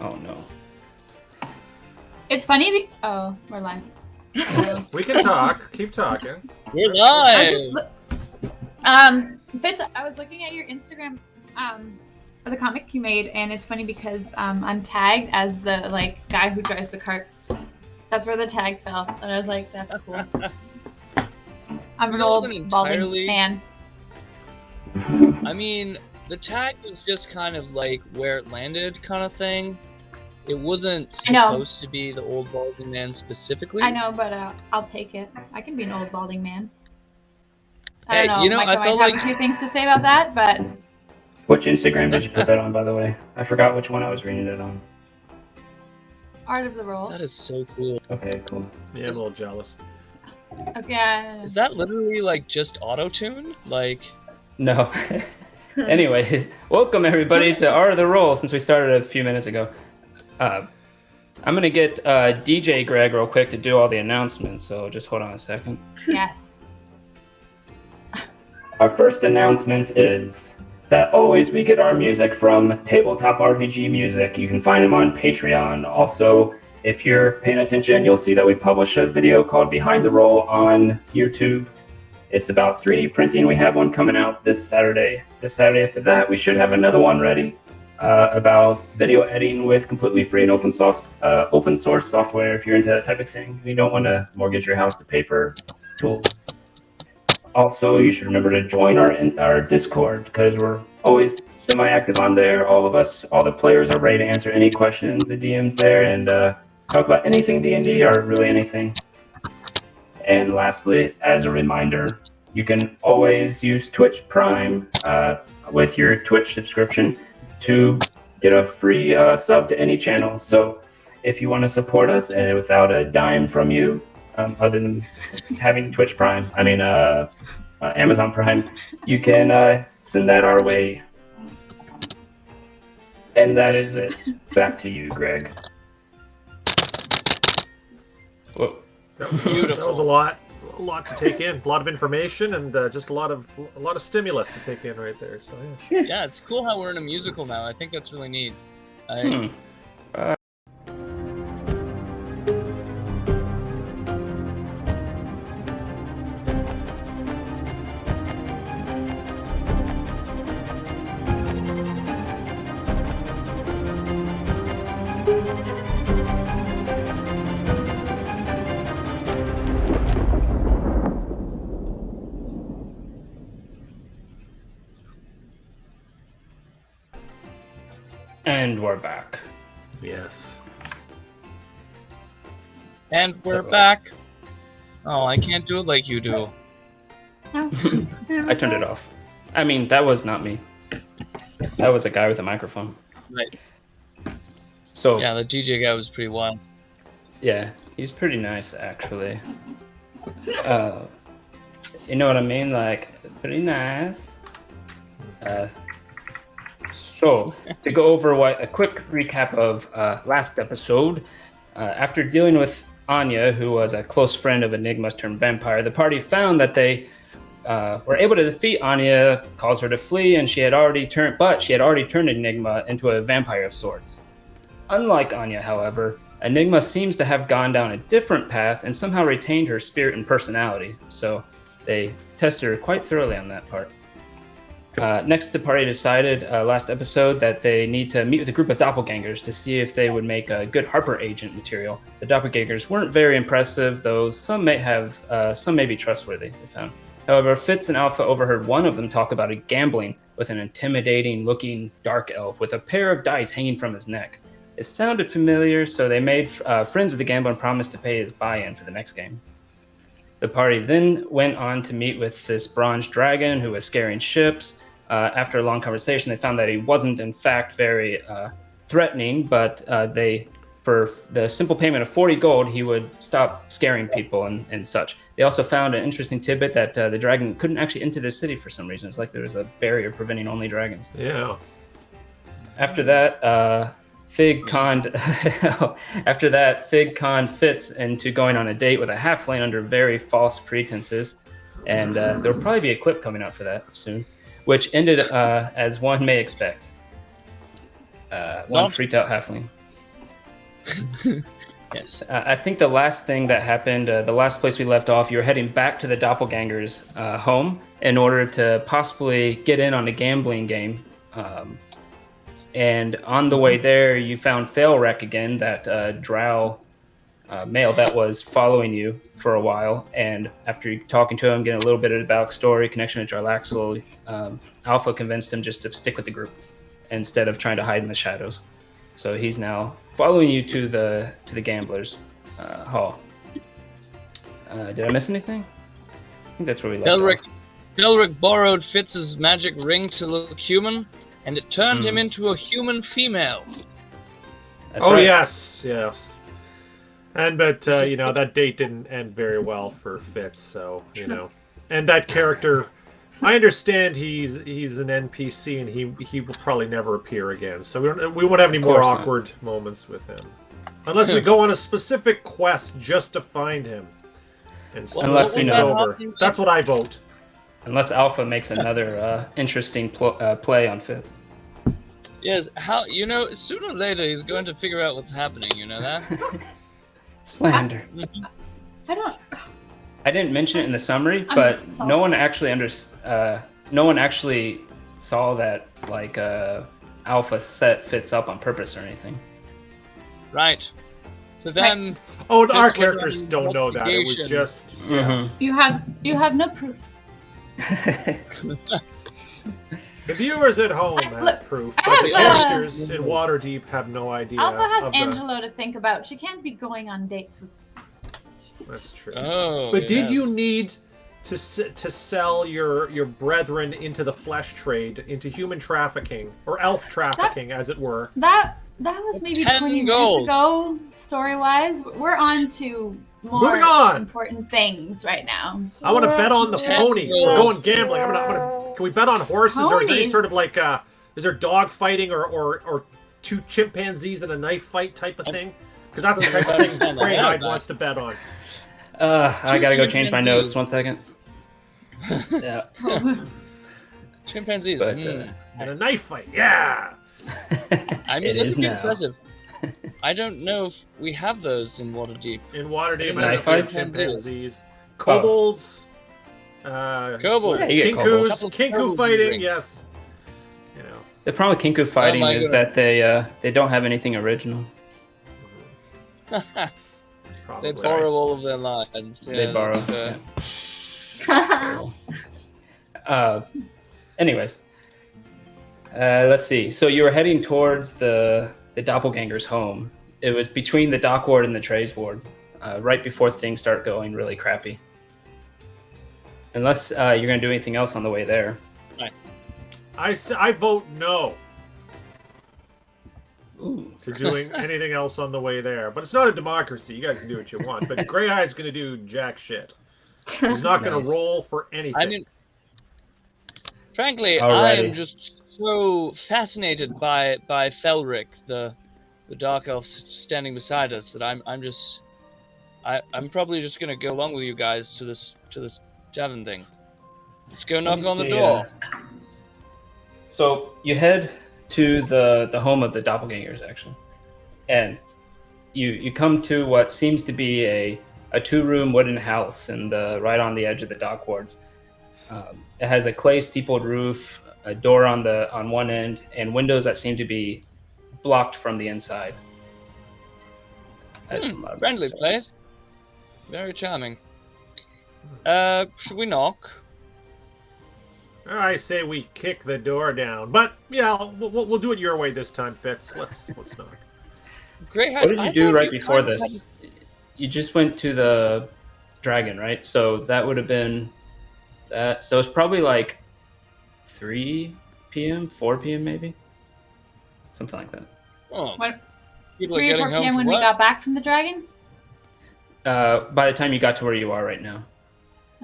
Oh no. It's funny. We're live. We can talk. Keep talking. We're live. Fitz, I was looking at your Instagram, the comic you made, and it's funny because I'm tagged as the guy who drives the cart. That's where the tag fell, and I was like, that's cool. I'm an old balding man. I mean, the tag was just kind of like where it landed, kind of thing. It wasn't supposed to be the old balding man specifically. I know, but I'll take it. I can be an old balding man. I don't know. Mike might have a few things to say about that, but... Which Instagram did you put that on, by the way? I forgot which one I was reading it on. Art of the Roll. That is so cool. Okay, cool. Yeah, I'm a little jealous. Okay. Is that literally like just auto-tune? Like... No. Anyways, welcome everybody to Art of the Roll, since we started a few minutes ago. I'm going to get DJ Greg real quick to do all the announcements, so just hold on a second. Yes. Our first announcement is that always we get our music from Tabletop RPG Music. You can find them on Patreon. Also, if you're paying attention, you'll see that we publish a video called Behind the Roll on YouTube. It's about 3D printing. We have one coming out this Saturday. The Saturday after that, we should have another one ready about video editing with completely free and open source software if you're into that type of thing. You don't want to mortgage your house to pay for tools. Also, you should remember to join our Discord, because we're always semi-active on there. All of us, all the players are ready to answer any questions, the DM's there, and talk about anything D&D or really anything. And lastly, as a reminder, you can always use Twitch Prime with your Twitch subscription to get a free sub to any channel. So if you want to support us and without a dime from you, other than having Twitch Prime, Amazon Prime, you can send that our way. And that is it. Back to you, Greg. Whoa. That was a lot to take in. A lot of information and just a lot of stimulus to take in right there. So yeah. Yeah, it's cool how we're in a musical now. I think that's really neat. And we're back. Yes. And we're back. Oh, I can't do it like you do. I turned it off. I mean, that was not me. That was a guy with a microphone. Right. So yeah, the DJ guy was pretty wild. Yeah, he's pretty nice, actually. You know what I mean? Like, pretty nice. So, to go over a quick recap of last episode, after dealing with Anya, who was a close friend of Enigma's turned vampire, the party found that they were able to defeat Anya, cause her to flee, and she had already turned Enigma into a vampire of sorts. Unlike Anya, however, Enigma seems to have gone down a different path and somehow retained her spirit and personality, so they tested her quite thoroughly on that part. Next, the party decided last episode that they need to meet with a group of doppelgangers to see if they would make a good Harper agent material. The doppelgangers weren't very impressive, though some may be trustworthy, they found. However, Fitz and Alpha overheard one of them talk about gambling with an intimidating-looking dark elf with a pair of dice hanging from his neck. It sounded familiar, so they made friends with the gambler and promised to pay his buy-in for the next game. The party then went on to meet with this bronze dragon who was scaring ships. After a long conversation, they found that he wasn't, in fact, very threatening, but for the simple payment of 40 gold, he would stop scaring people and such. They also found an interesting tidbit that the dragon couldn't actually enter the city for some reason. It's like there was a barrier preventing only dragons. Yeah. After that, Fig conned Fitz into going on a date with a halfling under very false pretenses, and there'll probably be a clip coming out for that soon, which ended as one may expect. One freaked out halfling. Yes. I think the last thing that happened, the last place we left off, you were heading back to the doppelganger's home in order to possibly get in on a gambling game. And on the way there, you found Failwreck again, that drow male that was following you for a while. And after talking to him, getting a little bit of the backstory, connection with Jarlaxle, Alpha convinced him just to stick with the group instead of trying to hide in the shadows. So he's now following you to the gambler's hall. Did I miss anything? I think that's where we left off. Belric borrowed Fitz's magic ring to look human, and it turned him into a human female. That's right. Yes. And but that date didn't end very well for Fitz, so and that character, I understand he's an NPC and he will probably never appear again. So we won't have any more awkward moments with him, unless we go on a specific quest just to find him. And so unless over. That's what I vote. Unless Alpha makes another interesting play on Fitz. Yes, sooner or later he's going to figure out what's happening. You know that. Slander. I didn't mention it in the summary, but no one actually no one actually saw that Alpha set Fitz up on purpose or anything. Right. To them. Oh, our characters don't know that. It was just. Mm-hmm. You have no proof. The viewers at home have proof, but the characters in Waterdeep have no idea. Alpha has Angelo to think about. She can't be going on dates with. That's true. Oh, but did you need to sell your brethren into the flesh trade, into human trafficking or elf trafficking, as it were? That was maybe 20 minutes ago, story-wise. We're on to more important things right now. I want to bet on the ponies. We're going gambling. Can we bet on horses? Ponies? Or is there any sort of is there dog fighting or two chimpanzees in a knife fight type of thing? Because that's the type of thing Greyhide wants to bet on. I gotta go change my notes. 1 second. Yeah. Chimpanzees. But, and a knife fight. Yeah. I mean, that's impressive. I don't know if we have those in Waterdeep. In Waterdeep, knife fights? Chimpanzees, kobolds, kinku fighting. Yes. The problem with kinku fighting is that they don't have anything original. They borrow all of their lines. Yeah, they borrow. Anyways, let's see. So you were heading towards the doppelganger's home. It was between the dock ward and the trays ward, right before things start going really crappy. Unless you're going to do anything else on the way there. I vote no. Ooh. To doing anything else on the way there. But it's not a democracy. You guys can do what you want. But Greyhide's going to do jack shit. He's not going to roll for anything. I mean, frankly, I am just so fascinated by Felric, the dark elf standing beside us, that I'm probably just going to go along with you guys to this tavern thing. Let's go knock on the door. So you head to the home of the doppelgangers, actually, and you come to what seems to be a 2-room wooden house right on the edge of the dock wards. It has a clay steepled roof, a door on one end, and windows that seem to be blocked from the inside. Friendly place, very charming. Should we knock? I say we kick the door down, but yeah, we'll do it your way this time, Fitz. Let's knock. Great. What did you do right before this? You just went to the dragon, right? So that would have been that. So it's probably like 3 p.m., 4 p.m. maybe, something like that. Oh, 3 or 4 p.m. when we got back from the dragon. By the time you got to where you are right now.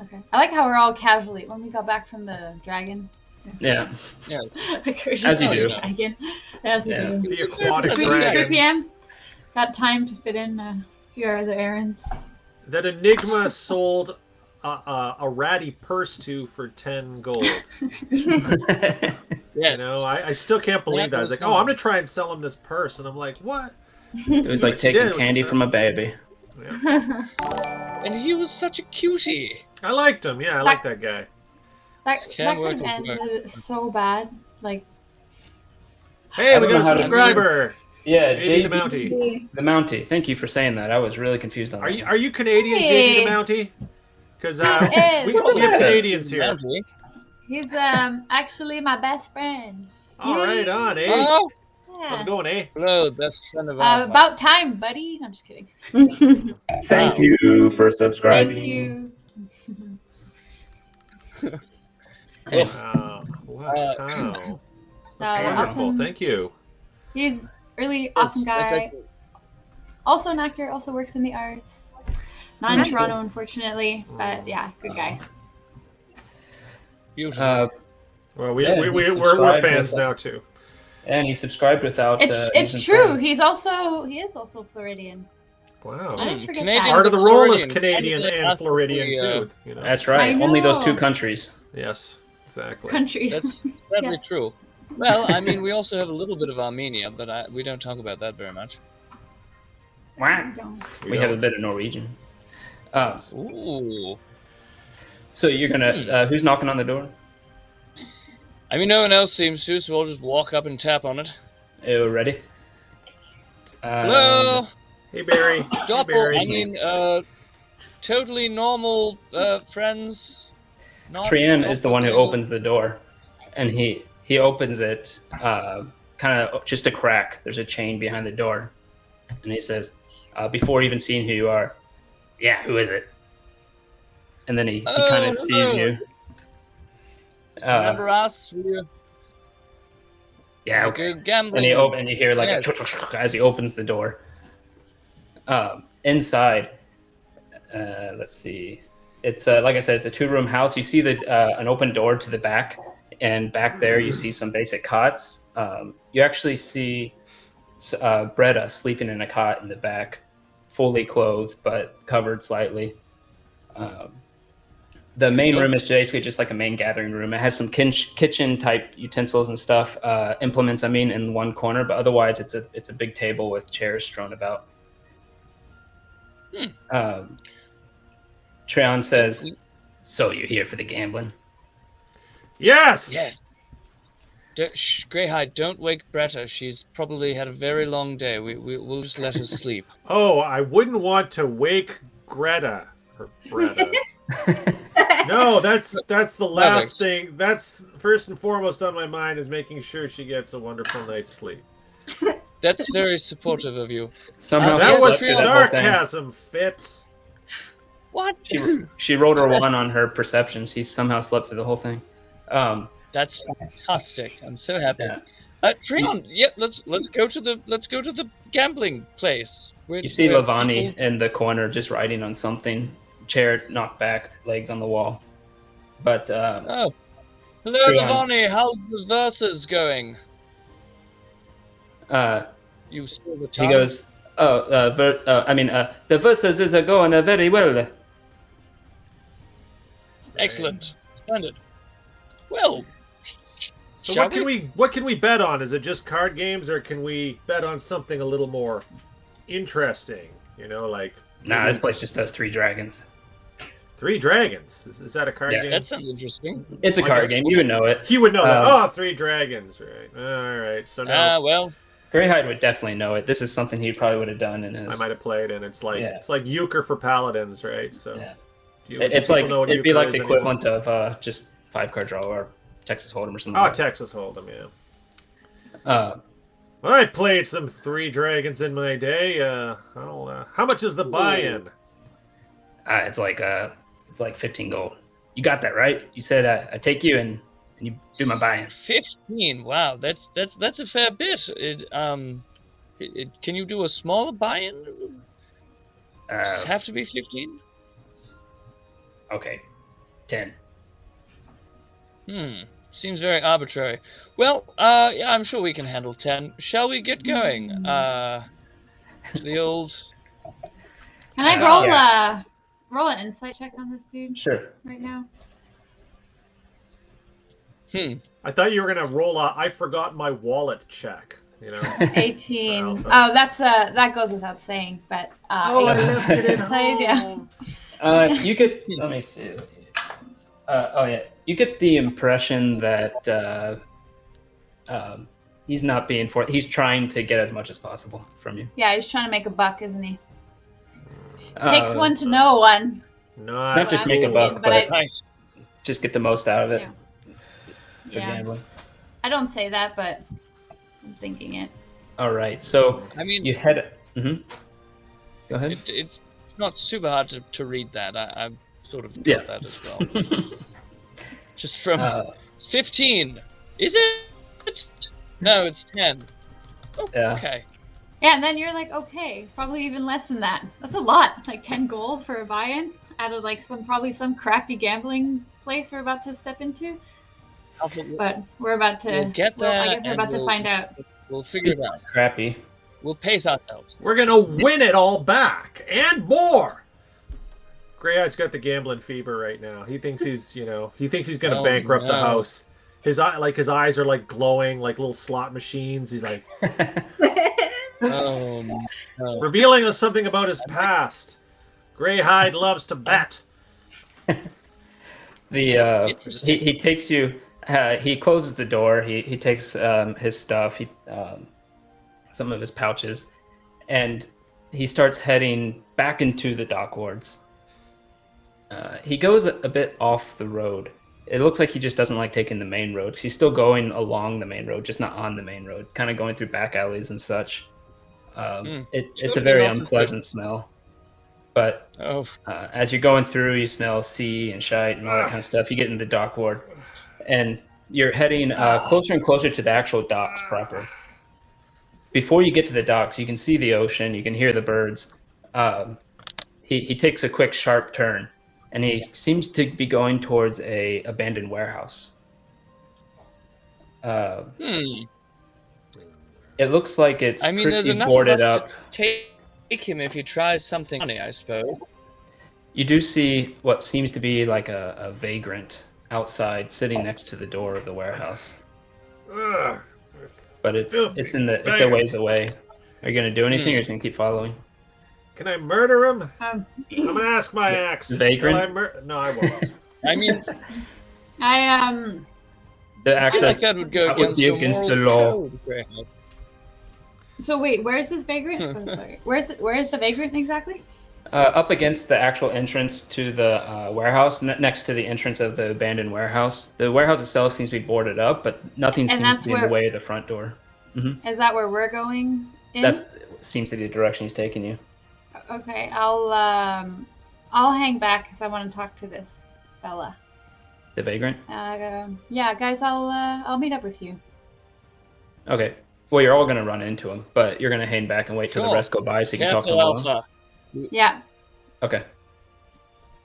Okay. I like how we're all casually when we got back from the dragon. Yeah. Yeah. As you do. Dragon. As you do. The aquatic dragon. 3 p.m. Got time to fit in a few other errands. That Enigma sold a ratty purse to for 10 gold. Yes. You know, I still can't believe that. I was like, oh, I'm gonna try and sell him this purse, and I'm like, what? It was like taking candy from a baby. Yeah. And he was such a cutie. I liked him. Yeah, I like that guy. That Can could work have as well. ended so bad. Like, Hey, I we don't know got how a to subscriber. Yeah, JD the Mountie. The Mountie. Thank you for saying that. I was really confused on that. Are you Canadian, Hey. JD the Mountie? Because Yes. we have Canadians here. Boundary. he's actually my best friend. All right, on, eh? Oh, Yeah. How's it going, eh? hello, best friend of ours. About time, buddy. I'm just kidding. Thank you for subscribing. Thank you. Anyway, Wow. No, That's wonderful. awesome. Thank you. He's really awesome That's guy. actually- Also an actor. Also works in the arts. Not in That's Toronto, unfortunately. But yeah, good guy. Beautiful. Well, Yeah, we're subscribe fans with- now too. and he subscribed without. It's using true. Prime. He is also Floridian. I Wow. always forget Canadian that. Part of the role is Floridian. Canadian and That's Floridian the, too. You know. That's right. I Only those two know. countries. Yes, exactly. Countries. That's sadly Yes. true. Well, I mean, we also have a little bit of Armenia, but we don't talk about that very much. Wow. We have a bit of Norwegian. Ooh. So you're gonna. Who's knocking on the door? I mean, no one else seems to, so I'll just walk up and tap on it. Oh, ready? Hello, Hey Barry. Hey, Doppel. Barry. I mean, totally normal friends. Not Trian is the one who doppelgangers. opens the door, and he opens it kind of just a crack. There's a chain behind the door, and he says, before even seeing who you are, "Yeah, who is it?" And then he kind Oh, of sees hello. you. Remember us? We Yeah, were okay. gambling. And you hear like Yes. as he opens the door. Inside, let's see. It's like I said, it's a 2-room house. You see an open door to the back, and back there you see some basic cots. You actually see Bretta sleeping in a cot in the back, fully clothed but covered slightly. The main room is basically just like a main gathering room. It has some kitchen type utensils and stuff, implements. I mean, in one corner, but otherwise it's a big table with chairs strewn about. Treon says, "So you're here for the gambling?" Yes. Yes. Greyhide, don't wake Bretta. She's probably had a very long day. We'll just let her sleep. Oh, I wouldn't want to wake Greta or Bretta. No, that's the last thing. That's first and foremost on my mind is making sure she gets a wonderful night's sleep. That's very supportive of you. Somehow That she was slept through that whole thing. sarcasm, Fitz. What? She rolled her 1 on her perception. She somehow slept through the whole thing. That's fantastic. I'm so happy. Yeah. Treon, let's go to the gambling place. You see where Lavani people- in the corner just writing on something. Chair knocked back, legs on the wall. But Oh, hello, Treon. Lavani. How's the verses going? You still the he time? goes, the verses is going very well. Excellent, splendid. Well, So shall what can we bet on? Is it just card games, or can we bet on something a little more interesting? You know, like Nah, this place just does 3 dragons. 3 dragons. Is that a card Yeah, game? That sounds interesting. It's a I card guess- game. You would know it. He would know that. Um, Oh, 3 dragons, right? All right. So now Well, Greyhide would definitely know it. This is something he probably would have done in his. I might have played, and it's like Yeah. it's like euchre for paladins, right? So Yeah. do It's people like know what it'd be euchre like is the anymore? equivalent of just 5-card draw or Texas Hold'em or something. Oh, like that. Texas Hold'em, yeah. Uh, I played some 3 dragons in my day. How much is the buy-in? it's like 15 gold. You got that right. You said I take you and you do my buy-in. 15. Wow, that's a fair bit. Can you do a smaller buy-in? Does it have to be 15? Okay, 10. Seems very arbitrary. Well, yeah, I'm sure we can handle 10. Shall we get going? To the old... Can I roll roll an insight check on this dude Sure. right now. I thought you were gonna roll a I forgot my wallet check. 18. Well, Oh, that goes without saying, but I 18. left it at Inside, yeah. home. You get. Let me see. You get the impression that he's not being he's trying to get as much as possible from you. Yeah, he's trying to make a buck, isn't he? Takes one to know one. Not just make a buck, but Nice. just get the most out of it. Yeah. For gambling. I don't say that, but I'm thinking it. All right, so I mean, you head. Go ahead. it's not super hard to read that. I sort of got that as well. Just from it's 15. Is it? No, it's 10. Oh, Yeah. Okay. Yeah, and then you're like, okay, probably even less than that. That's a lot. Like 10 gold for a buy-in out of like some crappy gambling place we're about to step into. But we're about to. We'll get that. I guess we're about to find out. We'll figure it out. Crappy. We'll pace ourselves. We're gonna win it all back and more. Grey-Eye's got the gambling fever right now. He thinks he's gonna bankrupt the house. His eyes are like glowing like little slot machines. He's like, Oh no. revealing us something about his past. Greyhide loves to bet. He takes you. He closes the door. He takes his stuff, some of his pouches, and he starts heading back into the dock wards. He goes a bit off the road. It looks like he just doesn't like taking the main road, because he's still going along the main road, just not on the main road, kind of going through back alleys and such. It's a very unpleasant smell. But as you're going through, you smell sea and shite and all that kind of stuff. You get into the dock ward, and you're heading closer and closer to the actual docks proper. Before you get to the docks, you can see the ocean, you can hear the birds. He takes a quick, sharp turn, and he seems to be going towards a abandoned warehouse. It looks like it's there's pretty enough boarded of us up. to take him if he tries something funny, I suppose. You do see what seems to be like a vagrant outside, sitting next to the door of the warehouse. Ugh. But it's a ways away. Are you gonna do anything, or are you just gonna keep following? Can I murder him? I'm gonna ask my axe. Vagrant? No, I won't. I mean, The I axe feel like says that would go that would against, be your against moral the law. code, Graham. So wait, where's this vagrant? Oh, sorry. Where is the vagrant exactly? Up against the actual entrance to the warehouse, next to the entrance of the abandoned warehouse. The warehouse itself seems to be boarded up, but nothing seems to be in the way of the front door. Is that where we're going? That seems to be the direction he's taking you. Okay, I'll hang back because I want to talk to this fella. The vagrant? Yeah, guys, I'll meet up with you. Okay. Well, you're all going to run into him, but you're going to hang back and wait till the rest go by so you can talk to them alone. Yeah. Okay.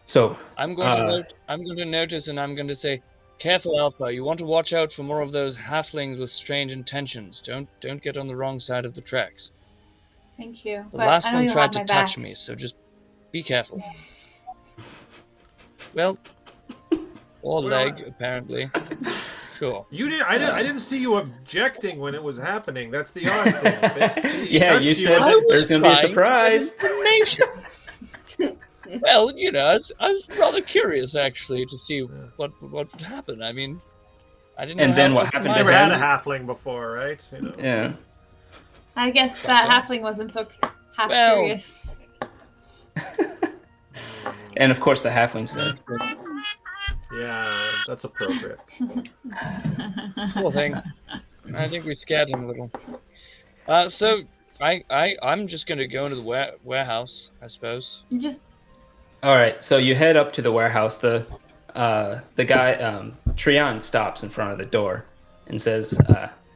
So I'm going to notice, and I'm going to say, "Careful, Alpha. You want to watch out for more of those halflings with strange intentions. Don't get on the wrong side of the tracks." Thank you. The last one tried to touch me, so just be careful. Well, or leg, apparently. Sure. You did. I didn't see you objecting when it was happening. That's the odd thing. Yeah, you said that there's going to be a surprise. Well, I was rather curious actually to see what would happen. I mean, I didn't know. And then what happened? Never had a halfling before, right? Yeah. I guess that halfling wasn't so curious. And of course, the halfling said. Yeah, that's appropriate. Cool thing. I think we scared him a little. So I'm just gonna go into the warehouse, I suppose. All right. So you head up to the warehouse. The guy Trion stops in front of the door and says,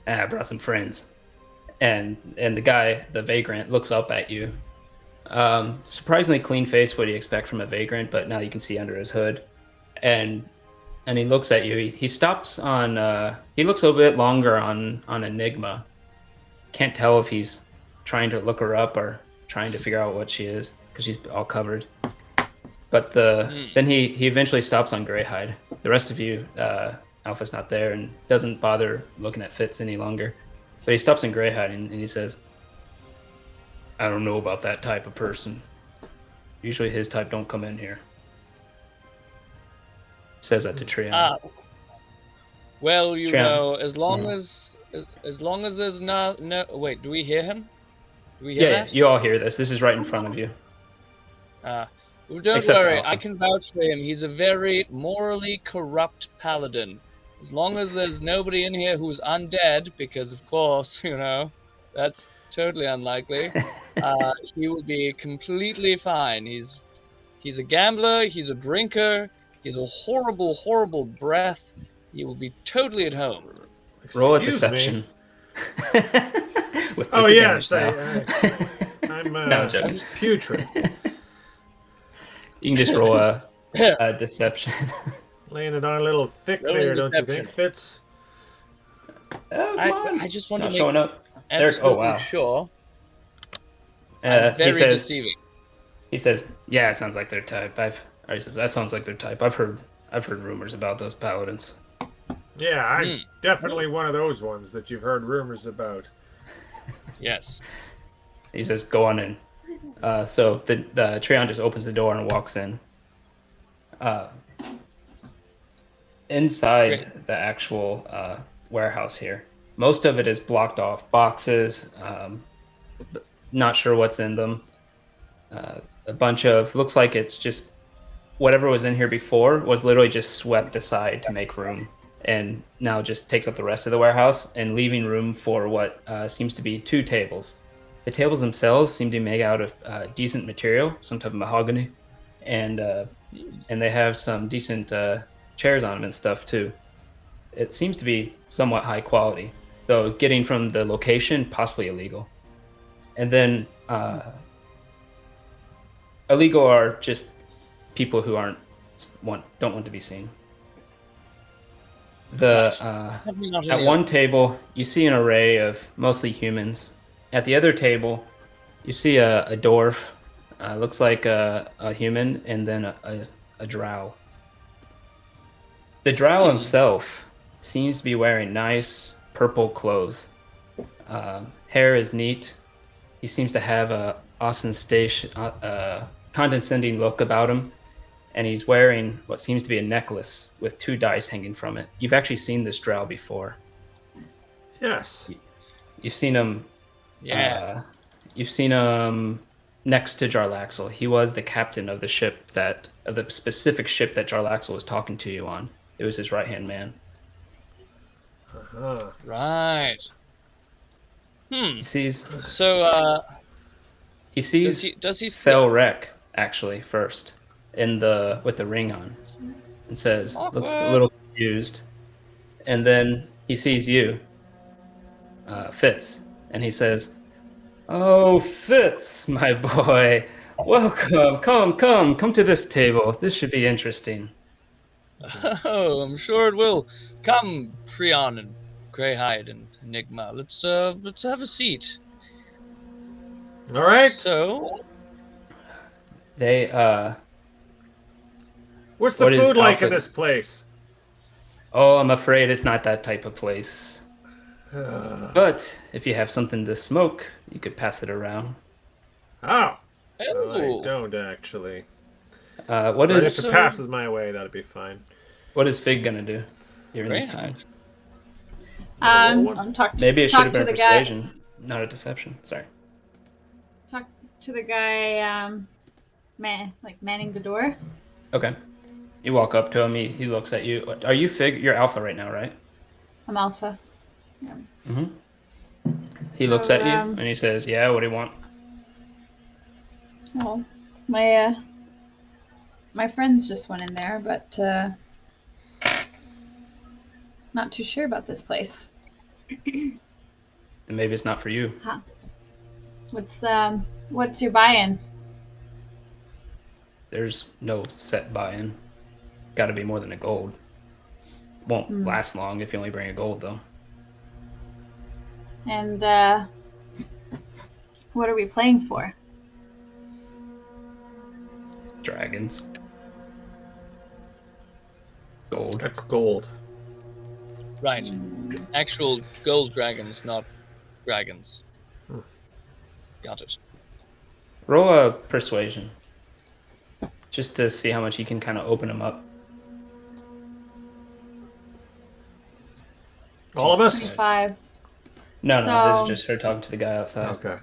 "I brought some friends." And the guy, the vagrant, looks up at you. Surprisingly clean face. What do you expect from a vagrant? But now you can see under his hood. And he looks at you. He stops on. He looks a bit longer on Enigma. Can't tell if he's trying to look her up or trying to figure out what she is because she's all covered. But then he eventually stops on Greyhide. The rest of you, Alpha's not there and doesn't bother looking at Fitz any longer. But he stops in Greyhide and he says, I don't know about that type of person. Usually his type don't come in here. Says that to Treon. Well, you Treon's- know, as long as there's no wait, do we hear him? Do we Yeah, hear that? you all hear this. This is right in front of you. Well, don't Except worry, Alpha. I can vouch for him. He's a very morally corrupt paladin. As long as there's nobody in here who's undead, because of course, you know, that's totally unlikely. He will be completely fine. He's a gambler. He's a drinker. He's a horrible, horrible breath. He will be totally at home. Roll a Excuse deception. me. With Oh yes, disadvantage now. I'm No, I'm joking. putrid. You can just roll a deception. Laying it on a little thick Rolling there, don't you deception. think, Fitz? Oh, come on. I just It's want not to showing make up. There, absolutely oh wow. sure. He Very says, deceiving. "Yeah, it sounds like their type." Or he says, "That sounds like their type." I've heard rumors about those paladins. Yeah, I'm definitely one of those ones that you've heard rumors about. Yes. He says, "Go on in." So the Treon just opens the door and walks in. Inside the actual warehouse here, most of it is blocked off. Boxes, not sure what's in them. A bunch of, looks like it's just whatever was in here before was literally just swept aside to make room, and now just takes up the rest of the warehouse and leaving room for what seems to be 2 tables. The tables themselves seem to be made out of decent material, some type of mahogany, and they have some decent chairs on them and stuff too. It seems to be somewhat high quality, though getting from the location possibly illegal. And then illegal are just people who don't want to be seen. Definitely not At any one table, you see an array of mostly humans. At the other table, you see a dwarf, looks like a human, and then a drow. The drow himself seems to be wearing nice purple clothes. Hair is neat. He seems to have a condescending look about him, and he's wearing what seems to be a necklace with 2 dice hanging from it. You've actually seen this drow before. Yes. You've seen him. Yeah. You've seen him next to Jarlaxle. He was the captain of the ship of the specific ship that Jarlaxle was talking to you on. It was his right-hand man. Uh-huh. Right. He sees Does he Fel Rec actually first with the ring on, and says, looks a little confused, and then he sees you, Fitz, and he says, "Oh, Fitz, my boy, welcome. Come to this table. This should be interesting." Oh, I'm sure it will. Come, Treon and Greyhide and Enigma. Let's have a seat. All right. So, They What's the what is food like Alpha- in this place? Oh, I'm afraid it's not that type of place. But if you have something to smoke, you could pass it around. Oh. oh, I don't actually. What But is if it passes my way, that'd be fine. what is Fig gonna do during this Greyhide. time? I'm talk Maybe it should have to been the persuasion, not a deception. Sorry. guy. Talk to the guy. Manning the door. Okay. You walk up to him. He looks at you. Are you Fig? You're Alpha right now, right? I'm Alpha. Mm-hmm. He looks at you um, and he says, "Yeah, what do you want?" Well, my friends just went in there, but not too sure about this place. Then maybe it's not for you. What's your buy-in? There's no set buy-in. Got to be more than a gold. Won't last long if you only bring a gold, though. And what are we playing for? Dragons. Gold. That's gold. Right. Actual gold dragons, not dragons. Got it. Roll a persuasion. Just to see how much you can kind of open them up. All of us? 25. No, this So- is just her talking to the guy outside. Okay.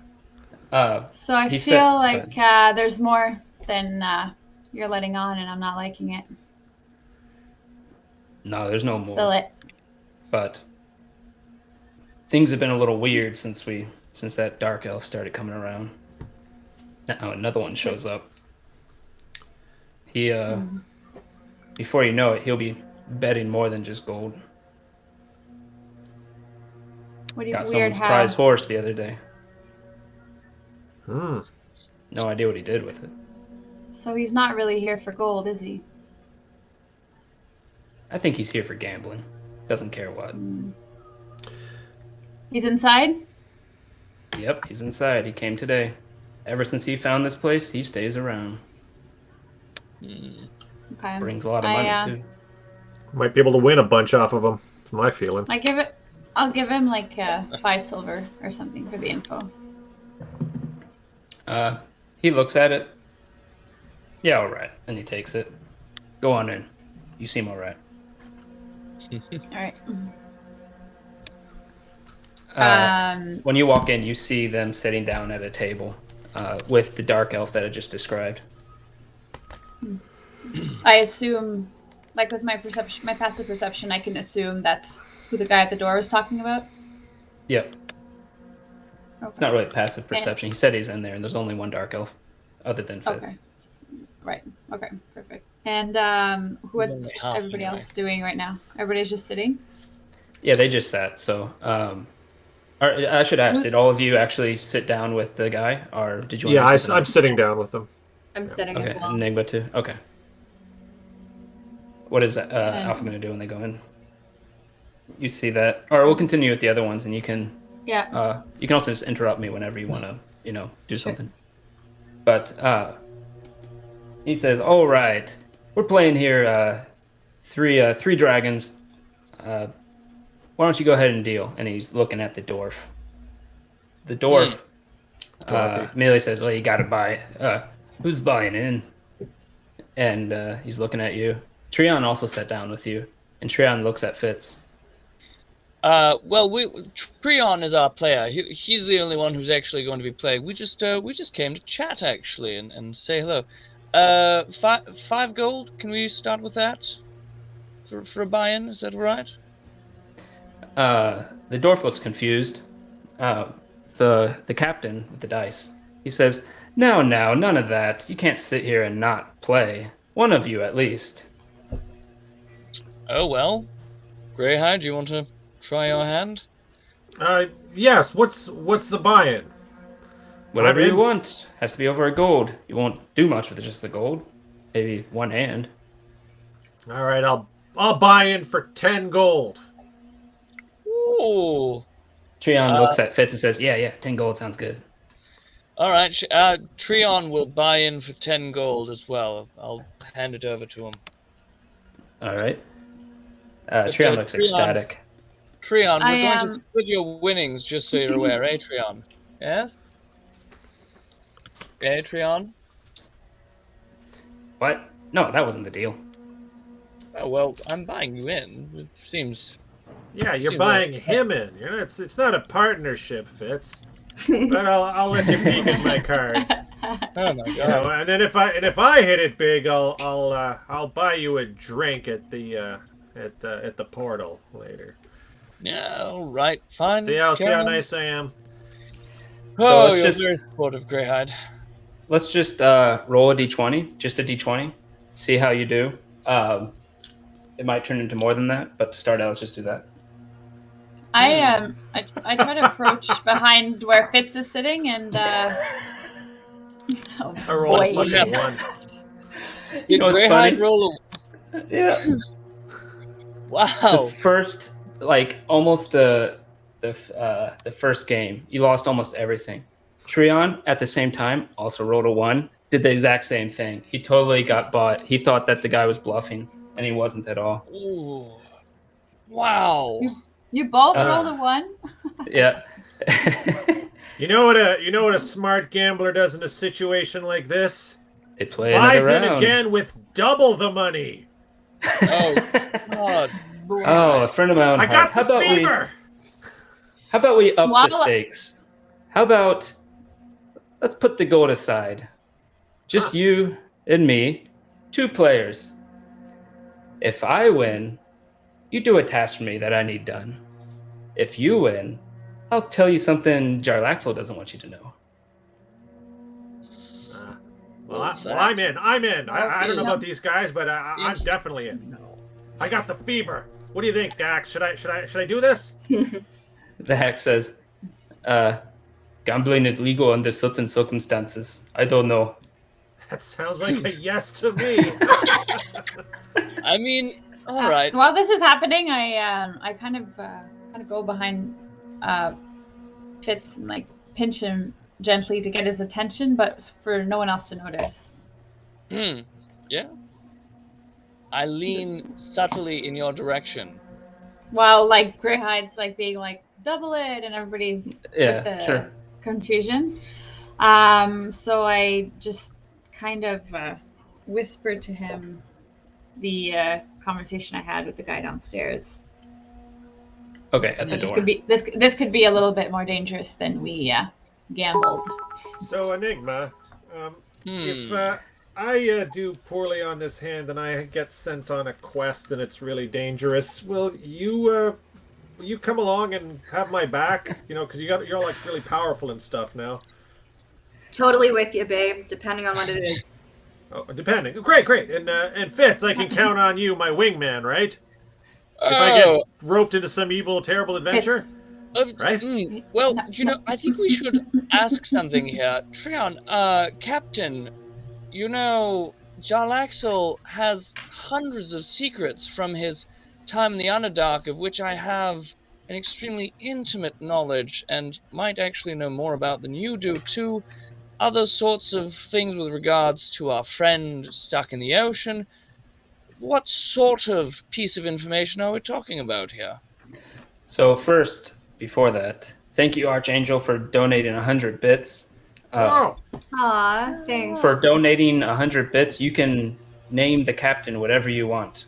So I He feel said- like there's more than you're letting on, and I'm not liking it. No, there's no Spill more. it. But things have been a little weird since that dark elf started coming around. Now another one shows up. He before you know it, he'll be betting more than just gold. What do you Got weird someone's how? prize horse the other day. Hmm. No idea what he did with it. So he's not really here for gold, is he? I think he's here for gambling. Doesn't care what. He's inside? Yep, he's inside. He came today. Ever since he found this place, he stays around. Okay. Brings a lot of money too. Might be able to win a bunch off of them. That's my feeling. I'll give him like 5 silver or something for the info. He looks at it. Yeah, all right. And he takes it. Go on in. You seem all right. All right. When you walk in, you see them sitting down at a table with the dark elf that I just described. I assume, like with my passive perception, I can assume that's who the guy at the door was talking about. Yep. Okay. It's not really passive perception. He said he's in there, and there's only one dark elf, other than Fitz. Okay. Right. Okay. Perfect. And what's Only half, everybody anyway. else doing right now? Everybody's just sitting. Yeah, they just sat. So, or I should ask: did all of you actually sit down with the guy, or did you? Yeah, want to do I'm something sitting down with them. I'm sitting else? as Okay, well. Enigma too. Okay. What is Alpha going to do when they go in? You see that, or we'll continue with the other ones, and you can. Yeah. You can also just interrupt me whenever you want to, do something. But he says, "All right, we're playing here. Three dragons. Why don't you go ahead and deal?" And he's looking at the dwarf. The dwarf immediately says, "Well, you got to buy. Who's buying in?" And he's looking at you. Treon also sat down with you, and Treon looks at Fitz. Well, Treon is our player. He's the only one who's actually going to be playing. We just came to chat actually and say hello. 5 gold. Can we start with that for a buy-in? Is that all right? The dwarf looks confused. The captain with the dice. He says, "No, none of that. You can't sit here and not play. One of you at least." Oh well, Greyhide, do you want to try your hand? Yes. What's the buy-in? Whatever I'm you in. want. Has to be over a gold. You won't do much with just the gold. Maybe one hand. All right, I'll buy in for 10 gold. Ooh. Treon looks at Fitz and says, "Yeah, 10 gold sounds good." All right. Treon will buy in for 10 gold as well. I'll hand it over to him. All right. Treon looks ecstatic. Treon, we're I, going to split your winnings, just so you're aware, eh, Treon? Yes? Eh, Treon? What? No, that wasn't the deal. Oh, well, I'm buying you in. It seems... Yeah, you're Seems buying like- him in. It's not a partnership, Fitz. But I'll let you peek at my cards. Oh, my You God. know, and then if I hit it big, I'll buy you a drink at the portal later. Yeah, all right. Fine. See how Carry on. nice I am. So Oh, let's you're just- very supportive, Greyhide. Let's just roll a d20, just a d20. See how you do. It might turn into more than that, but to start out, let's just do that. I try to approach behind where Fitz is sitting and oh I rolled a boy. fucking 1. You know what's Greyhide funny? roll Yeah. a... Wow. The first, almost the first game, you lost almost everything. Treon, at the same time, also rolled a 1, did the exact same thing. He totally got bought. He thought that the guy was bluffing. and he wasn't at all. Ooh. Wow. You both rolled a 1? Yeah. You know what a smart gambler does in a situation like this? They play Buys another in round. again with double the money. Oh, God. Oh, a friend of my own I heart. got the fever. How about we up Well- the stakes? How about let's put the gold aside. Just you and me, 2 players. If I win, you do a task for me that I need done. If you win, I'll tell you something Jarlaxle doesn't want you to know. Well, I'm in. I don't know Yeah. about these guys, but I'm definitely in. I got the fever. What do you think, Dax? Should I do this? The hack says, gambling is legal under certain circumstances. I don't know. That sounds like a yes to me. I mean, all right. While this is happening, I kind of go behind Fitz and like pinch him gently to get his attention, but for no one else to notice. Yeah. I lean subtly in your direction. While like Greyhide's like being like double it, and everybody's with the confusion. So I just kind of whispered to him the conversation I had with the guy downstairs. Okay, at the door. This could be a little bit more dangerous than we gambled. So Enigma, if I do poorly on this hand and I get sent on a quest and it's really dangerous, will you come along and have my back? You know, because you're like really powerful and stuff now. Totally with you, babe. Depending on what it is. Oh, depending. Great. And Fitz, I can count on you, my wingman, right? If I get roped into some evil, terrible adventure, right? Well, I think we should ask something here. Treon, Captain, Jarlaxle has hundreds of secrets from his time in the Underdark, of which I have an extremely intimate knowledge and might actually know more about than you do, too. Other sorts of things with regards to our friend stuck in the ocean. What sort of piece of information are we talking about here? So first, before that, thank you, Archangel, for donating 100 bits. Aw, thanks. For donating 100 bits, you can name the captain whatever you want,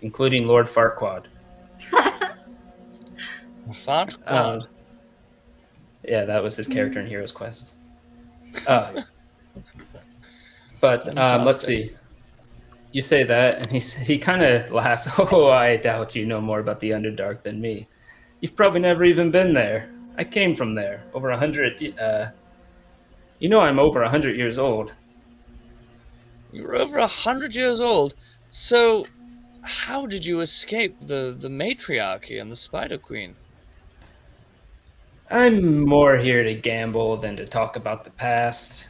including Lord Farquaad. Farquaad? Yeah, that was his character in Heroes Quest. But let's see. You say that, and he kind of laughs. Oh, I doubt you know more about the Underdark than me. You've probably never even been there. I came from there. Over 100... I'm over 100 years old. You're over 100 years old. So, how did you escape the matriarchy and the Spider Queen? I'm more here to gamble than to talk about the past.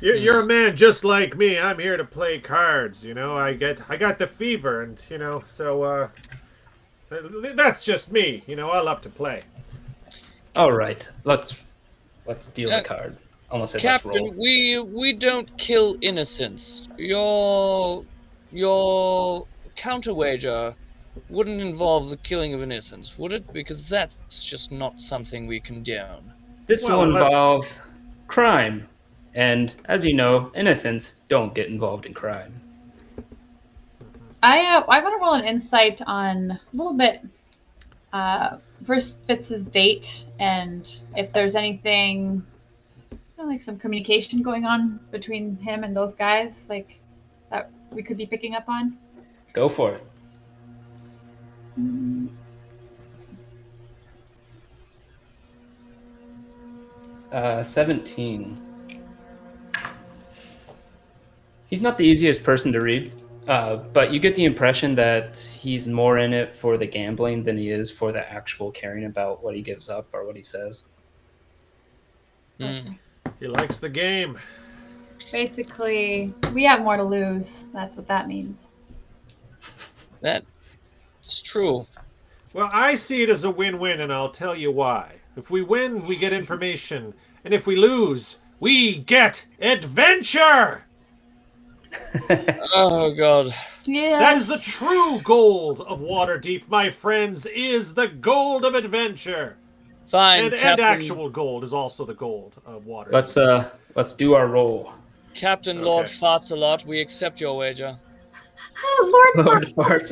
You're a man just like me. I'm here to play cards. I got the fever, and so that's just me. I love to play. All right, let's deal the cards. Almost said let's roll. Captain, we don't kill innocents. Your counter wager wouldn't involve the killing of innocents, would it? Because that's just not something we condone. This will involve crime. And as you know, innocents don't get involved in crime. I want to roll an insight on a little bit. First, Fitz's date, and if there's anything, like some communication going on between him and those guys, like that we could be picking up on. Go for it. 17. He's not the easiest person to read, but you get the impression that he's more in it for the gambling than he is for the actual caring about what he gives up or what he says. He likes the game. Basically, we have more to lose. That's what that means. That's true. Well, I see it as a win-win, and I'll tell you why. If we win, we get information, and if we lose, we get adventure! Oh god. Yeah. That is the true gold of Waterdeep, my friends, is the gold of adventure. Fine, And Captain. actual gold is also the gold of Waterdeep. Let's do our roll. Captain Okay. Lord Farts a lot. We accept your wager. Lord, Lord Farts.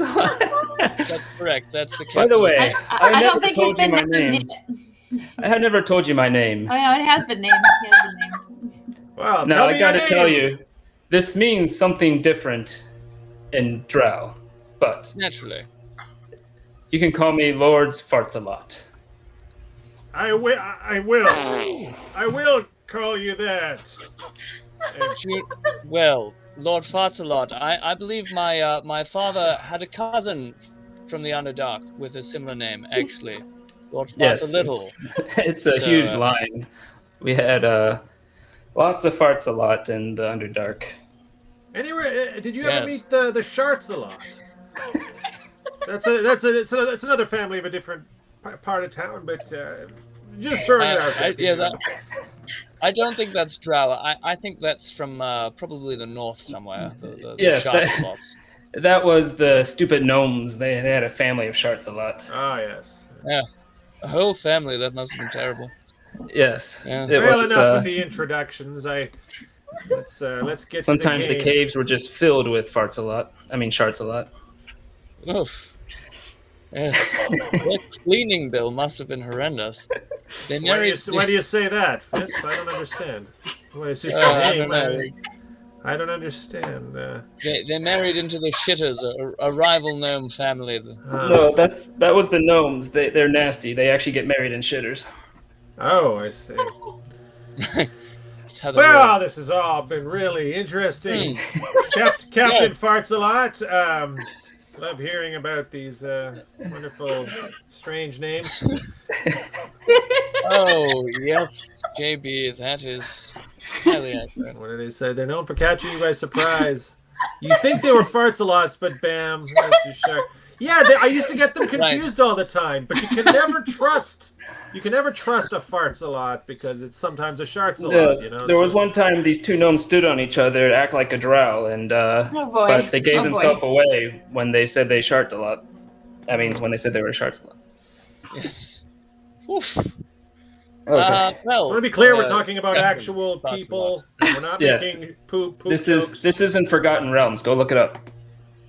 That's correct. That's the By the captain's way, name. I never don't think he's told you been my named name. yet. I had never told you my name. Oh yeah, it has been named. He has been named. Well, Now tell I me your gotta name. tell you, this means something different in Drow, but Naturally. you can call me Lord's Farts a lot. I will call you that. Well, Lord Farts a lot. I believe my father had a cousin from the Underdark with a similar name, actually. Lord Farts Yes, a little. it's a So, huge line. We had lots of farts a lot in the Underdark. Anyway, did you ever Yes. meet the Sharts a lot? It's another family of a different part of town, but just throwing it out there. Yes, I don't think that's Drow. I think that's from probably the north somewhere. The Yes, Sharts lots. that was the stupid gnomes. They had a family of sharts a lot. Ah, yes. Yeah, a whole family. That must have been terrible. Yes. Yeah. It Well, was, enough with the introductions. Let's get sometimes to the caves were just filled with farts a lot. I mean, sharts a lot. Oof. Yeah. Their cleaning bill must have been horrendous. They Why married. do you say that, Fitz? I don't understand. Well, it's just I your don't name. know. I don't understand. They married into the Shitters, a rival gnome family. No, that was the gnomes. They're nasty. They actually get married in shitters. Oh, I see. That's how they Well, roll. this has all been really interesting. Hmm. Captain Yes. Farts a lot. Love hearing about these wonderful, strange names. Oh yes, JB, that is highly accurate. What do they say? They're known for catching you by surprise. You think they were farts a lot, but bam, that's your shark. Yeah, I used to get them confused all the time, but you can never trust. You can never trust a farts a lot because it's sometimes a sharks a lot. You know. There was one time these two gnomes stood on each other, act like a drow, and Oh boy. but they gave Oh, themselves boy. away when they said they sharked a lot. I mean, when they said they were sharks a lot. Yes. Oof. Okay. Well, So to be clear, we're talking about actual farts a people. lot. We're not Yes. making poop this jokes. isn't Forgotten Realms. Go look it up.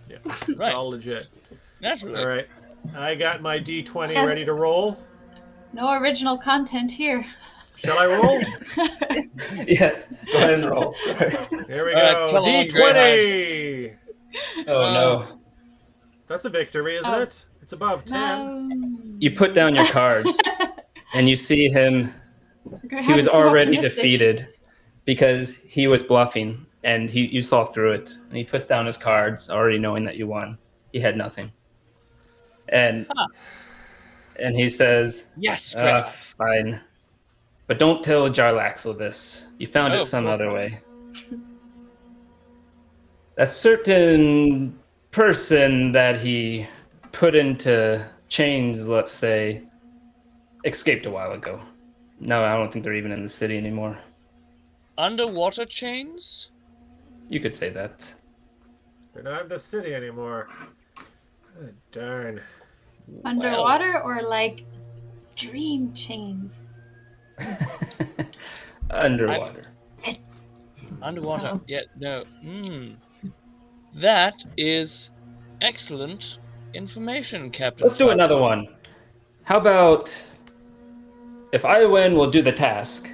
Yeah, it's Right. all legit. Naturally. All right, I got my D20 Yes. ready to roll. No original content here. Shall I roll? Yes. Go ahead and roll. Sorry. Here we All right, go. come on, D20. Oh no. That's a victory, isn't Oh. it? It's above 10. You put down your cards, and you see him. He How was so already optimistic. defeated because he was bluffing, and you saw through it. And he puts down his cards, already knowing that you won. He had nothing, and he says, Yes, great. "Fine, but don't tell Jarlaxle this. You found Oh, it some cool. other way. A certain person that he put into chains, let's say, escaped a while ago. No, I don't think they're even in the city anymore. Underwater chains? You could say that. They're not in the city anymore. Oh, darn. Underwater or like dream chains? Underwater. Underwater. Oh. Yeah, no. That is excellent information, Captain. Let's do Farts. another one. How about if I win, we'll do the task,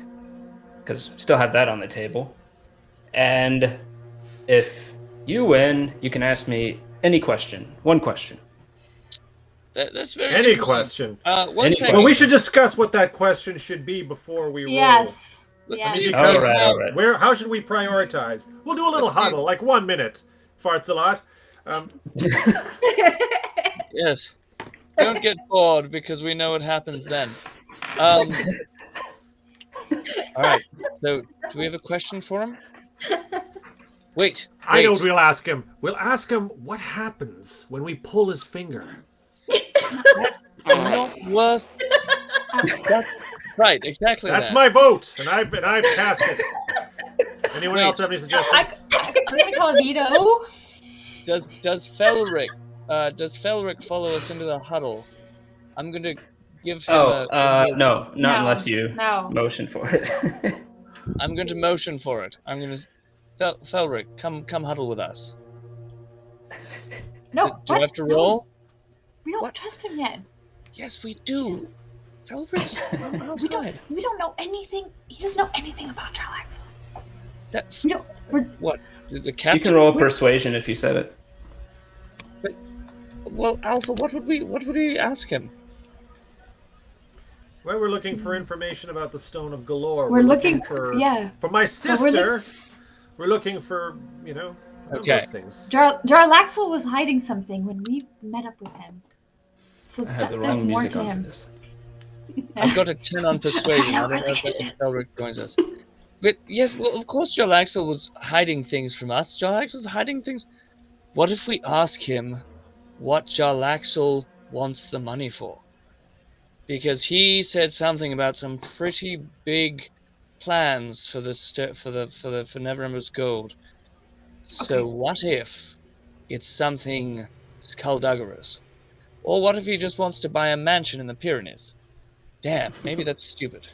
because we still have that on the table. And if you win, you can ask me any question. One question. That's very Any interesting. question. One Any second. Well, we should discuss what that question should be before we roll. Yes. Let's Yes. see. Because All right. how should we prioritize? We'll do a little Let's see. huddle, like 1 minute. Farts a lot. Yes. Don't get bored because we know what happens then. All right. So, do we have a question for him? Wait. I know what we'll ask him. We'll ask him what happens when we pull his finger. Not worth. That's right. Exactly. That's that. my vote, and I've cast it. Anyone Wait. else have any suggestions? I'm gonna call Vito. Does Felric follow us into the huddle? I'm gonna give him No, not No, unless you no. motion for it. I'm going to motion for it. I'm going to Felric, come huddle with us. No. Do I have to roll? We don't What? trust him yet. Yes, we do. Felric's outside. We don't know anything. He doesn't know anything about Jarlaxle. That, We don't. We're, what? The You captain? can roll persuasion if you said it. Well, Alpha, what would we ask him? Well, we're looking for information about the Stone of Galore. we're looking for yeah. For my we're sister, we're looking for a number Okay. of things. Jarlaxle was hiding something when we met up with him. So I had the there's wrong more music to on for him. this. I've got a 10 on persuasion. I don't know if that's if Felric joins us. But yes, well, of course Jarlaxle was hiding things from us. Jarlaxle's hiding things. What if we ask him what Jarlaxle wants the money for? Because he said something about some pretty big plans for for Neverember's gold. So what if it's something skullduggerous? Or what if he just wants to buy a mansion in the Pyrenees? Damn, maybe that's stupid.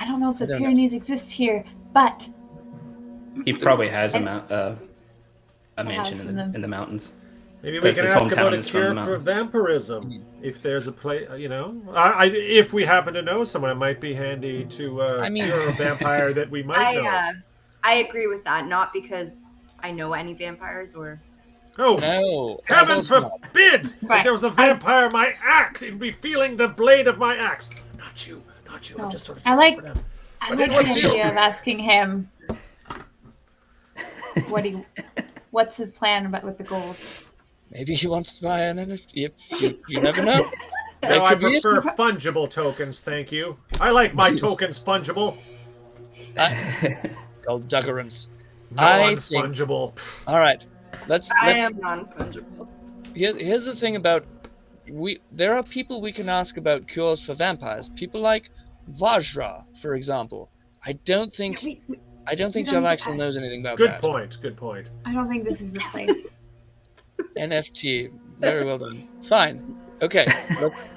I don't know if the I don't know. Pyrenees exist here, but He probably has a house mansion in in the mountains. Maybe we Because can his ask about hometown a is from the cure for mountains. vampirism. If there's a place, if we happen to know someone, it might be handy to cure a vampire that we might know. I agree with that. Not because I know any vampires or. Oh, No. heaven of course not. forbid! If Right. there was a vampire, my axe, it'd be feeling the blade of my axe. Not you. No. I'm just sort of I like- for them. I But like it the would feel- idea of asking him what's his plan about with the gold. Maybe he wants to buy an NFT. You never know. No, I could be it. prefer fungible tokens, thank you. I like my tokens fungible. Skullduggerance. I think- Non-fungible. All right. Let's I am non-fungible. here's the thing about there are people we can ask about cures for vampires. People like Vajra, for example. I don't think We Jarlaxle don't need to knows ask. anything about Good that. point. Good point. I don't think this is the place. NFT. Very well done. Fine. Okay.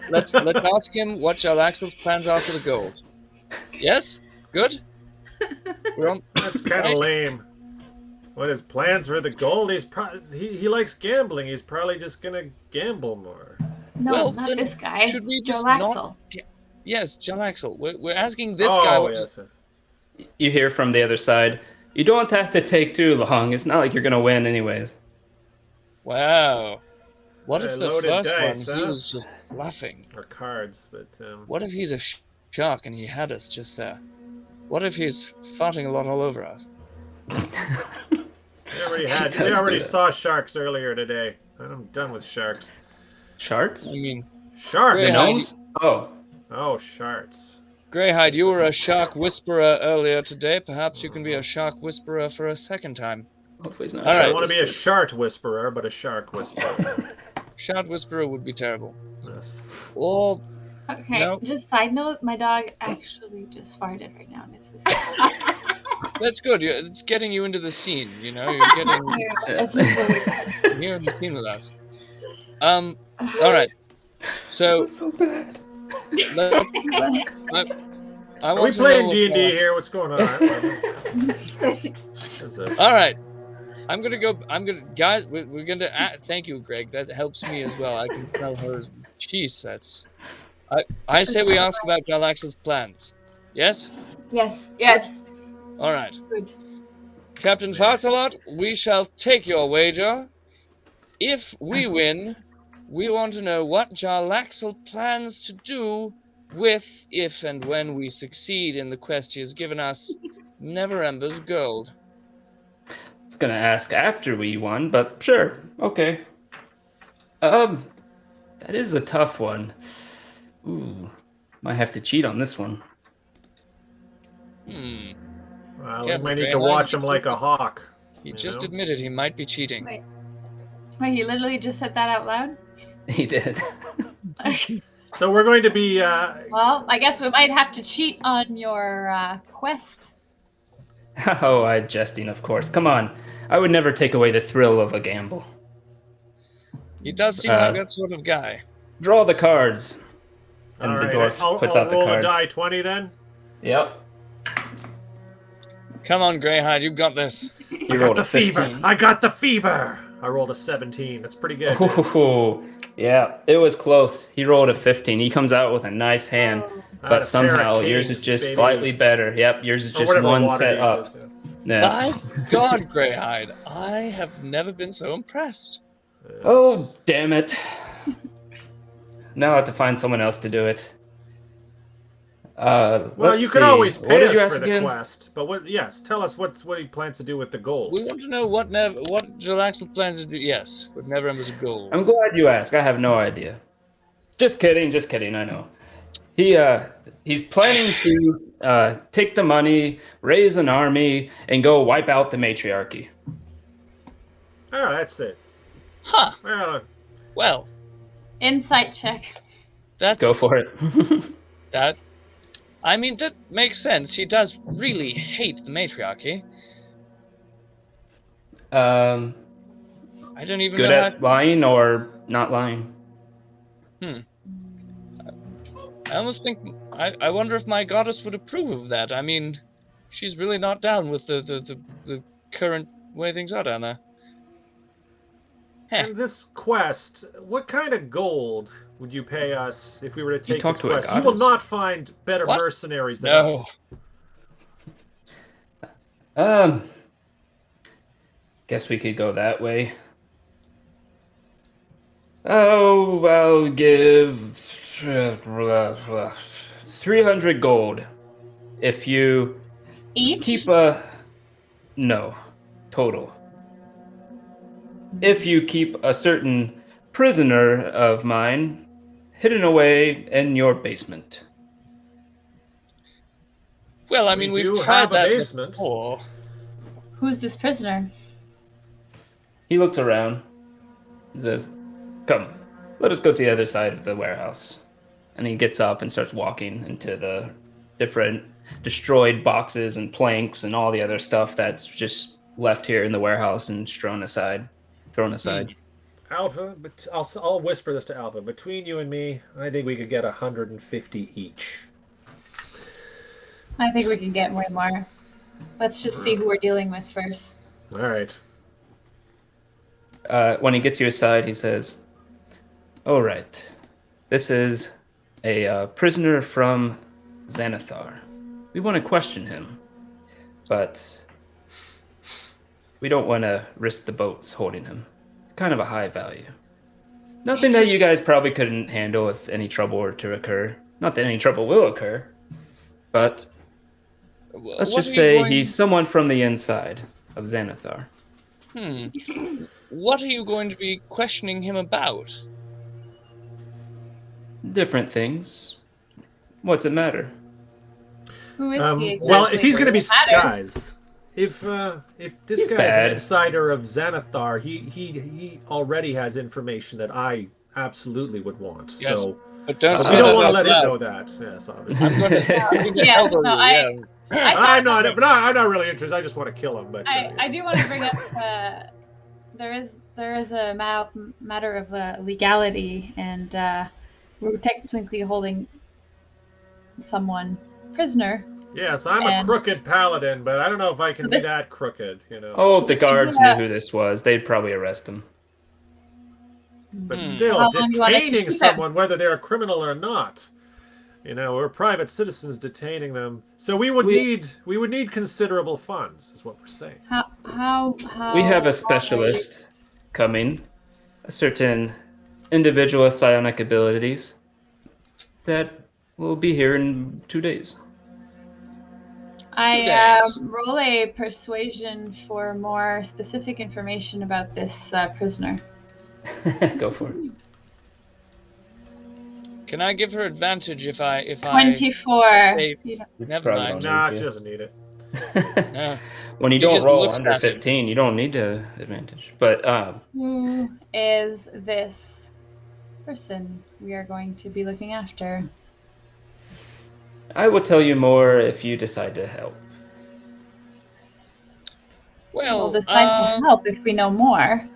Let's ask him what Jarlaxle's plans are for the gold. Yes? Good? We're on That's kind Right. of lame. What his plans for the gold? He likes gambling. He's probably just gonna gamble more. No, Well, not then this guy. should we just Jarlaxle. Yes, Jarlaxle. We're asking this guy what yes. You hear from the other side, you don't have to take too long. It's not like you're going to win anyways. Wow. What if the Loaded first dice, one he huh? was just bluffing? Or cards, but What if he's a shark and he had us just there? What if he's farting a lot all over us? we does already do that. saw sharks earlier today. I'm done with sharks. Sharks? I mean, Sharks. Great. Gnomes? Oh. Oh, sharks. Greyhide, you were a shark whisperer earlier today. Perhaps you can be a shark whisperer for a second time. Hopefully he's not. All I right. don't want to be a shart whisperer, but a shark whisperer. Shark whisperer would be terrible. Yes. Or Okay, No. just side note, my dog actually just farted right now, and it's this. that's good. It's getting you into the scene. You know, you're getting It's just really bad. you're in the scene with us. All right. So That's so bad. let's, I Are we want to playing know D&D if, here? What's going on? What's this? all right. Guys, we're gonna. Thank you, Greg. That helps me as well. I can smell hers. Jeez, that's. I say we ask about Jarlaxle's plans. Yes. Yes, yes, All right. good. Captain Fartalot, we shall take your wager. If we win, we want to know what Jarlaxle plans to do with, if and when we succeed in the quest he has given us, Neverember's gold. It's gonna ask after we won, but sure, okay. That is a tough one. Ooh, might have to cheat on this one. Well, we Careful, might need Grey, to I watch like him like a hawk. He You just know? admitted he might be cheating. Wait, he literally just said that out loud? He did. So we're going to be. Well, I guess we might have to cheat on your quest. Oh, I'm jesting, of course. Come on. I would never take away the thrill of a gamble. He does seem like that sort of guy. Draw the cards. And All the right, dwarf puts I'll out the roll a cards. die 20 then. Yep. Come on, Greyhide, you've got this. You rolled a 15. Fever. I got the fever. I rolled a 17. That's pretty good. Ooh, yeah, it was close. He rolled a 15. He comes out with a nice hand, but somehow yours is just slightly better. Yep, yours is just one set up. Yeah. My God, Greyhide, I have never been so impressed. Oh, damn it. Now I have to find someone else to do it. Well, you could always pay us for the again? quest. But what? Yes, tell us what he plans to do with the gold. We want to know what Jalaxel plans to do. Yes, with Neverember's gold. I'm glad you asked. I have no idea. Just kidding, I know. He's planning to take the money, raise an army, and go wipe out the matriarchy. Oh, that's it. Huh. Well, Insight check. Go for it. That makes sense. He does really hate the matriarchy. I don't even good know at lying or not lying. I almost think I wonder if my goddess would approve of that. I mean, she's really not down with the current way things are down there. And this quest, what kind of gold would you pay us if we were to take this quest? You will not find better mercenaries than us. Guess we could go that way. Oh, I'll give 300 gold if you each keep no total. If you keep a certain prisoner of mine hidden away in your basement. Well, I mean, we've tried that before. Who's this prisoner? He looks around. He says, "Come, let us go to the other side of the warehouse." And he gets up and starts walking into the different destroyed boxes and planks and all the other stuff that's just left here in the warehouse and thrown aside. Alpha, but I'll whisper this to Alpha. Between you and me, I think we could get 150 each. I think we can get way more. Let's just see who we're dealing with first. All right. When he gets you aside, he says, "All right, this is a prisoner from Xanathar. We want to question him, but we don't want to risk the boats holding him. It's kind of a high value. Nothing that you guys probably couldn't handle if any trouble were to occur. Not that any trouble will occur, but let's just say he's someone from the inside of Xanathar." What are you going to be questioning him about? Different things. What's it matter? Who is he exactly? Well, if he's going to be guys, if this guy's an insider of Xanathar, he already has information that I absolutely would want. Yes. So but don't we don't want to let him know that. Yes, obviously. I'm not really interested. I just want to kill him. But I do want to bring up there is a matter of legality, and we're technically holding someone prisoner. Yes, I'm a crooked paladin, but I don't know if I can be that crooked, you know. Oh, if the guards knew who this was, they'd probably arrest him. But still, detaining someone, whether they're a criminal or not, you know, we're private citizens detaining them. So we would need considerable funds, is what we're saying. How we have a specialist coming, a certain individual with psionic abilities that will be here in 2 days. I roll a persuasion for more specific information about this prisoner. Go for it. Can I give her advantage if I 24. Never mind. Nah, she doesn't need it. No. When you don't roll under 15, you don't need to advantage. But who is this person we are going to be looking after? I will tell you more if you decide to help. We'll Well, decide to help if we know more.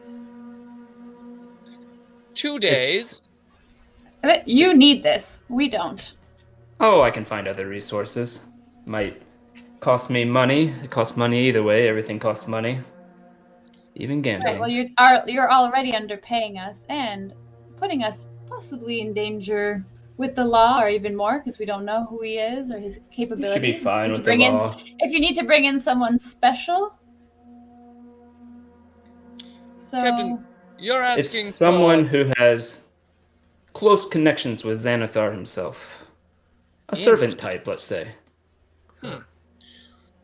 2 days. But you need this. We don't. Oh, I can find other resources. Might cost me money. It costs money either way. Everything costs money. Even gambling. Right, well, you're already underpaying us and putting us possibly in danger with the law, or even more, because we don't know who he is or his capabilities. Should be fine If with the law. If you need to bring in someone special, so Captain, you're asking It's someone for... who has close connections with Xanathar himself. A Interesting. servant type, let's say.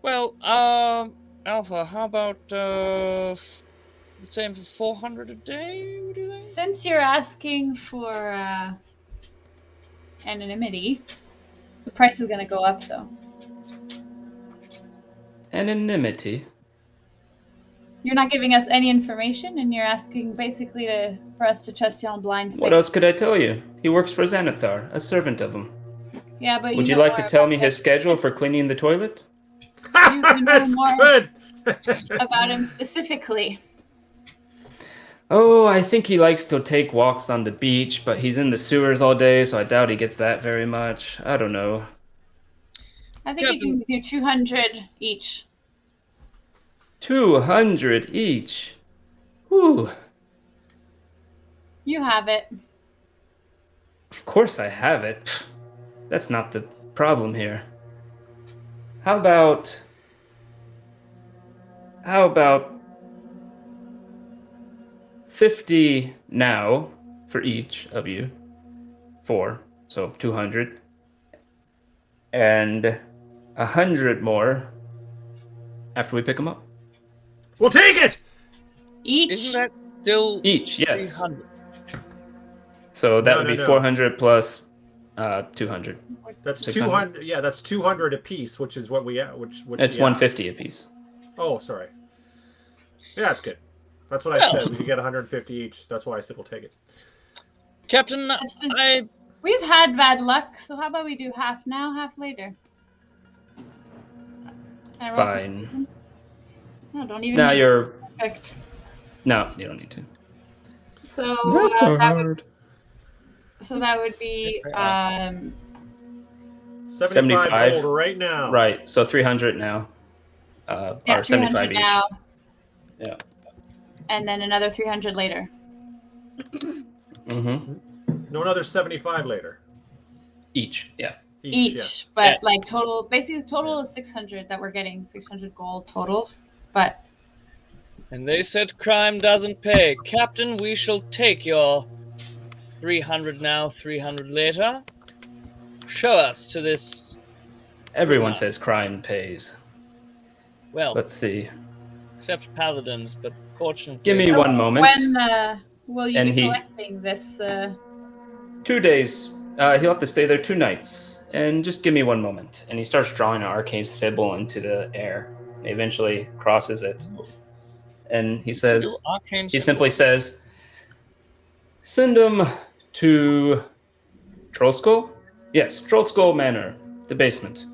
Well, Alpha, how about the same for 400 a day? What do you think? since you're asking for anonymity, the price is going to go up, though. Anonymity. You're not giving us any information, and you're asking basically for us to trust you on blind faith. What else could I tell you? He works for Xanathar, a servant of him. Yeah, but Would you know like to more tell about me his him. schedule for cleaning the toilet? You know That's more good. about him specifically. Oh, I think he likes to take walks on the beach, but he's in the sewers all day, so I doubt he gets that very much. I don't know. I think you can do 200 each. 200 each. Whew. You have it. Of course I have it. That's not the problem here. How about 50 now for each of you? 4, so 200. And 100 more after we pick them up. We'll take it. Each? Isn't that still Each, yes. 300? So that No, would no, be no. 400 plus 200. That's 600? 200. Yeah, that's 200 apiece, which is what we which It's he 150 apiece. asked. Oh, sorry. Yeah, that's good. That's what I said. We could get 150 each. That's why I said we'll take it. Captain, It's just- I... We've had bad luck, so how about we do half now, half later? Can I roll Fine. perception? No, don't even. Now need you're... to. Perfect. No, you don't need to. So That's that would be That's very 75 75. gold right now. Right, so 300 now. yeah, Or 75 300 each. now, Yeah. and then another 300 later. Mm-hmm. No, another 75 later. Each, yeah. Each, yes. but Yeah. like total, basically total is 600 that we're getting, 600 gold total. But And they said crime doesn't pay. Captain, we shall take your 300 now, 300 later. Show us to this... Everyone Yeah. says crime pays. Well, Let's see. except paladins, but fortunately... Give me one moment. when will you And be he- collecting this? 2 days. He'll have to stay there 2 nights. And just give me one moment. And he starts drawing an arcane symbol into the air. And he eventually crosses it. And he says, Do arcane he symbol. simply says, send him to Trollskull? Yes, Trollskull Manor, the basement.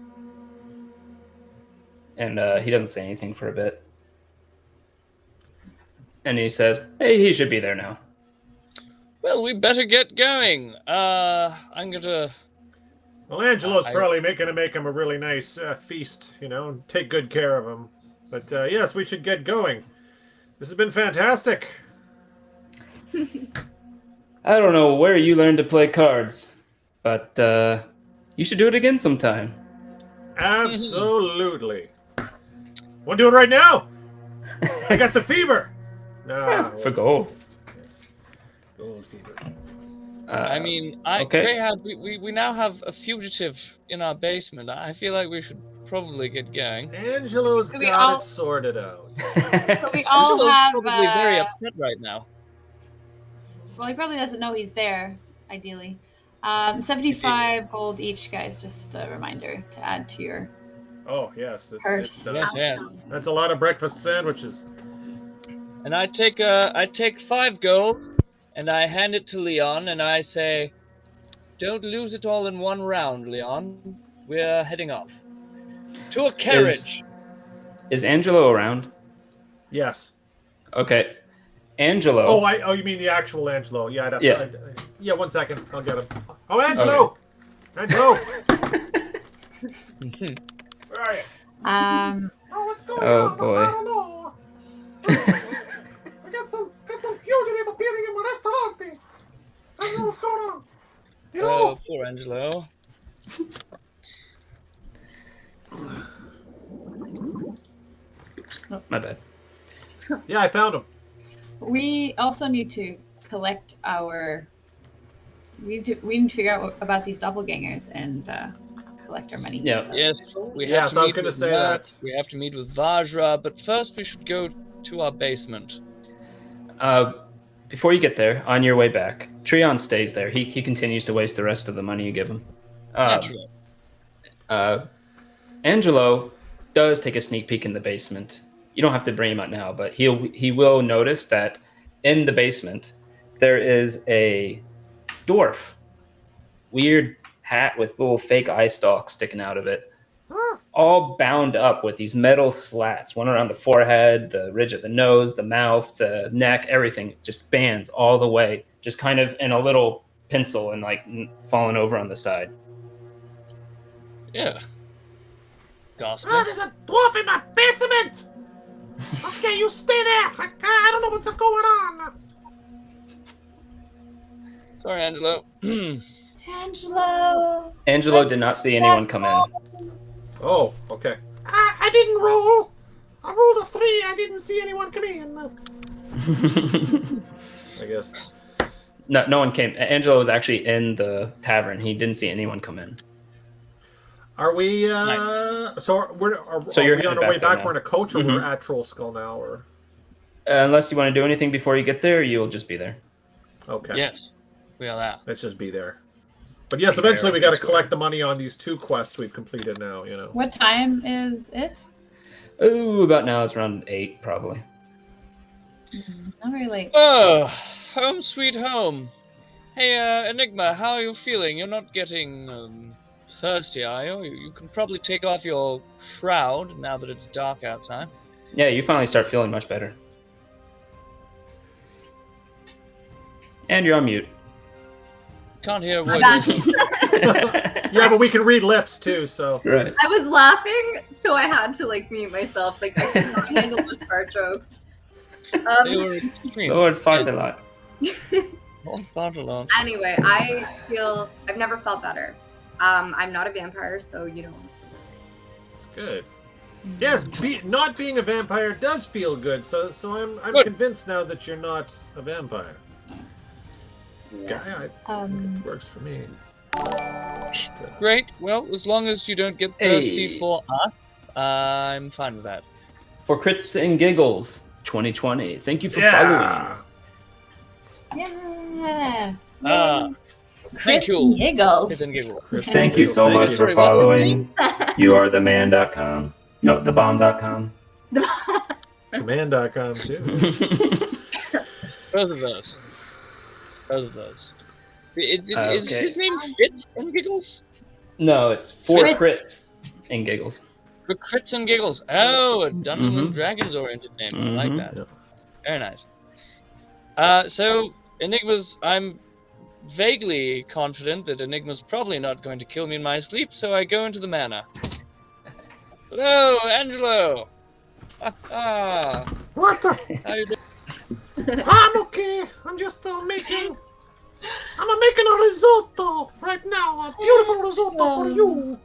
And he doesn't say anything for a bit. And he says, hey, he should be there now. Well, we better get going. I'm gonna... Well, Angelo's I- probably gonna make him a really nice feast, you know, and take good care of him. But yes, we should get going. This has been fantastic. I don't know where you learned to play cards, but you should do it again sometime. Absolutely. Want to do it right now? I got the fever. No, For gold. yes. Gold fever. I mean, okay. Greyhound, we now have a fugitive in our basement. I feel like we should probably get going. Angelo's So we got all- it sorted out. So we all Angelo's have. probably very upset right now. Well, he probably doesn't know he's there. Ideally, 75 gold each, guys. Just a reminder to add to your Oh yes, purse. Yes. that's a lot of breakfast sandwiches. And I take 5 gold, and I hand it to Leon, and I say, "Don't lose it all in one round, Leon. We're heading off to a carriage." Is Angelo around? Yes. Okay. Angelo. Oh, you mean the actual Angelo? Yeah. Yeah. 1 second. I'll get him. Oh, Angelo. Okay. Angelo. Where are you? What's going on? Oh boy. I don't know. I got some fugitive appearing in my restaurant. I don't know what's going on. You know? Oh, poor Angelo. Oops. My bad. Yeah, I found him. We also need to collect our. We need to figure out about these doppelgangers and collect our money. Yeah. Yes, we Yeah, have so I was to meet gonna with say that. We have to meet with Vajra, but first we should go to our basement. Before you get there, on your way back, Treon stays there. He continues to waste the rest of the money you give him. Naturally. Angelo does take a sneak peek in the basement. You don't have to bring him out now, but he will notice that in the basement there is a dwarf. Weird hat with little fake eye stalks sticking out of it. All bound up with these metal slats, one around the forehead, the ridge of the nose, the mouth, the neck, everything just bands all the way, just kind of in a little pencil and like falling over on the side. Yeah. Ghastly. There's a dwarf in my basement! Okay, you stay there! I don't know what's going on! Sorry, Angelo. Angelo. Angelo did not see anyone come in. Oh, okay. I didn't roll! I rolled a 3, I didn't see anyone come in. I guess. No one came. Angelo was actually in the tavern. He didn't see anyone come in. Are we, So are we on our way back? We're in a coach or we're at Trollskull now, or? Unless you want to do anything before you get there, you'll just be there. Okay. Yes, we are there. Let's just be there. But yes, eventually we got to collect the money on these 2 quests we've completed now, you know. What time is it? Oh, about now it's around 8, probably. Not very late. Oh, home sweet home. Hey, Enigma, how are you feeling? You're not getting thirsty, are you? You can probably take off your shroud now that it's dark outside. Yeah, you finally start feeling much better. And you're on mute. Can't hear a word. Yeah, but we can read lips too, so. Right. I was laughing, so I had to like mute myself. Like I could not handle those fart jokes. They were extreme. Lord fart a lot. Lord fart a lot. Anyway, I've never felt better. I'm not a vampire, so you know. Good. Yes, not being a vampire does feel good. So I'm Good. convinced now that you're not a vampire. Yeah. It works for me. Great. Well, as long as you don't get thirsty for us, I'm fine with that. For Crits and Giggles 2020. Thank you for Yeah. Yeah. Thank you. Crits and giggles. Crits and giggles. Thank you so Thank much you. for following. You are the man.com. No, thebomb.com. Command.com too. Both of those. Is Okay. his name Fitz and Giggles? No, it's for Crits. Crits and Giggles. For Crits and Giggles. Oh, a Dungeons and Dragons oriented name. I like that. Yeah. Very nice. So, Enigma's... I'm vaguely confident that Enigma's probably not going to kill me in my sleep, so I go into the manor. Hello, Angelo! What the? How you doing? I'm okay. I'm just making a risotto right now. A beautiful risotto for you.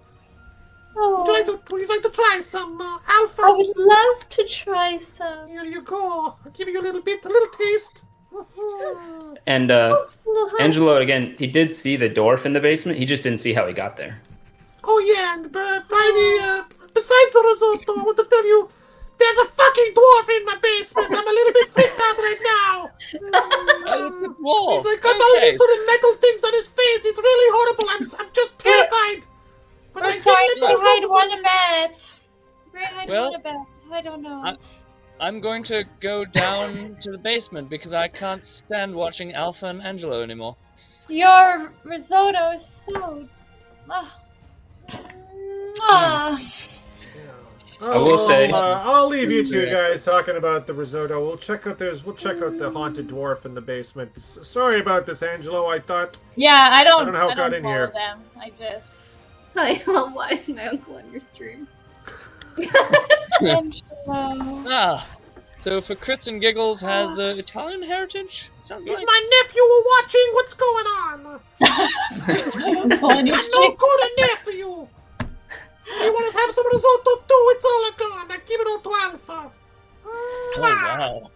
Would you like to try some alpha? I would love to try some. Here you go. I'll give you a little taste. And Angelo, again, he did see the dwarf in the basement. He just didn't see how he got there. Oh yeah, and besides the risotto, I want to tell you, there's a fucking dwarf in my basement. I'm a little bit freaked out right now. Oh, it's a dwarf. He's got all these sort of metal things on his face. He's really horrible. I'm just terrified. But We're sorry, Greyhide want a bet. I don't know. I'm going to go down to the basement because I can't stand watching Alpha and Angelo anymore. Your risotto is so. will say- I'll leave you two guys talking about the risotto. We'll check out the haunted dwarf in the basement. Sorry about this, Angelo. I thought Yeah, I don't know how it got in follow here. them. I just. Why is my uncle on your stream? Ah, so for crits and giggles has Italian heritage. Sounds He's like. my nephew. We're watching what's going on. I'm no good a nephew. You want to have some risotto too? It's all gone. I give it all to Alpha. Oh wow.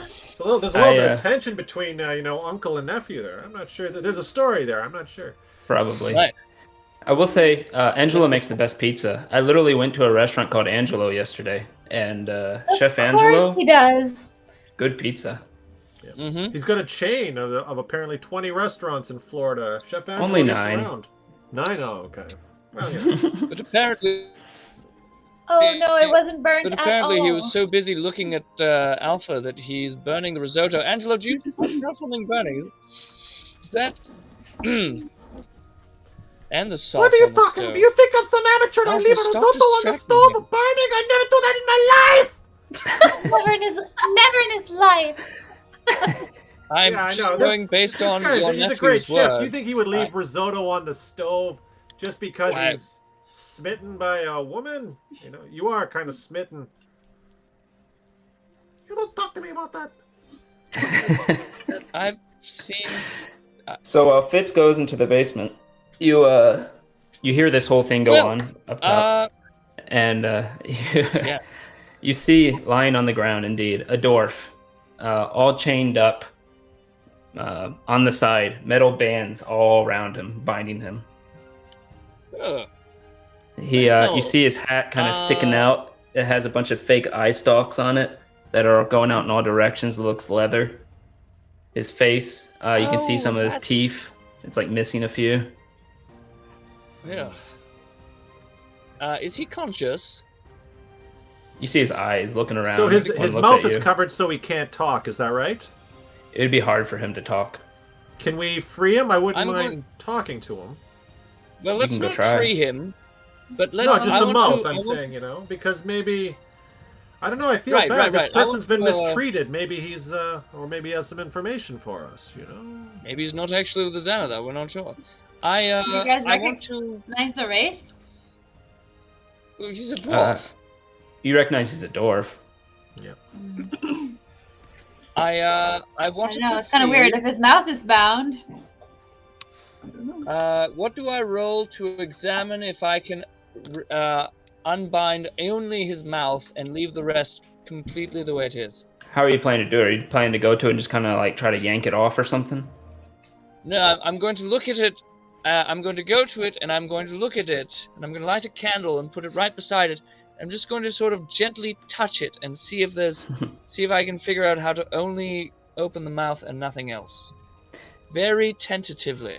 So there's a little bit of tension between uncle and nephew there. I'm not sure that there's a story there. I'm not sure. Probably. Right. I will say, Angelo makes the best pizza. I literally went to a restaurant called Angelo yesterday, and Chef Angelo. Of course he does. Good pizza. Yeah. Mm-hmm. He's got a chain of apparently 20 restaurants in Florida. Chef Angelo Only gets 9. around. 9? Oh, okay. Well, yeah. But apparently. Oh no, it wasn't burnt But at apparently all. he was so busy looking at Alpha that he's burning the risotto. Angelo, do you know something burning? Is that... And the sauce What are you on the talking stove. about? You think I'm some amateur and I Alpha, leave a stop risotto on the distracting stove me. burning? I never do that in my life! Never in his life. I'm Yeah, I just know, going this- based on Guys, your he's a great nephew's chef. Do you words. think he would leave risotto on the stove just because he's smitten by a woman? You know, you are kind of smitten. You don't talk to me about that. I've seen... So Fitz goes into the basement. You hear this whole thing go on up top, and you see lying on the ground, indeed, a dwarf, all chained up on the side, metal bands all around him, binding him. You see his hat kind of sticking out. It has a bunch of fake eye stalks on it that are going out in all directions. It looks leather. His face, you can see some of his teeth. It's like missing a few. Yeah. Is he conscious? You see his eyes looking around. So his when he looks mouth at is you. covered so he can't talk, is that right? It would be hard for him to talk. Can we free him? I wouldn't I'm mind going- talking to him. Well, let's can go not try. free him. But let's... No, just I the want mouth, to- I'm I want- saying, because maybe... I don't know, I feel Right, bad. right, This right. I person's want been to, mistreated. Maybe he's, or maybe he has some information for us, Maybe he's not actually with the Xana, though. We're not sure. You guys I want to... recognize the race? Well, he's a dwarf. You recognize he's a dwarf. I I wanted know, to it's kind of see, weird if his mouth is bound. what do I roll to examine if I can unbind only his mouth and leave the rest completely the way it is? How are you planning to do it? Are you planning to go to it and just kind of like try to yank it off or something? No, I'm going to look at it. I'm going to go to it, and I'm going to look at it, and I'm going to light a candle and put it right beside it. I'm just going to sort of gently touch it and see if I can figure out how to only open the mouth and nothing else. Very tentatively.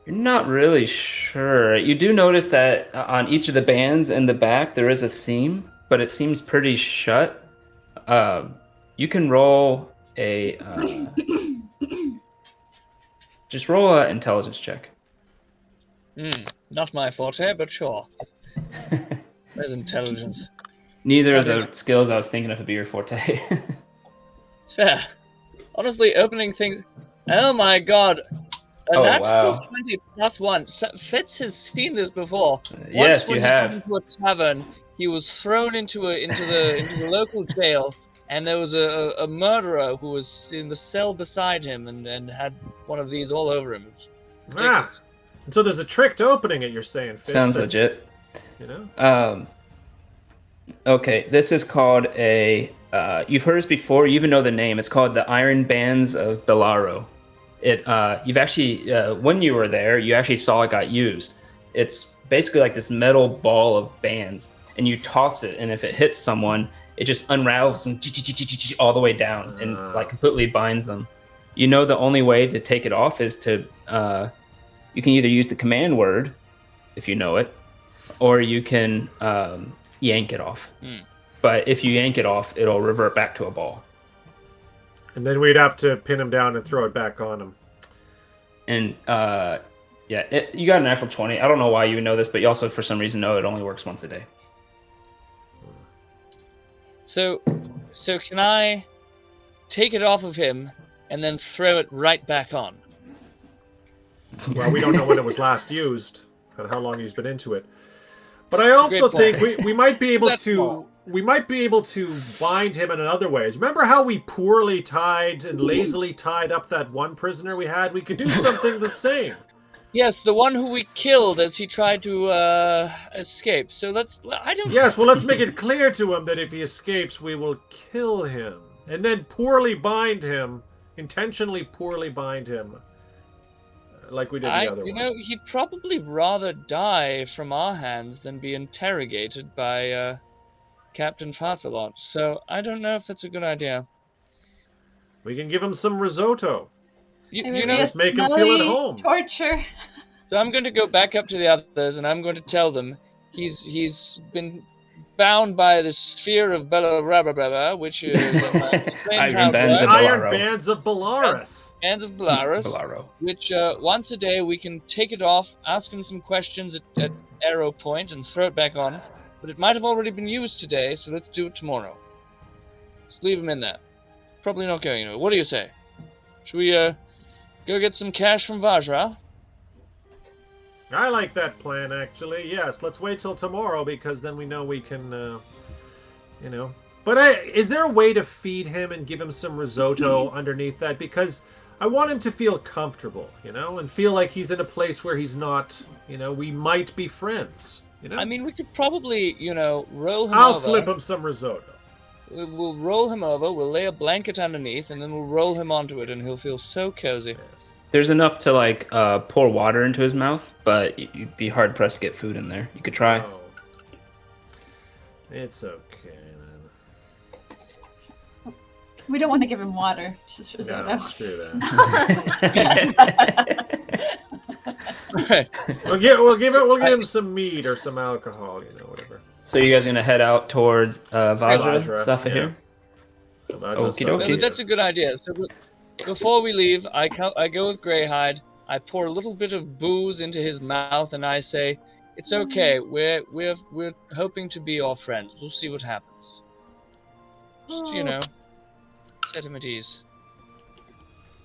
You're not really sure. You do notice that on each of the bands in the back there is a seam, but it seems pretty shut. You can roll a just roll an intelligence check. Not my forte, but sure. There's intelligence. Neither of the skills I was thinking of would be your forte. It's fair. Honestly, opening things... Oh my god. A natural 20 plus 1. Fitz has seen this before. Yes, Once you have. When he went into a tavern, he was thrown into the local jail, and there was a murderer who was in the cell beside him and had one of these all over him. It was ridiculous. And so there's a trick to opening it, you're saying, Fitz. Sounds That's- legit. Okay, this is called a you've heard this before, you even know the name. It's called the Iron Bands of Bellaro. You've actually when you were there, you actually saw it got used. It's basically like this metal ball of bands, and you toss it, and if it hits someone, it just unravels and all the way down and like completely binds them. You know, the only way to take it off is to you can either use the command word if you know it, or you can yank it off. But if you yank it off, it'll revert back to a ball. and then we'd have to pin him down and throw it back on him. And you got a natural 20. I don't know why you would know this, but you also for some reason know it only works once a day. So can I take it off of him and then throw it right back on? Well, we don't know when it was last used and how long he's been into it. But I also think we might be able to bind him in other ways. Remember how we poorly tied and lazily tied up that one prisoner we had? We could do something the same. Yes, the one who we killed as he tried to escape. So let's make it clear to him that if he escapes, we will kill him. And then intentionally poorly bind him. Like we did the other one. He'd probably rather die from our hands than be interrogated by Captain Fartalot. So I don't know if that's a good idea. We can give him some risotto. Just make him feel at home. Torture. So I'm going to go back up to the others, and I'm going to tell them he's been bound by the sphere of Bellaro, which is Iron Bands of Belarus. Bands of Belarus, which once a day we can take it off, ask him some questions at arrow point, and throw it back on. But it might have already been used today, so let's do it tomorrow. Just leave him in there. Probably not going anywhere. What do you say? Should we go get some cash from Vajra? I like that plan, actually. Yes, let's wait till tomorrow, because then we know we can, But is there a way to feed him and give him some risotto underneath that? Because I want him to feel comfortable, and feel like he's in a place where he's not, we might be friends, I mean, we could probably, roll him over. I'll slip him some risotto. We'll roll him over, we'll lay a blanket underneath, and then we'll roll him onto it, and he'll feel so cozy. Yes. There's enough to pour water into his mouth, but you'd be hard pressed to get food in there. You could try. Oh. It's okay, man. We don't want to give him water. Just risotto. Yeah, screw that. Right. We'll give him some mead or some alcohol, whatever. So you guys gonna head out towards Vajra stuff here? Okie But that's a good idea. So before we leave, I go with Greyhide. I pour a little bit of booze into his mouth, and I say, "It's okay. We're hoping to be your friends. We'll see what happens." Just set him at ease.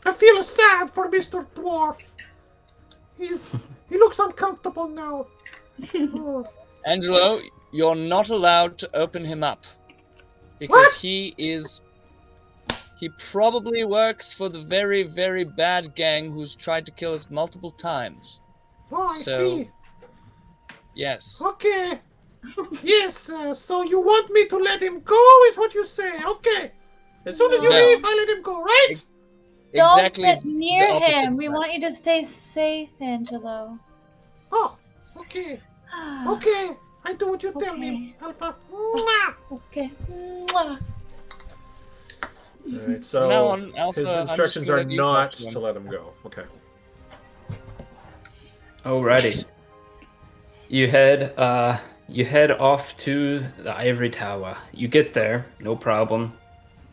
I feel sad for Mr. Dwarf. He looks uncomfortable now. Angelo, you're not allowed to open him up because What? He probably works for the very, very bad gang who's tried to kill us multiple times. Oh, I So- see. Yes. Okay. Yes, so you want me to let him go, is what you say. Okay. As soon as you No. leave, I let him go, right? Don't Exactly. get near the opposite him. We plan. want you to stay safe, Angelo. Oh, okay. Okay. I do what you tell me, Alpha. Mwah! Okay. Mwah. All right, From now on, Alpha, his I'm just instructions gonna are let you not talk to him. to let him go. Okay. Alrighty. You head off to the Ivory Tower. You get there, no problem.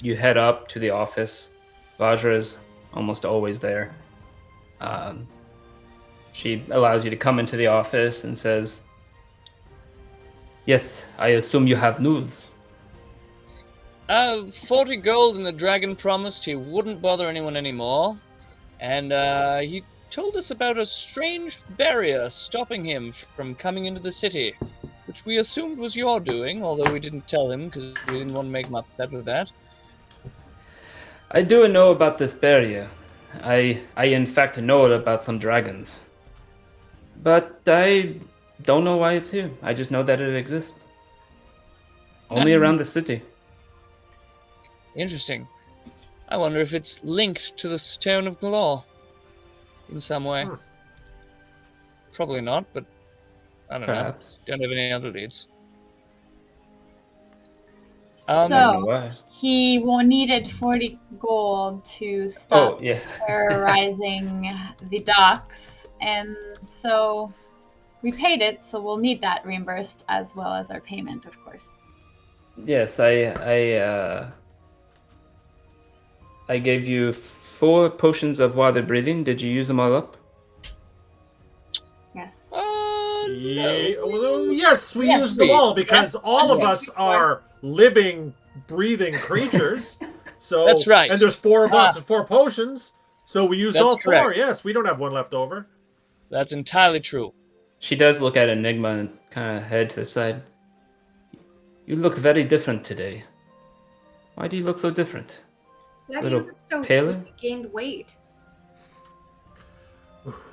You head up to the office. Vajra is almost always there. She allows you to come into the office and says, "Yes, I assume you have news." 40 gold, and the dragon promised he wouldn't bother anyone anymore. And he told us about a strange barrier stopping him from coming into the city, which we assumed was your doing, although we didn't tell him because we didn't want to make him upset with that. I do know about this barrier. I in fact know about some dragons. But I don't know why it's here. I just know that it exists. Only around the city. Interesting. I wonder if it's linked to the Stone of Galore in some way. Hmm. Probably not, but I don't Perhaps. know. Don't have any other leads. I don't know So why. he needed 40 gold to stop Oh, yes. terrorizing the docks, and so we paid it. So we'll need that reimbursed as well as our payment, of course. Yes, I gave you 4 potions of water breathing. Did you use them all up? Yes. Yeah, well, yes, we Yes, used them all because all of us are living breathing creatures. So That's right. And there's 4 of us and 4 potions. So we used That's all 4. correct. Yes, we don't have one left over. That's entirely true. She does look at Enigma and kind of head to the side. You look very different today. Why do you look so different? Yeah, he Little looks so paler? he gained weight.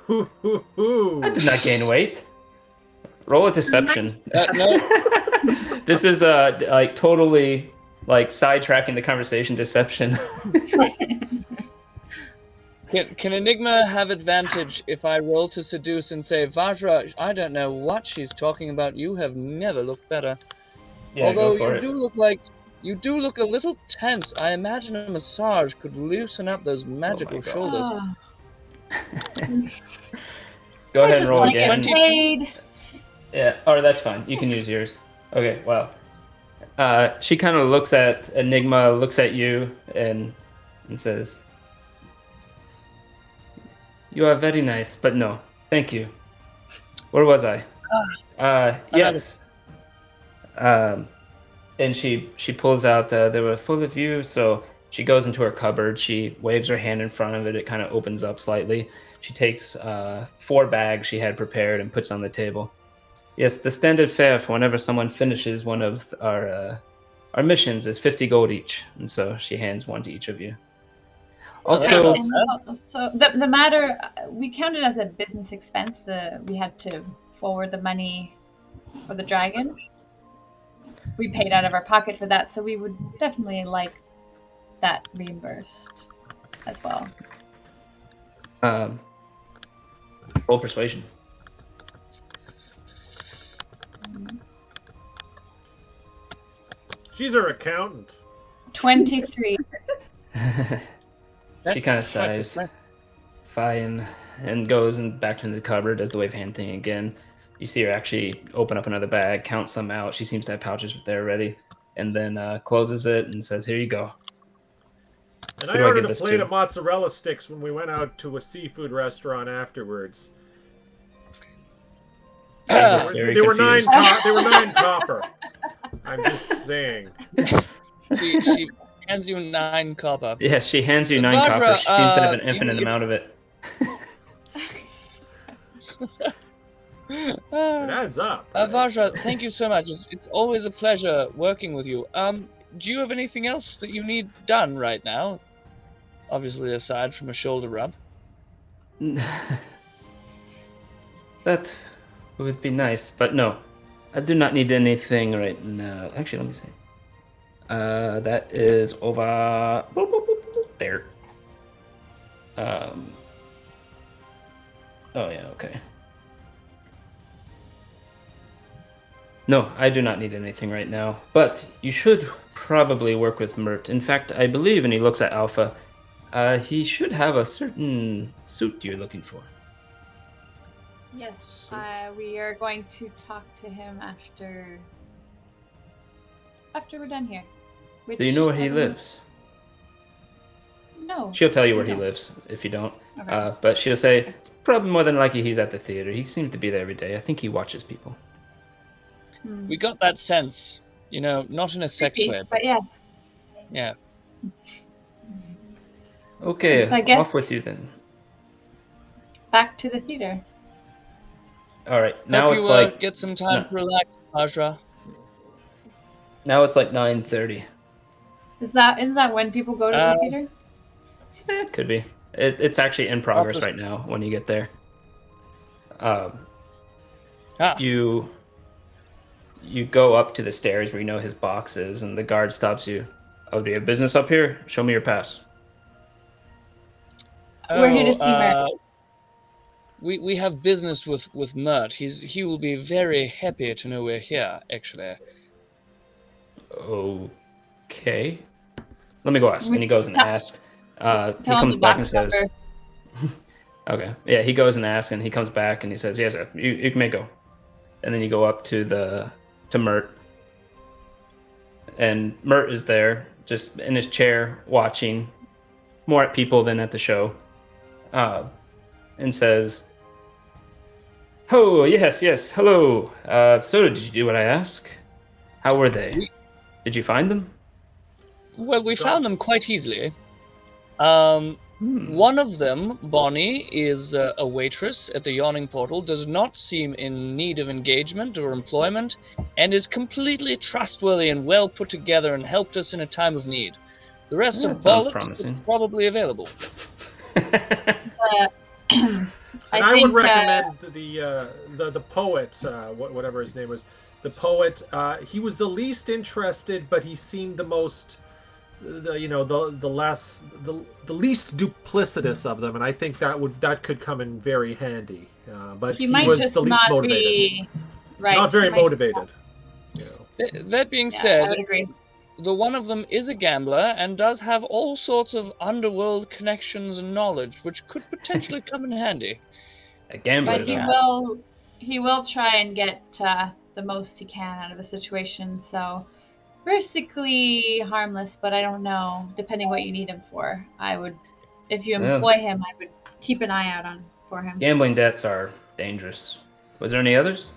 I did not gain weight. Roll a deception. No, This is like totally like sidetracking the conversation. Deception. can Enigma have advantage if I roll to seduce and say, Vajra, I don't know what she's talking about. You have never looked better. Yeah, Although go for it. you do look a little tense. I imagine a massage could loosen up those magical God. shoulders. Go ahead and Just roll want to again. get paid. Yeah, or that's fine. You can use yours. Okay, wow. She kind of looks at Enigma, looks at you, and says, "You are very nice, but no, thank you." Where was I? Yes. And she pulls out. They were full of you, so she goes into her cupboard. She waves her hand in front of it. It kind of opens up slightly. She takes 4 bags she had prepared and puts on the table. Yes, the standard fare for whenever someone finishes one of our missions is 50 gold each, and so she hands one to each of you. Also, So the matter we counted as a business expense. We had to forward the money for the dragon. We paid out of our pocket for that, so we would definitely like that reimbursed as well. roll persuasion. She's our accountant. 23. She kind of sighs, fine, and goes and back to the cupboard, does the wave hand thing again. You see her actually open up another bag, count some out. She seems to have pouches there ready, and then closes it and says, "Here you go." And Who I do I ordered give a this plate to? of mozzarella sticks when we went out to a seafood restaurant afterwards. That's very They were 9 confused. they were 9 copper. I'm just saying. She hands you 9 copper. Yeah, she hands you 9 Vajra, copper. She seems to have an you- infinite you- amount of it. It adds up. right? Vajra, thank you so much. It's always a pleasure working with you. Do you have anything else that you need done right now? Obviously, aside from a shoulder rub. That would be nice, but no. I do not need anything right now. Actually, let me see. That is over there. Oh yeah, okay. No, I do not need anything right now, but you should probably work with Mert. In fact, I believe, and he looks at Alpha, he should have a certain suit you're looking for. Yes, we are going to talk to him after we're done here. Do you know where he lives? No. She'll tell you where he No. lives if you don't. Okay. But she'll say, it's probably more than likely he's at the theater. He seems to be there every day. I think he watches people. We got that sense, not in a sex Creepy, way, but yes. yeah. Okay, So I guess off with you then. Back to the theater. All right, now Hope it's you like get some time to relax, Vajra. now it's like 9:30. Isn't that when people go to the theater? It could be. It's actually in progress right now when you get there. You go up to the stairs where you know his box is, and the guard stops you. Oh, do you have business up here? Show me your pass. We're here to see Mert. We have business with Mert. He will be very happy to know we're here, actually. Okay. Let me go ask. And he goes and asks. He Tell him comes the back and box says, number. okay. Yeah, he goes and asks, and he comes back and he says, yes, sir, you may go. And then you go up to Mert. And Mert is there, just in his chair, watching more at people than at the show. And says, oh, yes, hello. So did you do what I asked? How were they? Did you find them? Well, we Go found on. them quite easily. One of them, Bonnie, is a waitress at the Yawning Portal, does not seem in need of engagement or employment, and is completely trustworthy and well put together and helped us in a time of need. The rest Yeah, of sounds Bollocks promising. is probably available. And I would recommend the poet, whatever his name was. The poet, he was the least interested, but he seemed the most, the least duplicitous of them, and I think that could come in very handy. But He he might was just the least not motivated. be right. Not very he might- motivated. You know. That being Yeah, I said, would agree. the one of them is a gambler and does have all sorts of underworld connections and knowledge, which could potentially come in handy. A gambler, But he though. will try and get the most he can out of a situation. So basically harmless, but I don't know. Depending what you need him for, I would, if you Yeah. employ him, I would keep an eye out for him. Gambling debts are dangerous. Was there any others?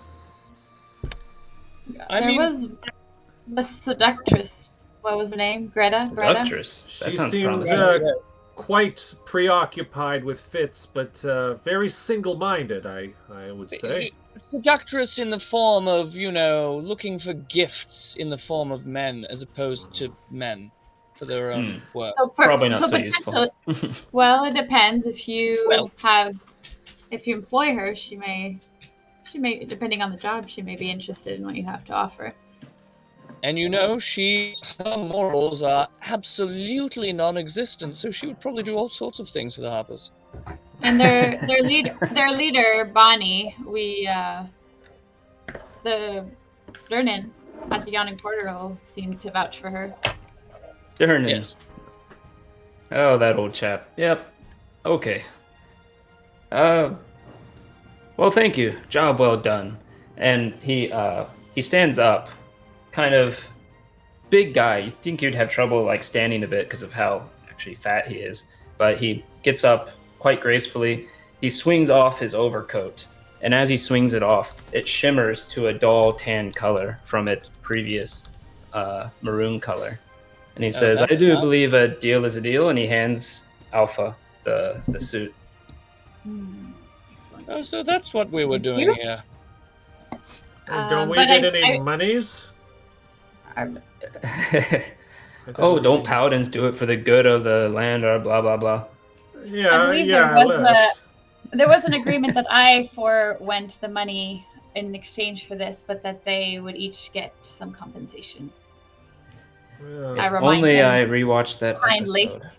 There was the seductress. What was her name? Greta. Seductress. That She sounds seemed promising. quite preoccupied with Fitz, but very single-minded, I would say. Seductress in the form of, looking for gifts in the form of men as opposed to men for their own work. So Probably not so useful. Well, it depends. If you Well- if you employ her, she may, depending on the job, she may be interested in what you have to offer. And her morals are absolutely non-existent, so she would probably do all sorts of things for the Harpers. And their leader, Bonnie, the Durnan at the Yawning Portal seemed to vouch for her. Durnan. Yes. Oh, that old chap. Yep. Okay. Well, thank you. Job well done. And he stands up, kind of big guy. You think you'd have trouble like standing a bit because of how actually fat he is, but he gets up quite gracefully. He swings off his overcoat, and as he swings it off, it shimmers to a dull tan color from its previous maroon color. And he says, "I that's do nice. believe a deal is a deal," and he hands Alpha the suit. Excellent. Oh, so that's what we were Thank doing you. here. And don't we but get I- any I- monies? Oh, don't paladins do it for the good of the land or blah blah blah. Yeah, I believe there was an agreement that I forwent the money in exchange for this, but that they would each get some compensation. I If remind only him I rewatched that kindly. episode.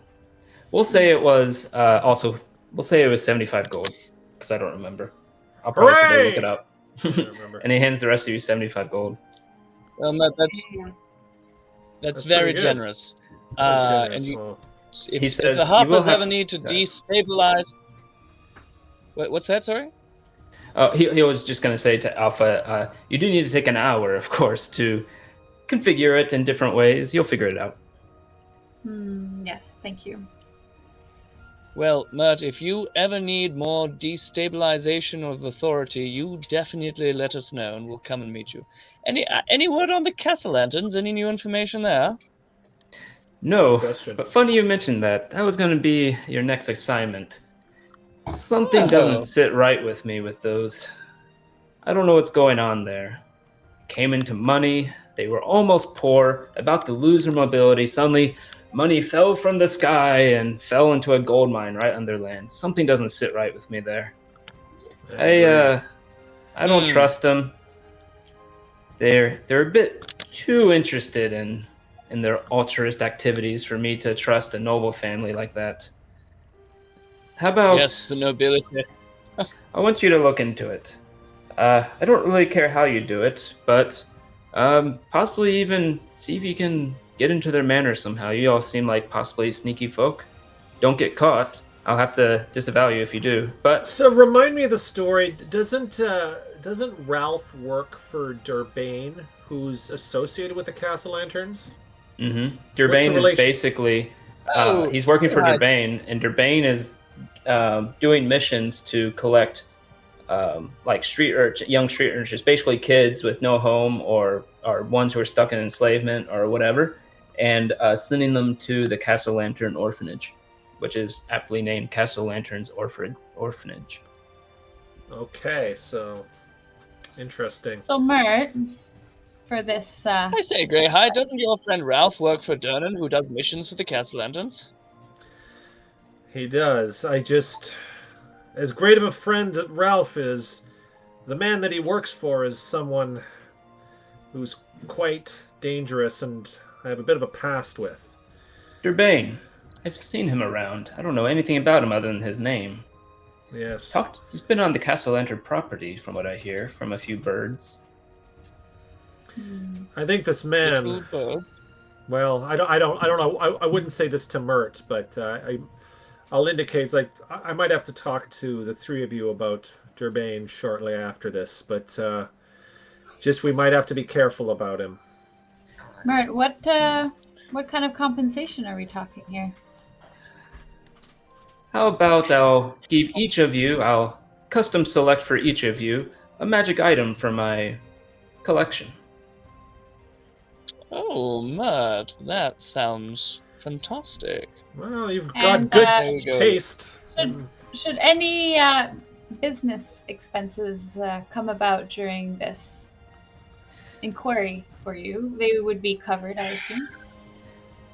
We'll say it was we'll say it was 75 gold because I don't remember. I'll probably have to Hooray! look it up. I remember. And he hands the rest of you 75 gold. That's That's very pretty good. generous. That's And generous. you, Well, if, He if says, the "You will Harpers have ever to-" need to Yeah. destabilize, what's that? Sorry. Oh, he was just going to say to Alpha, you do need to take an hour, of course, to configure it in different ways. You'll figure it out. Yes, thank you. Well, Mert, if you ever need more destabilization of authority, you definitely let us know, and we'll come and meet you. Any word on the Castle Lanterns? Any new information there? No, Question. but funny you mentioned that. That was going to be your next assignment. Something Oh. doesn't sit right with me with those. I don't know what's going on there. Came into money. They were almost poor, about to lose their mobility. Suddenly, money fell from the sky and fell into a gold mine right on their land. Something doesn't sit right with me there. I don't trust them. They're a bit too interested in their altruist activities for me to trust a noble family like that. How about Yes, the nobility. I want you to look into it. I don't really care how you do it, but possibly even see if you can get into their manners somehow. You all seem like possibly sneaky folk. Don't get caught. I'll have to disavow you if you do. But So remind me of the story. Doesn't Ralph work for Durbane, who's associated with the Castle Lanterns? Durbane is relation? basically Oh, he's working for right. Durbane, and Durbane is doing missions to collect like young street urchins, basically kids with no home or ones who are stuck in enslavement or whatever. and sending them to the Castle Lantern Orphanage, which is aptly named Castle Lantern's Orphanage. Okay, so interesting. So, Mert, for this, I say, Greyhide, doesn't your friend Ralph work for Durnan, who does missions for the Castle Lanterns? He does. As great of a friend that Ralph is, the man that he works for is someone who's quite dangerous and I have a bit of a past with. Durbane. I've seen him around. I don't know anything about him other than his name. Yes. He's been on the Castle Lantern property, from what I hear, from a few birds. I think this man. Well, I don't know. I wouldn't say this to Mert, but I'll indicate like I might have to talk to the three of you about Durbane shortly after this, but just we might have to be careful about him. Mert, what kind of compensation are we talking here? How about I'll custom select for each of you a magic item for my collection. Oh, Mert, that sounds fantastic. Well, you've And, got good taste. Should any business expenses come about during this inquiry for you, they would be covered, I assume.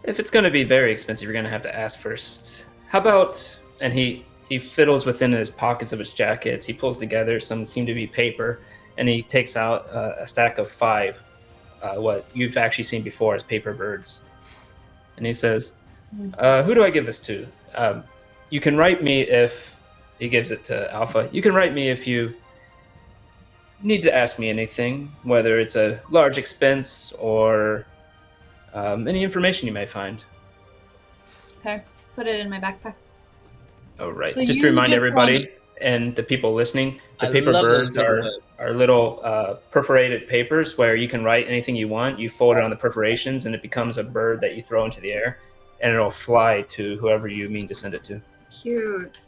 If it's going to be very expensive, you're going to have to ask first. How about... And he fiddles within his pockets of his jackets. He pulls together some seem to be paper, and he takes out a stack of 5, what you've actually seen before as paper birds. And he says, who do I give this to? You can write me if... He gives it to Alpha. You can write me if you need to ask me anything, whether it's a large expense or any information you may find. Okay, put it in my backpack. Oh, right. So Just to you remind just everybody and the people listening, the I paper love those birds paper are, birds. are little perforated papers where you can write anything you want. You fold it on the perforations, and it becomes a bird that you throw into the air, and it'll fly to whoever you mean to send it to. Cute.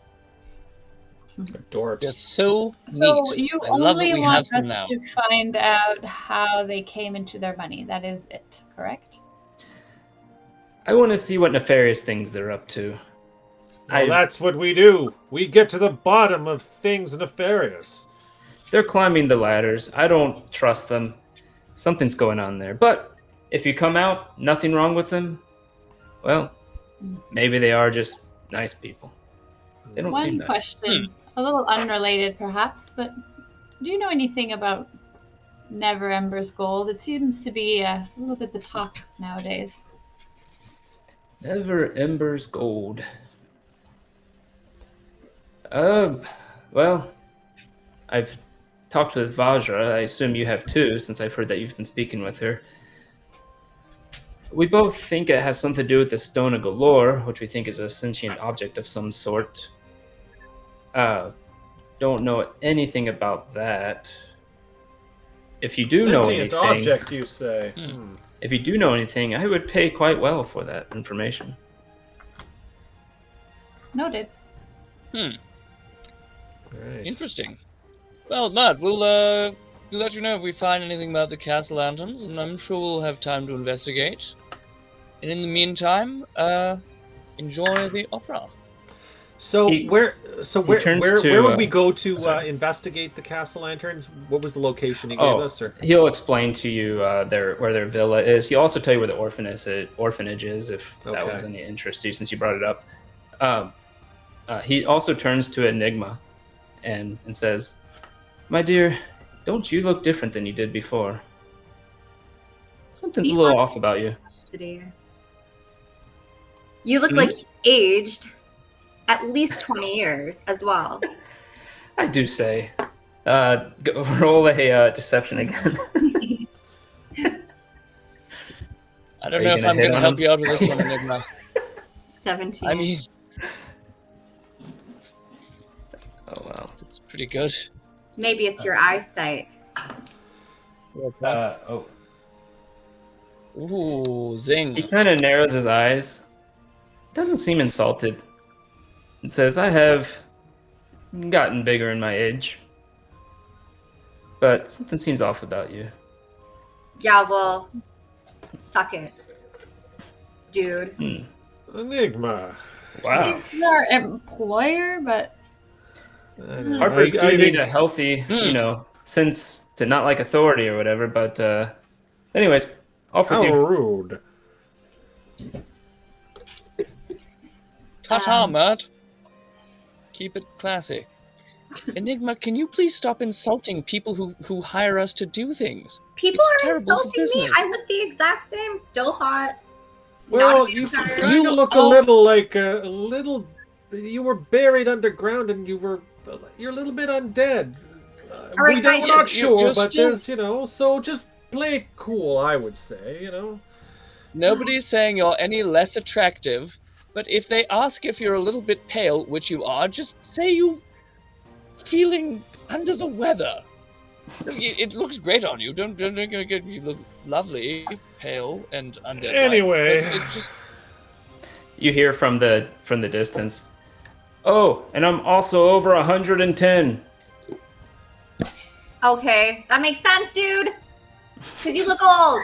Adorbs. That's so So neat. you I love that only we want have some us now. to find out how they came into their money. That is it, correct? I want to see what nefarious things they're up to. Well, that's what we do. We get to the bottom of things nefarious. They're climbing the ladders. I don't trust them. Something's going on there. But if you come out, nothing wrong with them, well, maybe they are just nice people. They don't seem One nice. question, a little unrelated perhaps, but do you know anything about Never Ember's gold? It seems to be a little bit the talk nowadays. Never Ember's gold. Well, I've talked with Vajra. I assume you have too, since I've heard that you've been speaking with her. We both think it has something to do with the Stone of Galore, which we think is a sentient object of some sort. Don't know anything about that. If you do know Sentient anything, object, you say? if you do know anything, I would pay quite well for that information. Noted. Right. Interesting. Well, Matt, we'll let you know if we find anything about the Castle Lanterns, and I'm sure we'll have time to investigate. And in the meantime, enjoy the opera. So He- where turns where to, would we go to sorry. investigate the Castle Lanterns? What was the location he gave us? Or He'll explain to you where their villa is. He'll also tell you where the orphanage is, if that Okay. was any interest to you, since you brought it up. He also turns to Enigma and says, "My dear, don't you look different than you did before? Something's a little off about you." You look like you aged at least 20 years as well. I do say. Roll a deception again. I don't Are know you if gonna I'm hit going to on help him? you out with this one, Enigma. 17. I mean, Oh wow. it's pretty good. Maybe it's your eyesight. Ooh, zing. He kind of narrows his eyes. Doesn't seem insulted. And says, "I have gotten bigger in my age, but something seems off about you." Yeah, well, suck it. dude. Enigma. Wow. He's our employer, but Harpers do need think- a healthy, sense to not like authority or whatever. But anyways, off with How you. rude. Ta-ta, Matt. Keep it classy. Enigma, can you please stop insulting people who hire us to do things? People It's are terrible for insulting me. business. I look the exact same. Still hot. Well, Not a you vampire. kind of look a little like a little. You were buried underground, and you're a little bit undead. All right, we're guys, not sure, you're but still- there's so just play it cool. I would say, Nobody's saying you're any less attractive, but if they ask if you're a little bit pale, which you are, just say you feeling under the weather. It looks great on you. Don't you look lovely, pale and undead. Anyway. It just You hear from the distance. Oh, and I'm also over 110. Okay, that makes sense, dude. Because you look old.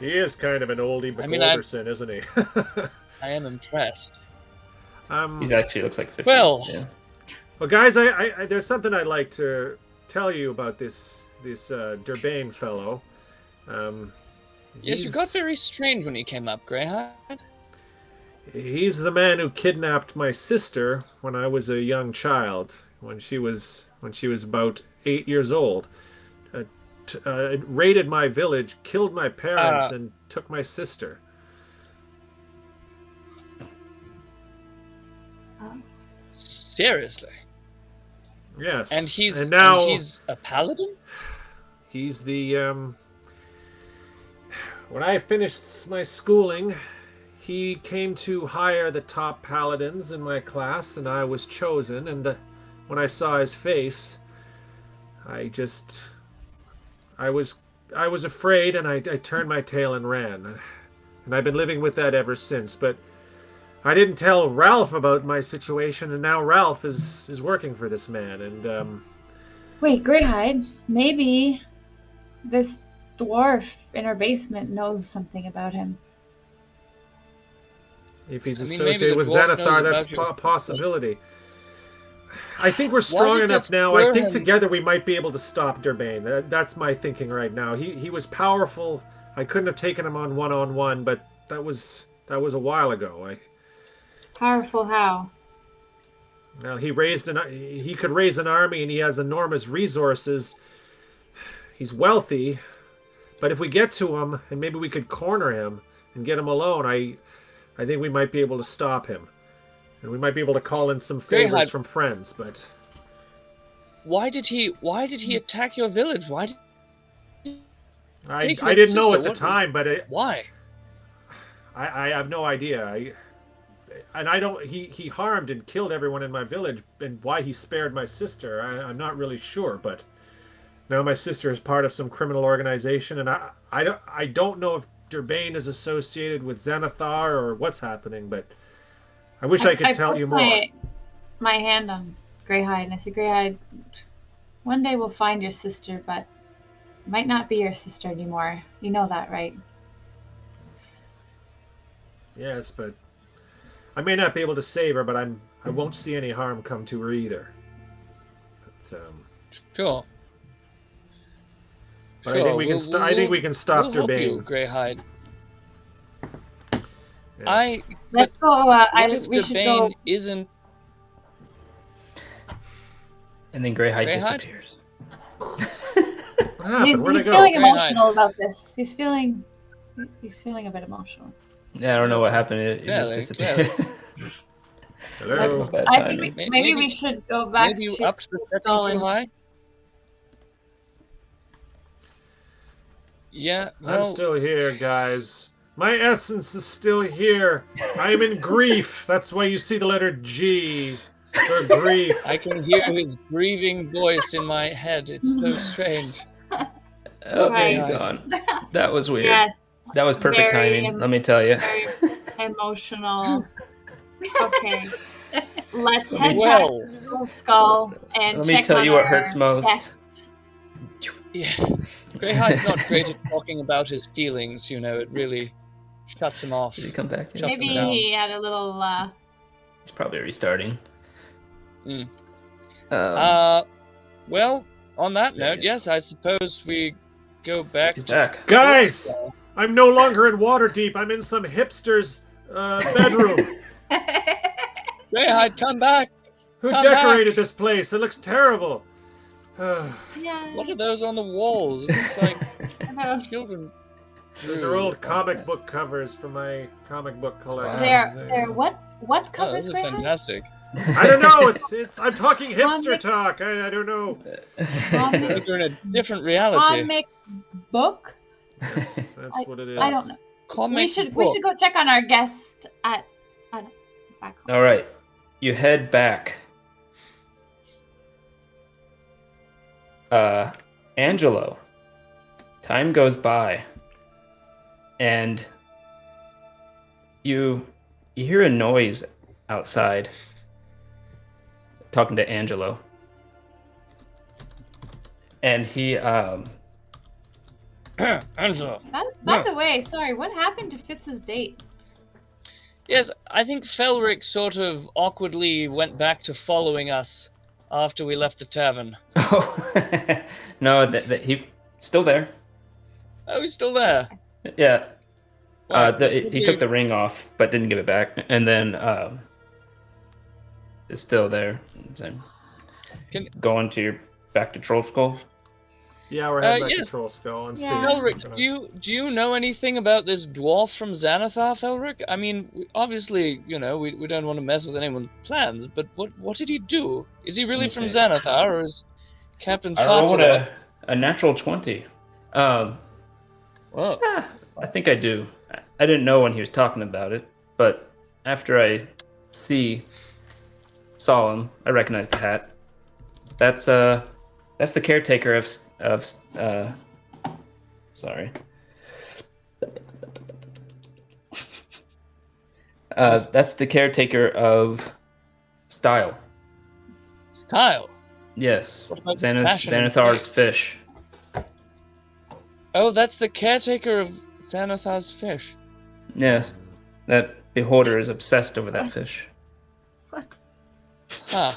He is kind of an oldie but I mean, Golderson, isn't he? I am impressed. He actually looks like 50. Well- yeah. Well, guys, I there's something I'd like to tell you about this Durbane fellow. Yes, you got very strange when he came up, Greyhide. He's the man who kidnapped my sister when I was a young child, when she was about 8 years old. Raided my village, killed my parents, and took my sister. Seriously. Yes. And he's a paladin? He's the when I finished my schooling, he came to hire the top paladins in my class, and I was chosen. And when I saw his face, I was afraid, and I turned my tail and ran. And I've been living with that ever since. But I didn't tell Ralph about my situation, and now Ralph is working for this man. And wait, Greyhide, maybe this dwarf in our basement knows something about him. if he's I mean, maybe associated the with dwarf knows Xanathar, that's about you. a possibility. I think we're Why strong did enough this now. I think Burhan- together we might be able to stop Durbane. That's my thinking right now. He was powerful. I couldn't have taken him on one, but that was a while ago. Powerful how? Well, he could raise an army, and he has enormous resources. He's wealthy, but if we get to him, and maybe we could corner him and get him alone, I think we might be able to stop him, and we might be able to call in some favors Greyhide. from friends. But Why did he attack your village? I Take your didn't know sister, at the what- time, but Why? I have no idea. I don't. He harmed and killed everyone in my village, and why he spared my sister, I'm not really sure. But now my sister is part of some criminal organization, and I don't know if Durbane is associated with Xanathar or what's happening. But I wish I could tell put you more. My hand on Greyhide, and I said, Greyhide, one day we'll find your sister, but it might not be your sister anymore. You know that, right? Yes, but I may not be able to save her, but I won't see any harm come to her either. But, Sure. but I think we can. I think we can stop we'll help you, Durbane. Greyhide. Yes. Let's go. What if We should go. Durbane isn't? And then Greyhide Greyhide? disappears. What happened? Where'd I He's go? feeling Greyhide. emotional about this. He's feeling a bit emotional. Yeah, I don't know what happened. It Yeah, just like, disappeared. Hello. Bad I timing. think maybe Maybe- we should go back Maybe you to upped the setting Skull too and high. Yeah, I'm well, still here, guys. My essence is still here. I am in grief. That's why you see the letter G for grief. I can hear his grieving voice in my head. It's so strange. Oh, Right. he's gone. That was weird. yes, That was perfect Very timing, let me tell you. very emotional. Okay, let's Let head me- back Well, to Trollskull and Let me check tell on you what our hurts most. guest. yeah. Greyhide's not great at talking about his feelings, you know. It really Shuts him off. Did he come back? Shuts him Maybe down. he had a little. He's probably restarting. Mm. Um, Well, on that There note, he is. yes, I suppose we go back he's to back. Guys, I'm no longer in Waterdeep. I'm in some hipster's bedroom. Greyhide, come back! Who Come decorated back. this place? It looks terrible. Yeah. What are those on the walls? It looks like I don't- children. Those are old comic book covers from my comic book collection. They're what Oh, covers? those are Greyhide? fantastic. I don't know. It's. I'm talking hipster Comic- talk. I don't know. Comic, They're in a different reality. comic book. That's what it is. I don't know. Comic We should book. go check on our guest at back home. All right, you head back. Angelo. Time goes by, and you hear a noise outside. Talking to Angelo, and he Angelo. By the way, sorry, what happened to Fitz's date? Yes, I think Felric sort of awkwardly went back to following us after we left the tavern. Oh, no, that he's still there. Oh, he's still there. Yeah, Wow. he took the ring off, but didn't give it back, and then is still there. So, going to your back to Trollskull. Yeah, we're heading back yes. to Trollskull and Yeah. see. Felric, do you know anything about this dwarf from Xanathar, Felric? I mean, obviously, we don't want to mess with anyone's plans, but what did he do? Is he really Let from me see. Xanathar, or is Captain I rolled Fatima? a natural 20. Whoa. I think I do. I didn't know when he was talking about it, but after I saw him, I recognized the hat. That's the caretaker of sorry. That's the caretaker of Style. Kyle. Yes, What about fashion and Xanathar's taste? fish. Oh, that's the caretaker of Xanathar's fish. Yes, that beholder is obsessed over that fish. What? Huh.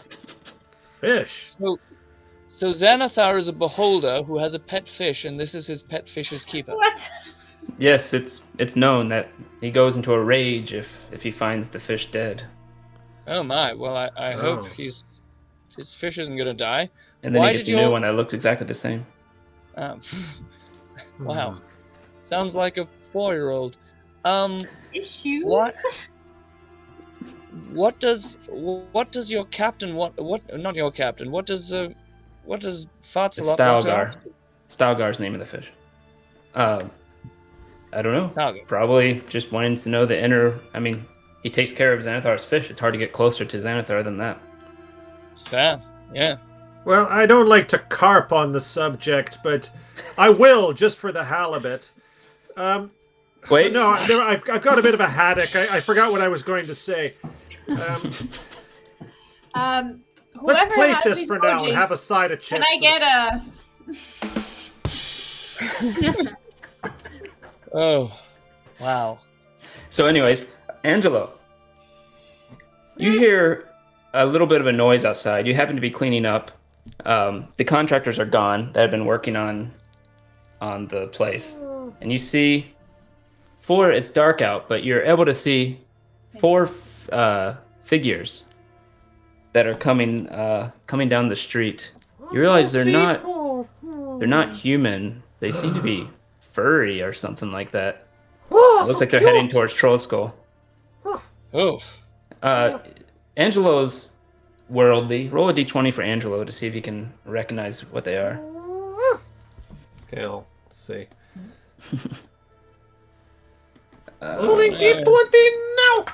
Fish. So Xanathar is a beholder who has a pet fish, and this is his pet fish's keeper. What? Yes, it's known that he goes into a rage if he finds the fish dead, Oh my. Well, I hope Oh. his fish isn't gonna die. and then Why he gets a did new your- one that looks exactly the same. Wow. Sounds like a 4-year-old. Issues? What? What does your captain not your captain? What does It's Fatsalot want to ask? Stalgar's name of the fish. I don't know. Stalgar. Probably just wanting to know the inner. I mean, he takes care of Xanathar's fish. It's hard to get closer to Xanathar than that. It's fair. Yeah. Well, I don't like to carp on the subject, but I will just for the halibut. Wait. No, I've got a bit of a haddock. I forgot what I was going to say. Whoever Let's plate has this these for now and emojis, have a side of chips. Can I get a? Oh. Wow. So, anyways, Angelo, you Yes. hear a little bit of a noise outside. You happen to be cleaning up. The contractors are gone that have been working on the place, and you see it's dark out, but you're able to see 4 figures that are coming down the street. You realize they're not human. They seem to be furry or something like that. It looks like they're heading towards Trollskull. Oh. Angelo's worldly. Roll a d20 for Angelo to see if you can recognize what they are. Okay, I'll see. Rolling D20 now!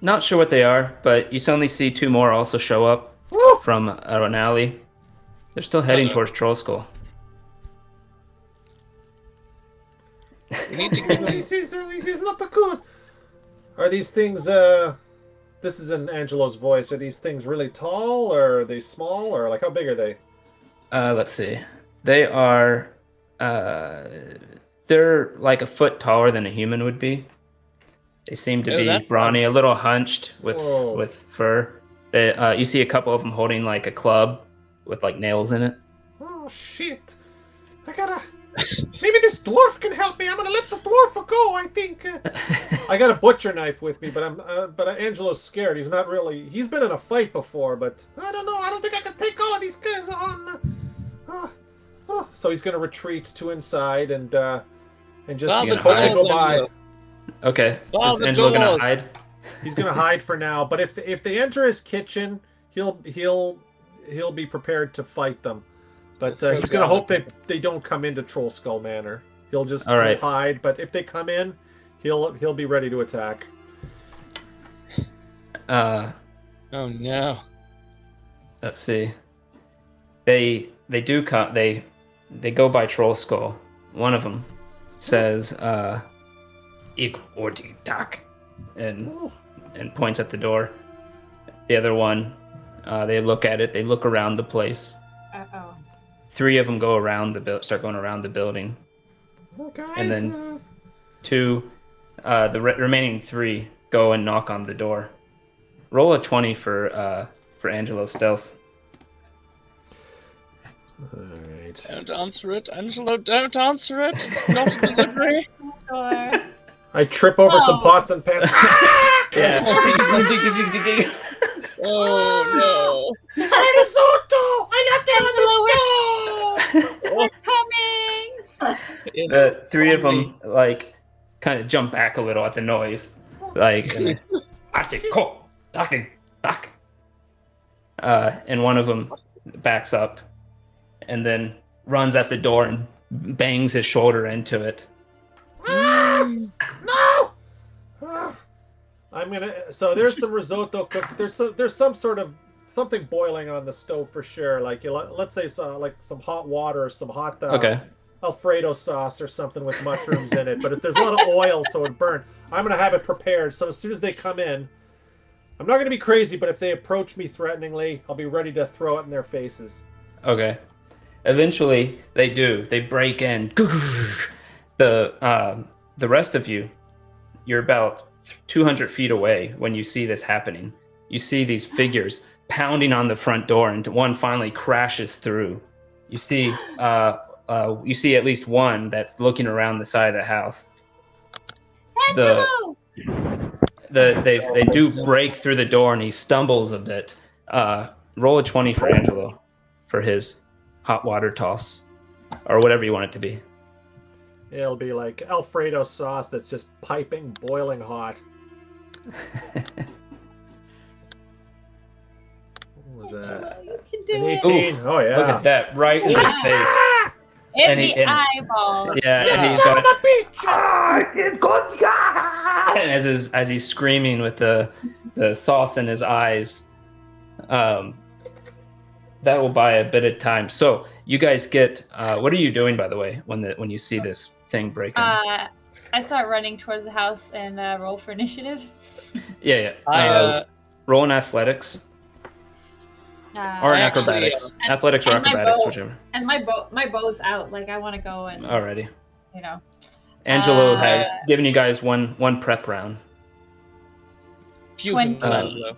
Not sure what they are, but you suddenly see 2 more also show up from an alley. They're still heading towards Trollskull. We need to give him... This is not good. Are these things the this is in Angelo's voice. Are these things really tall, or are they small, or like how big are they? Let's see. They are. They're like a foot taller than a human would be. They seem to be brawny, a little hunched with fur. They, you see a couple of them holding like a club with like nails in it. Oh shit! I gotta. Maybe this dwarf can help me. I'm gonna let the dwarf go. I think. I got a butcher knife with me, but Angelo's scared. He's not really. He's been in a fight before, but I don't know. I don't think I can take all of these guys on. So he's gonna retreat to inside and just hope they go by. Okay. Is Angelo gonna hide? He's gonna hide for now. But if they enter his kitchen, he'll be prepared to fight them. But he's gonna hope they don't come into Trollskull Manor. He'll just hide. But if they come in, he'll be ready to attack. Oh no. Let's see. They do come. They go by Trollskull. One of them says, "Ik ordi tak," and points at the door. The other one, they look at it. They look around the place. Uh-oh. 3 of them go around start going around the building. Oh, guys, and then 2, the remaining 3 go and knock on the door. Roll a 20 for Angelo's stealth. All right. Don't answer it, Angelo. Don't answer it. It's not a delivery. I trip over some pots and pans. Yeah. Oh no. Risotto! I left it on the stove! We're coming! The 3 of them like kind of jump back a little at the noise, like back. And one of them backs up, and then runs at the door and bangs his shoulder into it. No! I'm gonna. So there's some risotto cooked. There's some sort of something boiling on the stove for sure. Like let's say some hot water or some hot Alfredo sauce or something with mushrooms in it. But if there's a lot of oil, so it burn. I'm gonna have it prepared. So as soon as they come in, I'm not gonna be crazy. But if they approach me threateningly, I'll be ready to throw it in their faces. Okay. Eventually, they do. They break in. The rest of you, you're about 200 feet away when you see this happening. You see these figures pounding on the front door, and one finally crashes through. You see at least one that's looking around the side of the house. Angelo! They do break through the door, and he stumbles a bit. Roll a 20 for Angelo for his hot water toss, or whatever you want it to be. It'll be like Alfredo sauce that's just piping, boiling hot. What was that? You can do An it. 18. Oh yeah. Look at that, right in his face. In the eyeball. Yeah, and he's Son got of a bitch! and as he's screaming with the sauce in his eyes. That will buy a bit of time. So you guys get. What are you doing, by the way, when you see this thing breaking? I start running towards the house and roll for initiative. Yeah. Roll in athletics or in acrobatics. Athletics or acrobatics, whichever. And my bow's out. Like I want to go and. Alrighty. You know. Angelo has given you guys one prep round. Beautiful, Angelo.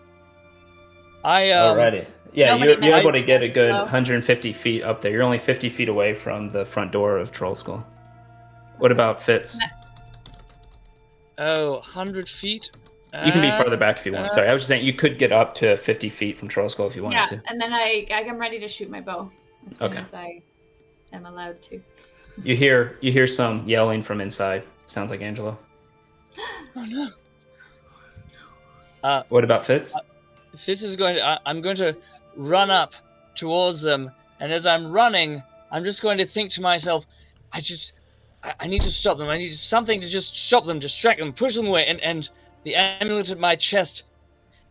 Alrighty. Yeah, you're able to get a good 150 feet up there. You're only 50 feet away from the front door of Trollskull. What about Fitz? 100 feet? You can be farther back if you want. Sorry, I was just saying you could get up to 50 feet from Trollskull if you wanted to. Yeah, and then I'm ready to shoot my bow as soon as I am allowed to. You hear some yelling from inside. Sounds like Angelo. Oh no. What about Fitz? Fitz is I'm going to run up towards them, and as I'm running, I'm just going to think to myself, I need to stop them. I need something to just stop them, distract them, push them away, and the amulet at my chest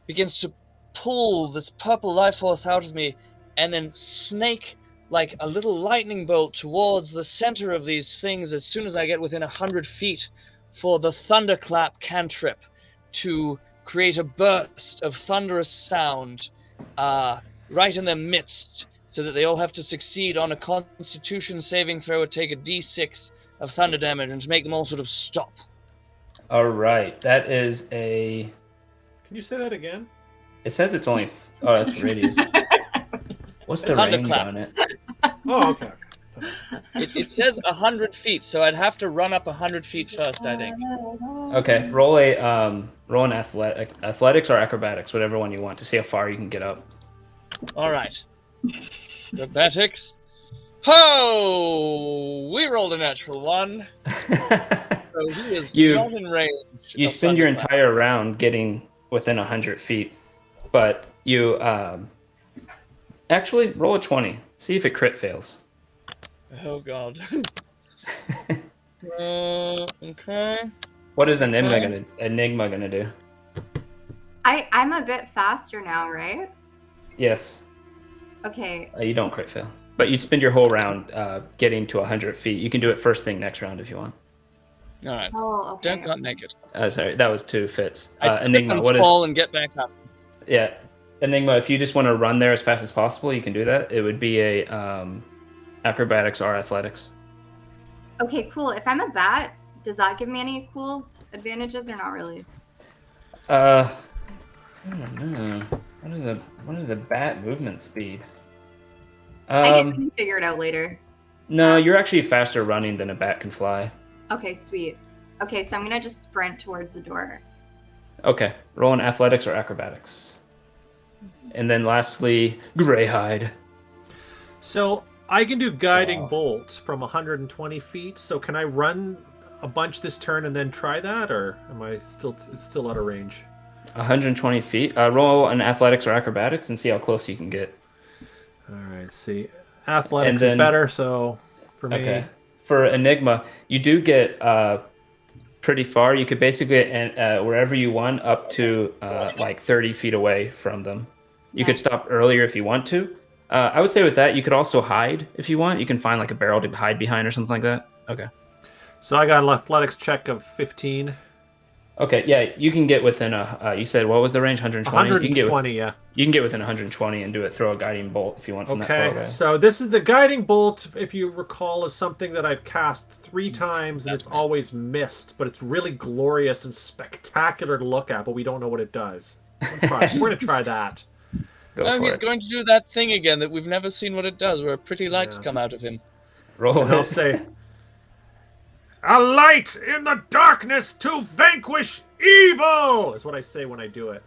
begins to pull this purple life force out of me, and then snake like a little lightning bolt towards the center of these things as soon as I get within 100 feet for the thunderclap cantrip to create a burst of thunderous sound right in their midst, so that they all have to succeed on a Constitution saving throw or take a D6 of thunder damage, and to make them all sort of stop. All right, that is a. Can you say that again? It says it's only. Oh, that's radius. What's the range Thunderclap. on it? Oh, okay. It says 100 feet, so I'd have to run up 100 feet first, I think. Okay, roll an athletics or acrobatics, whatever one you want, to see how far you can get up. All right. Acrobatics. Ho! We rolled a natural 1. So he is not in range. You of spend your Thunderclap. entire round getting within 100 feet, but you actually roll a 20. See if it crit fails. Oh god. Okay. What is Enigma gonna do? I'm a bit faster now, right? Yes, Okay. you don't crit fail, but you spend your whole round getting to 100 feet. You can do it first thing next round if you want. All right. Oh, okay. Don't got naked. Sorry, that was 2 fits. I Enigma, trip what and is? fall and get back up. Yeah, Enigma. If you just want to run there as fast as possible, you can do that. It would be a acrobatics or athletics. Okay, cool. If I'm a bat, does that give me any cool advantages or not really? I don't know. What is the bat movement speed? I can figure it out later. No, you're actually faster running than a bat can fly. Okay, sweet. Okay, so I'm gonna just sprint towards the door. Okay, roll in athletics or acrobatics. And then lastly, Greyhide. So I can do guiding Wow. bolt from 120 feet. So can I run a bunch this turn and then try that, or am I still out of range? 120 feet. Roll an athletics or acrobatics and see how close you can get. All right. See, athletics And then- is better. So for me, Okay. For Enigma, you do get pretty far. You could basically get wherever you want up to like 30 feet away from them. You could Nice. stop earlier if you want to. I would say with that, you could also hide if you want. You can find like a barrel to hide behind or something like that. Okay. so I got an athletics check of 15. Okay, yeah, you can get within you said what was the range? 120? 120, yeah. You can get within 120 and do it. Throw a guiding bolt if you want from that far Okay, away. so this is the guiding bolt, if you recall, is something that I've cast 3 times and That's it's right. always missed, but it's really glorious and spectacular to look at, but we don't know what it does. We're gonna try that. Go Oh, for he's it. going to do that thing again that we've never seen what it does, where pretty lights Yeah. come out of him. Roll And I'll it. say, "A light in the darkness to vanquish evil!" is what I say when I do it.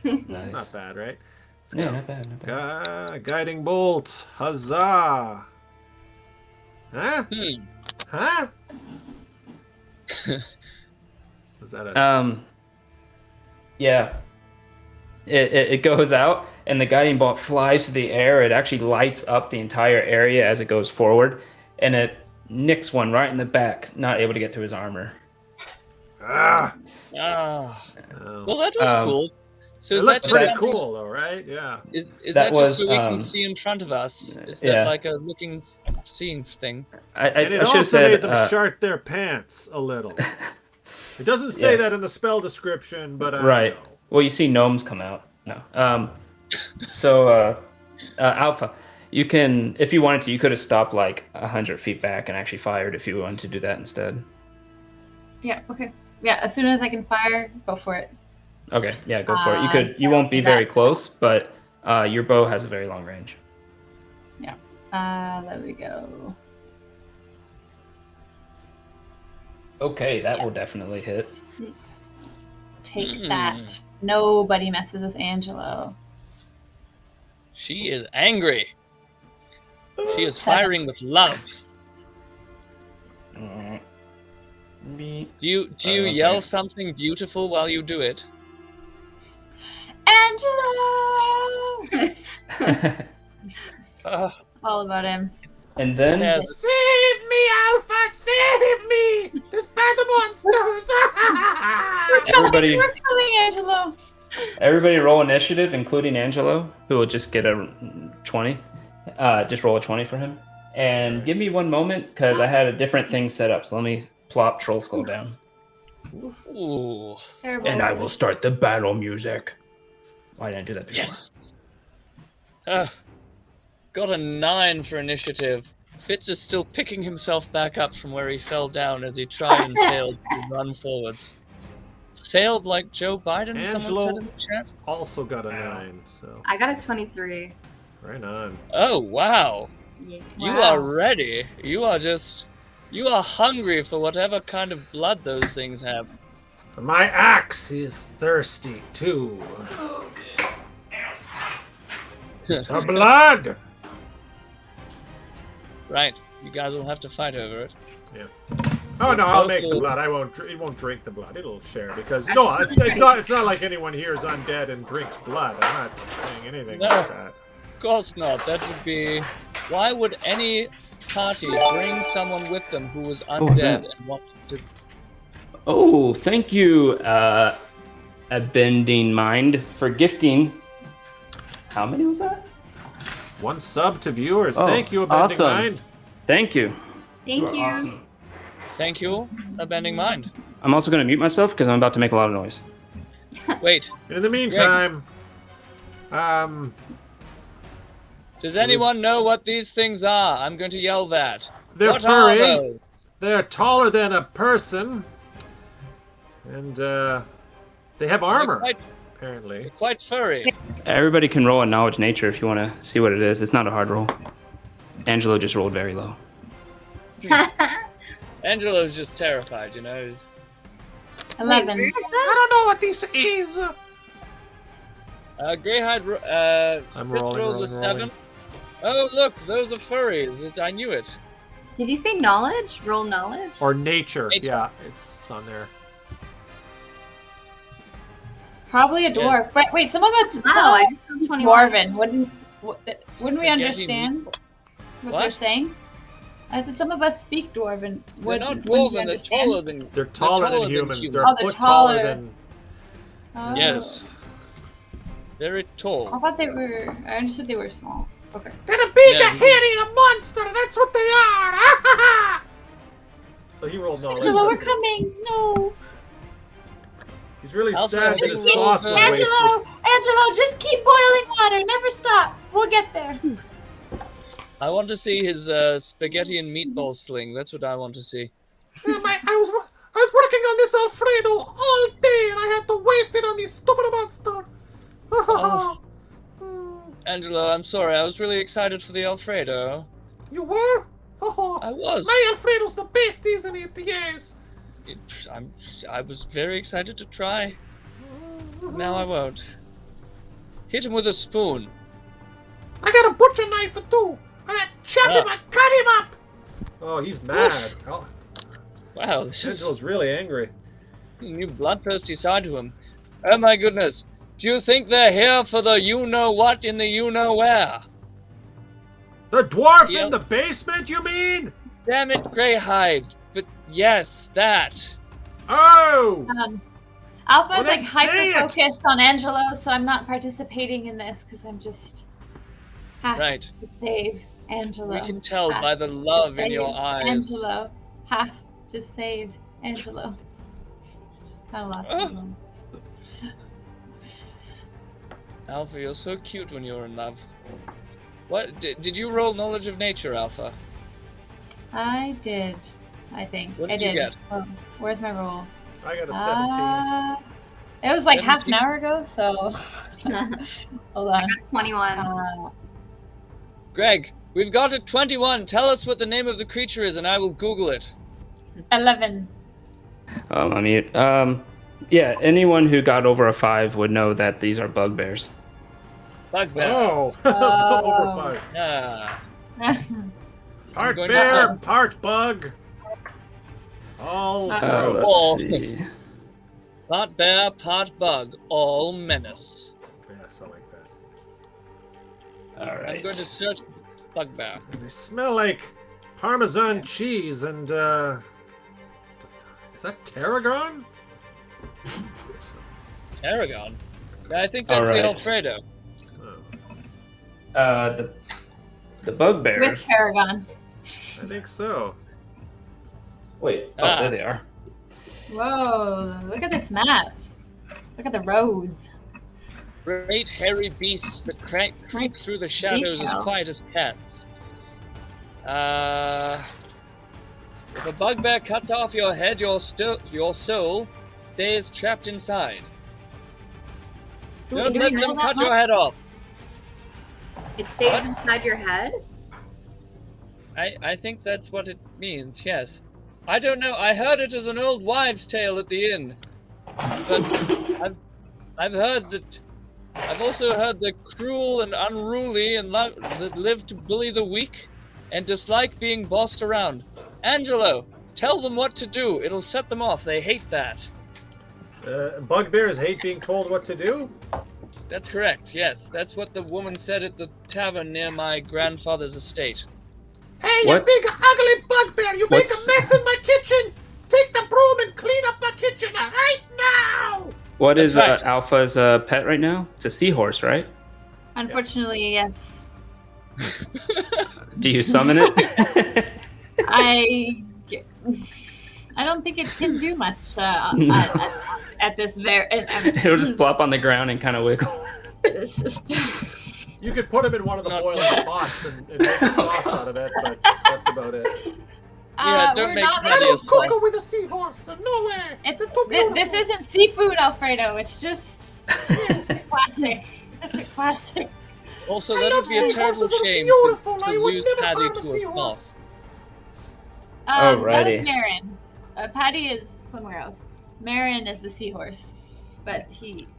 Nice. Not bad, right? Let's Yeah, go. not bad, not bad. Guiding bolt. Huzzah! Huh? Huh? Was that a... Yeah. It goes out, and the guiding bolt flies through the air. It actually lights up the entire area as it goes forward, and it nicks one right in the back, not able to get through his armor. Ah! Ah. Oh. Well, that was cool. So It is that looked just pretty something- cool, though, right? Yeah. Is That that just was, so we can see in front of us? Is that yeah. like a seeing thing? I And it should have also said made them shart their pants a little. It doesn't say Yes. that in the spell description, but I right. know. Well, you see gnomes come out. No. So Alpha, you can, if you wanted to, you could have stopped like 100 feet back and actually fired if you wanted to do that instead. Yeah, okay. Yeah, as soon as I can fire, go for it. Okay, yeah, go for it. You won't be so very that's- close, but your bow has a very long range. There we go. Okay, that will definitely hit. Take that. Nobody messes with Angelo. She is angry. She is firing with love. Beep. Do you one yell second. something beautiful while you do it? Angelo! All about him. And then Yes. save me, Alpha! Save me! There's battle monsters! Everybody, We're coming, Angelo! everybody, roll initiative, including Angelo, who will just get a 20. Just roll a 20 for him, and give me one moment because I had a different thing set up. So let me plop Trollskull down. Ooh. Terrible. And I will start the battle music. Why didn't I do that before? Yes. Got a 9 for initiative. Fitz is still picking himself back up from where he fell down as he tried and failed to run forwards. Failed like Joe Biden, someone Angelo said in the chat? also got a 9, so I got a 23. right on. Oh, wow. Yeah. You Wow. are ready. You are hungry for whatever kind of blood those things have. My axe is thirsty too. The blood. Right. You guys will have to fight over it. Yes. Oh no, I'll Both make the will- blood. I won't. It won't drink the blood. It'll share because no, it's not like anyone here is undead and drinks blood. I'm not saying anything No. like that. Of course not. That would be... Why would any party bring someone with them who was What was undead that? and want to... Oh, thank you, A Bending Mind, for gifting. How many was that? 1 sub to viewers. Oh, Thank you, Abending awesome. Mind. Thank you. Thank you. Awesome. Thank you, Abending Mind. I'm also going to mute myself because I'm about to make a lot of noise. Wait, In the meantime, does anyone know what these things are? I'm going to yell that. they're What furry. are those? They're taller than a person, and they have armor. They're Apparently. quite furry. Everybody can roll a knowledge nature if you want to see what it is. It's not a hard roll. Angelo just rolled very low. Angelo's just terrified, you know. 11. Wait, where is I that? don't know what this is. Greyhide, I'm Fitz rolling, rolls a rolling, 7. Oh, look, those are furries. I knew it. Did you say knowledge? Roll knowledge? Or nature. Nature. Yeah, it's on there. It's probably a Yes. dwarf. But wait, some of it's Wow, I just found 21. dwarven. Wouldn't we Spaghetti understand what What? they're saying? I said some of us speak dwarven. They're not Wouldn't we dwarven, they're understand? taller than... They're taller than humans. They're a Oh, they're foot taller taller. than. Oh. Yes. Very tall. I thought they were. I understood they were small. Okay. They're a big, Yeah, he's a- hairy monster. That's what they are. So he rolled knowledge. Angelo, we're coming. No. He's really Alpha sad that has his a sauce little was wasted. Angelo, just keep boiling water. Never stop. We'll get there. I want to see his spaghetti and meatball sling. That's what I want to see. I was working on this Alfredo all day, and I had to waste it on this stupid monster. Oh. Angelo, I'm sorry. I was really excited for the Alfredo. You were? I was. My Alfredo's the best, isn't it? Yes. I was very excited to try. Now I won't. Hit him with a spoon. I got a butcher knife too. I chopped him, I cut him up. Oh, he's mad. Oh, Wow, this is Angelo's really angry. a new bloodthirsty side to him. Oh my goodness. Do you think they're here for the you-know-what in the you-know-where? The dwarf Yep. in the basement, you mean? Damn it, Greyhide. But yes, that. Oh! Alpha Well, is like then say it. hyper-focused on Angelo, so I'm not participating in this because I'm just have Right. to save Angelo. We can tell Have by the to love in your save eyes. Angelo. Have to save Angelo. Just kind of lost Oh. him. Alpha, you're so cute when you're in love. What? Did you roll knowledge of nature, Alpha? I did. I think. What I did you did. get? Oh, where's my roll? I got a 17. It was like half an 17? hour ago, so hold on. I got 21. Greg, we've got a 21. Tell us what the name of the creature is and I will Google it. 11. I mean, yeah, anyone who got over a 5 would know that these are bugbears. Bugbear. Oh, Oh. over 5. Ah. Part going to bear, have- part bug. All Uh-oh. gross. Let's see. Part bear, part bug, all menace. Yeah, so like that. All I'm right. going to search bugbear. They smell like Parmesan cheese and, is that tarragon? Aragon. I think that's All the right. Alfredo. Oh, The bugbears. With Paragon. I think so. Wait. Oh, Ah. there they are. Whoa! Look at this map. Look at the roads. Great hairy beasts that creep through the shadows as Detail. quiet as cats. If a bugbear cuts off your head, your soul stays trapped inside. Don't Do we let know them that cut your much? head off. It stays inside your head? I think that's what it means, yes. I don't know, I heard it as an old wives' tale at the inn. But I've also heard the cruel and unruly and that live to bully the weak and dislike being bossed around. Angelo, tell them what to do. It'll set them off. They hate that. Bugbears hate being told what to do? That's correct, yes. That's what the woman said at the tavern near my grandfather's estate. Hey, What? you big ugly bugbear! You make What's- a mess in my kitchen! Take the broom and clean up my kitchen right now! What is That's right. Alpha's pet right now? It's a seahorse, right? Unfortunately, yes. Do you summon it? I don't think it can do much at this very. It'll just plop on the ground and kind of wiggle. It's just. You could put them in one of the Not- boiling pots and make a sauce out of it, but that's about it. Yeah, don't we're make not I Patty making- a don't cook sauce. her with a seahorse! No way! It's too beautiful. this isn't seafood, Alfredo. It's just a classic. Just a classic. Also, I that love would be a terrible seahorses, they're shame beautiful. to I would lose never Patty harm a to a seahorse. sloth. That was Alrighty. Marin. Patty is somewhere else. Marin is the seahorse, but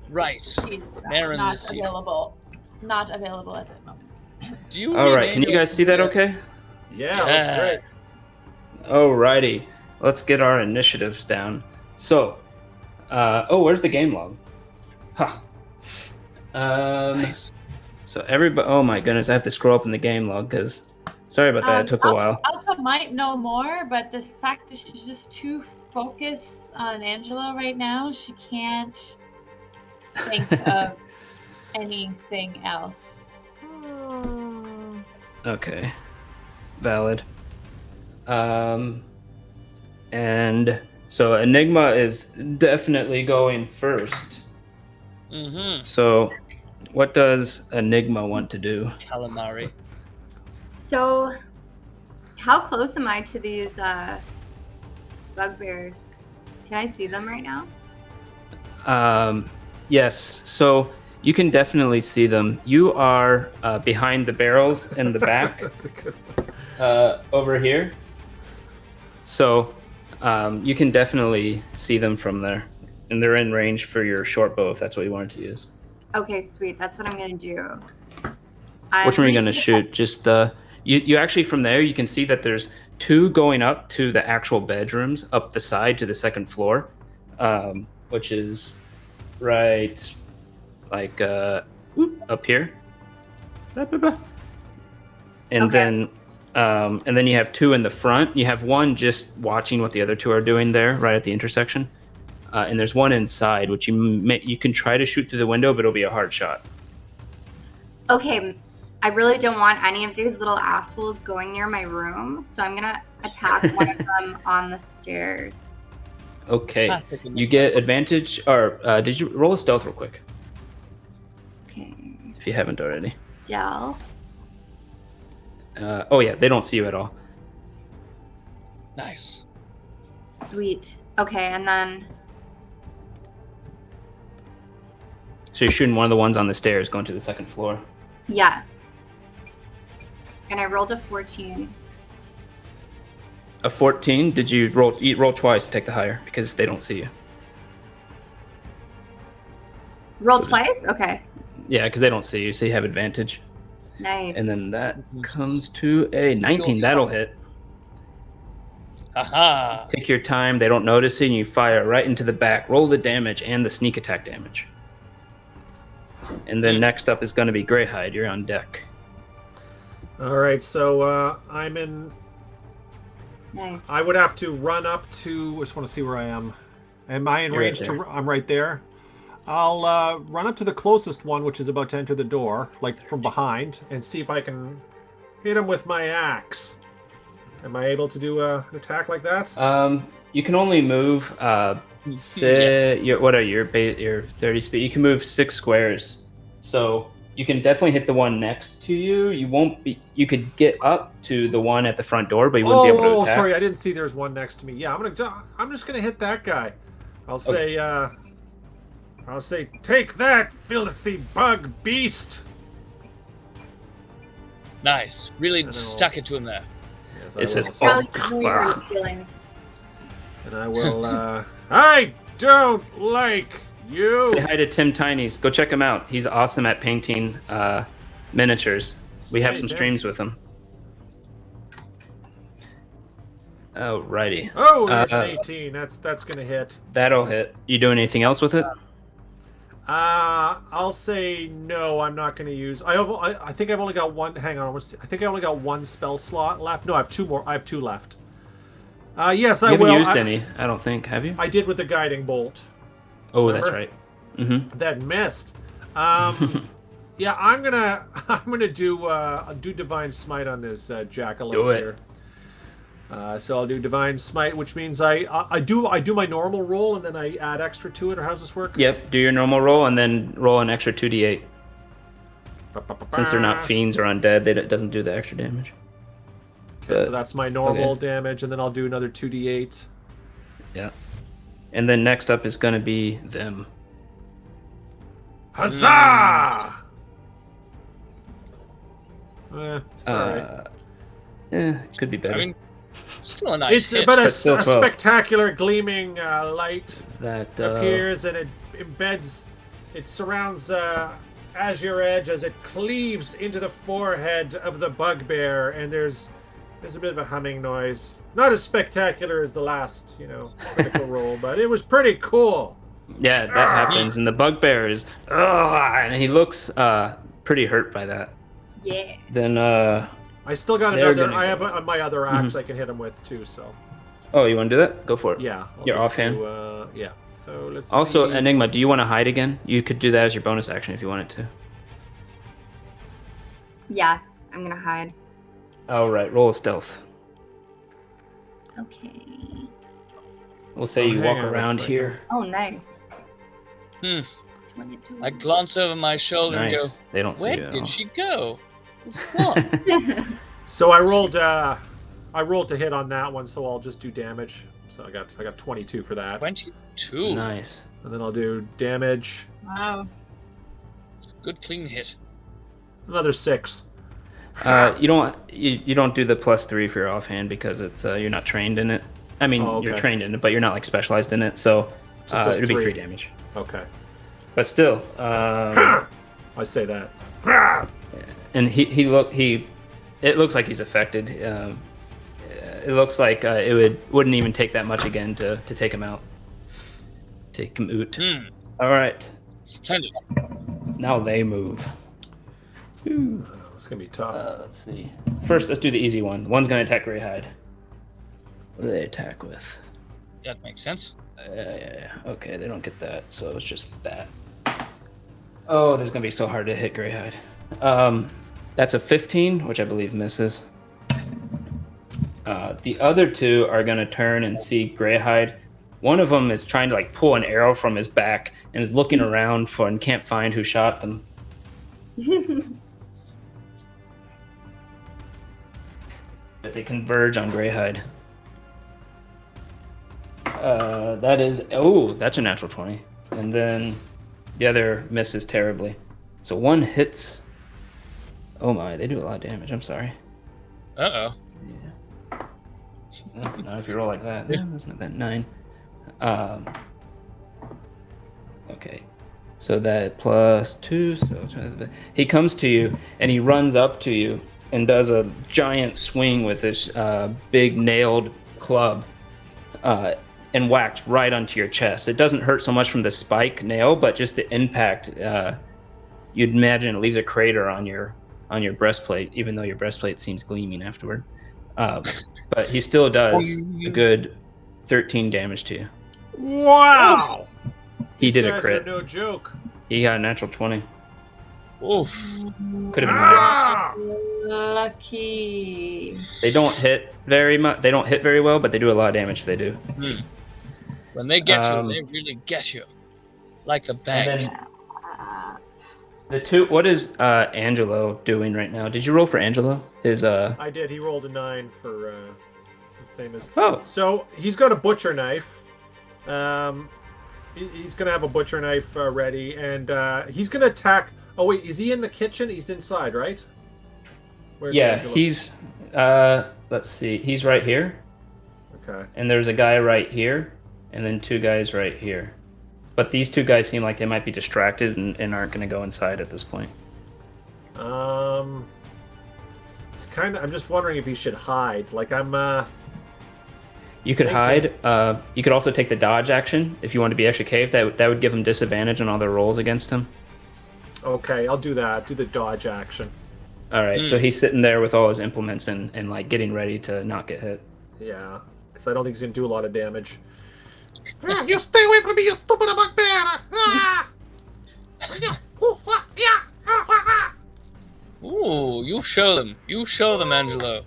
Right. she's Marin not the seahorse. available. Not available at the moment. Do you All right, rename can you your guys see that computer? okay? Yeah, that's great. Alrighty, let's get our initiatives down. So, where's the game log? Huh. Nice. So everybody, oh my goodness, I have to scroll up in the game log because, sorry about that, it took a while. Alpha might know more, but the fact that she's just too focused on Angelo right now, she can't think of anything else. Okay, valid. And so Enigma is definitely going first. Mm-hmm. So, what does Enigma want to do? Calamari. So, how close am I to these bugbears? Can I see them right now? Yes, so you can definitely see them. You are behind the barrels in the back. That's a good one. Over here. So you can definitely see them from there. And they're in range for your short bow if that's what you wanted to use. Okay, sweet. That's what I'm gonna do. Which one are you going to shoot? Just you actually from there you can see that there's two going up to the actual bedrooms up the side to the second floor, which is right like up here. And Okay. then you have two in the front. You have one just watching what the other two are doing there, right at the intersection. And there's one inside, which you can try to shoot through the window, but it'll be a hard shot. Okay, I really don't want any of these little assholes going near my room, so I'm gonna attack one of them on the stairs. Okay, Classic you get advantage. Or did you roll a stealth real quick Okay, if you haven't already? stealth. Oh yeah, they don't see you at all. Nice. Sweet. Okay, and then So you're shooting one of the ones on the stairs going to the second floor. yeah, and I rolled a 14. A 14. Did you roll? You roll twice to take the higher because they don't see you. Roll twice. Okay, Yeah, because they don't see you, so you have advantage. nice. And then that comes to a 19. That'll hit. Haha. Take your time. They don't notice it, and you fire right into the back. Roll the damage and the sneak attack damage. And then next up is going to be Greyhide. You're on deck. All right, so I'm in. Nice. I would have to run up to. I just want to see where I am. Am I in You're right range there. to? I'm right there. I'll run up to the closest one, which is about to enter the door, like from behind, and see if I can hit him with my axe. Am I able to do an attack like that? you can only move. What are your 30 speed? You can move 6 squares, so you can definitely hit the one next to you. You won't be. You could get up to the one at the front door, but you wouldn't be able to attack. Sorry, I didn't see there's one next to me. Yeah, I'm just gonna hit that guy. I'll say, take that, filthy bug beast. Nice. Really stuck it to him there. Yes, It's Probably really hurt his feelings. And I will. I don't like you. Say hi to Tim Tinies. Go check him out. He's awesome at painting miniatures. We have some streams with him. Alrighty. Oh, there's an 18. That's gonna hit. That'll hit. You doing anything else with it? I'll say no. I'm not gonna use. I think I've only got one. Hang on. I think I only got one spell slot left. No, I have 2 more. I have 2 left. Yes, I will. You haven't used any, I don't think. Have you? I did with the guiding bolt. Oh, remember? That's right. Mm-hmm. That missed. Yeah, I'm gonna do divine smite on this jackalope Do it. here. So I'll do divine smite, which means I do my normal roll and then I add extra to it. Or how does this work? Yep. Do your normal roll and then roll an extra 2d8. Since they're not fiends or undead, it doesn't do the extra damage. Okay, so that's my normal damage, and then I'll do another 2d8. Yeah. And then next up is gonna be them. Huzzah! Alright. Could be better. I mean, still a nice hit. But a still 12. spectacular gleaming light that appears and it embeds, it surrounds Azure Edge as it cleaves into the forehead of the bugbear, and there's a bit of a humming noise. Not as spectacular as the last, critical roll, but it was pretty cool. Yeah, that happens, and the bugbear is, and he looks pretty hurt by that. Yeah. Then I still got another. I have my other axe I can hit him with too. So. Oh, you want to do that? Go for it. Yeah. You're offhand. Yeah. So let's. Also, see. Enigma, do you want to hide again? You could do that as your bonus action if you wanted to. Yeah, I'm gonna hide. All right, roll a stealth. Okay. We'll say you walk around here. Oh, nice. 22. 22. I glance over my shoulder and Nice. go, They don't see where you at did all. she go? What? So I rolled to hit on that one, so I'll just do damage. So I got 22 for that. 22. Nice. And then I'll do damage. Wow. Good clean hit. Another 6. You don't do the +3 for your offhand because it's you're not trained in it. I mean, you're trained in it, but you're not like specialized in it. So it'll be 3 damage. Okay. But still, I say that. and it looks like he's affected. It looks like it wouldn't even take that much again to take him out. Take him out. All right. Splendid. Now they move. It's gonna be tough. Let's see. First, let's do the easy one. One's gonna attack Greyhide. What do they attack with? That makes sense. Yeah. Okay, they don't get that, so it's just that. Oh, this is gonna be so hard to hit Greyhide. That's a 15, which I believe misses. The other 2 are gonna turn and see Greyhide. One of them is trying to like pull an arrow from his back and is looking around and can't find who shot them. But they converge on Greyhide. That's a natural 20. And then the other misses terribly. So one hits. Oh my, they do a lot of damage. I'm sorry. Uh-oh. Yeah. Not if you roll like that. Yeah, that's not bad. 9. Okay. So that +2. So he comes to you and he runs up to you and does a giant swing with this big nailed club and whacks right onto your chest. It doesn't hurt so much from the spike nail, but just the impact. You'd imagine it leaves a crater on your breastplate, even though your breastplate seems gleaming afterward. But he still does a good 13 damage to you. Wow! He did These a guys crit. are no joke. He got a natural 20. Oof. Could have been worse. Ah! Lucky. They don't hit very much. They don't hit very well, but they do a lot of damage if they do. When they get you, Um, they really get you. Like the And bank. then the two. What is Angelo doing right now? Did you roll for Angelo? His I did. He rolled a 9 for the same as. Oh. So he's got a butcher knife. He's gonna have a butcher knife ready, and he's gonna attack. Oh wait, is he in the kitchen? He's inside, right? Where's Yeah, Angelo? he's. Let's see. He's right here, Okay. and there's a guy right here, and then two guys right here. But these two guys seem like they might be distracted and aren't going to go inside at this point. It's kind of. I'm just wondering if he should hide. Like I'm. You could Thank hide. You could also take the dodge action if you want to be extra cave. That would give him disadvantage on all their rolls against him. Okay, I'll do that. Do the dodge action. All right, so he's sitting there with all his implements and like getting ready to not get hit. Yeah, because I don't think he's gonna do a lot of damage. You stay away from me, you stupid bugbear! Ah! Ooh, you show them. You show them, Angelo.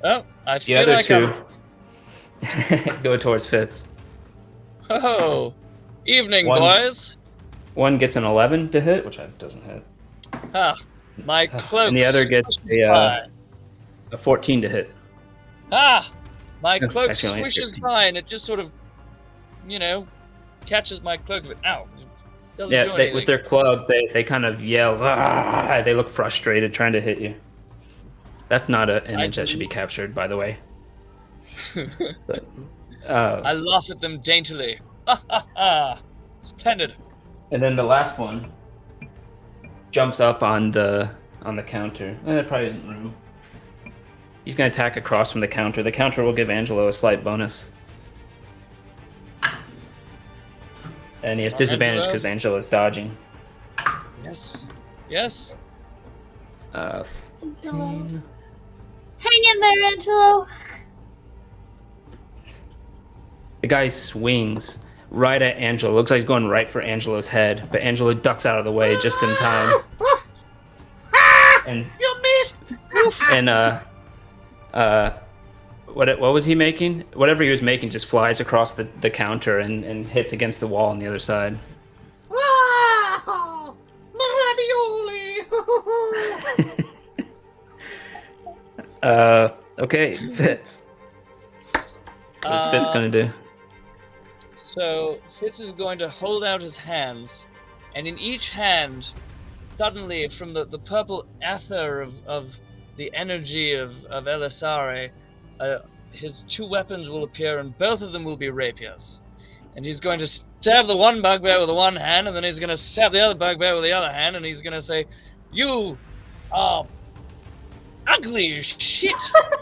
Oh, I The feel other like two go towards Fitz. Oh, evening, One- boys. One gets an 11 to hit, which doesn't hit. Ah, my cloak. And the other gets swishes a 14 to hit. Ah, my It's cloak actually only swishes 15. by, and it just sort of, catches my cloak. But ow, doesn't do Yeah, anything. with their clubs, they kind of yell. "Ah!" They look frustrated trying to hit you. That's not an image that should be captured, by the way. But, I laugh at them daintily. Ha ha ha! Splendid. and then the last one jumps up on the counter. There probably isn't room. He's gonna attack across from the counter. The counter will give Angelo a slight bonus. And he has disadvantage Angelo? because Angelo's dodging. Yes. Yes. 15. Hang in there, Angelo. The guy swings right at Angelo. Looks like he's going right for Angelo's head, but Angelo ducks out of the way just in time. And You missed! what was he making? Whatever he was making just flies across the counter and hits against the wall on the other side. Ah! Ravioli! Okay, Fitz. What's Fitz gonna do? So Fitz is going to hold out his hands, and in each hand, suddenly from the purple ether of the energy of Elisare, his two weapons will appear, and both of them will be rapiers. And he's going to stab the one bugbear with the one hand, and then he's going to stab the other bugbear with the other hand, and he's going to say, "You are ugly as shit,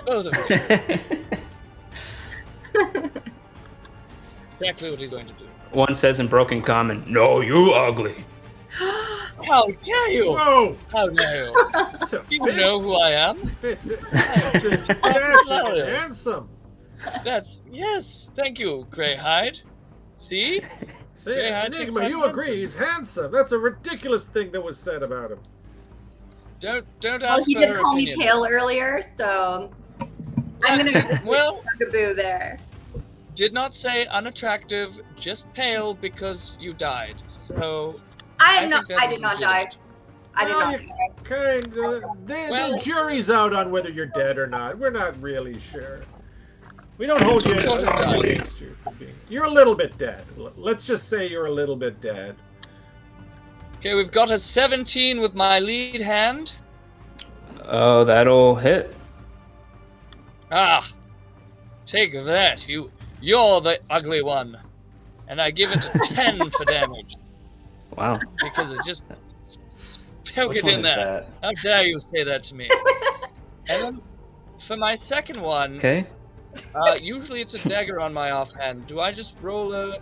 both of you." Exactly what he's going to do. One says in broken common, "No, you ugly." How dare you! Whoa! How dare you! It's a You Fitz. know who I am? Fitz is dashing and handsome. Yes, thank you, Greyhide. See? See, Yeah, I think Enigma, I'm you agree he's handsome. That's a ridiculous thing that was said about him. Don't Well, ask he for did her call me opinion. pale earlier, so I'm gonna Well, bugaboo there. did not say unattractive, just pale because you died. So I think not. that I is did not die. legitimate. I did Well, not you die. the jury's out on whether you're dead or not. We're not really sure. We don't hold you Sort of died. against you. You're a little bit dead. Let's just say you're a little bit dead. Okay, we've got a 17 with my lead hand. Oh, that'll hit. Ah, take that. You're the ugly one, and I give it a 10 for damage Wow. because it just poke Which it one in is there. that? How dare you say that to me? And then for my second one, Okay. usually it's a dagger on my offhand. Do I just roll a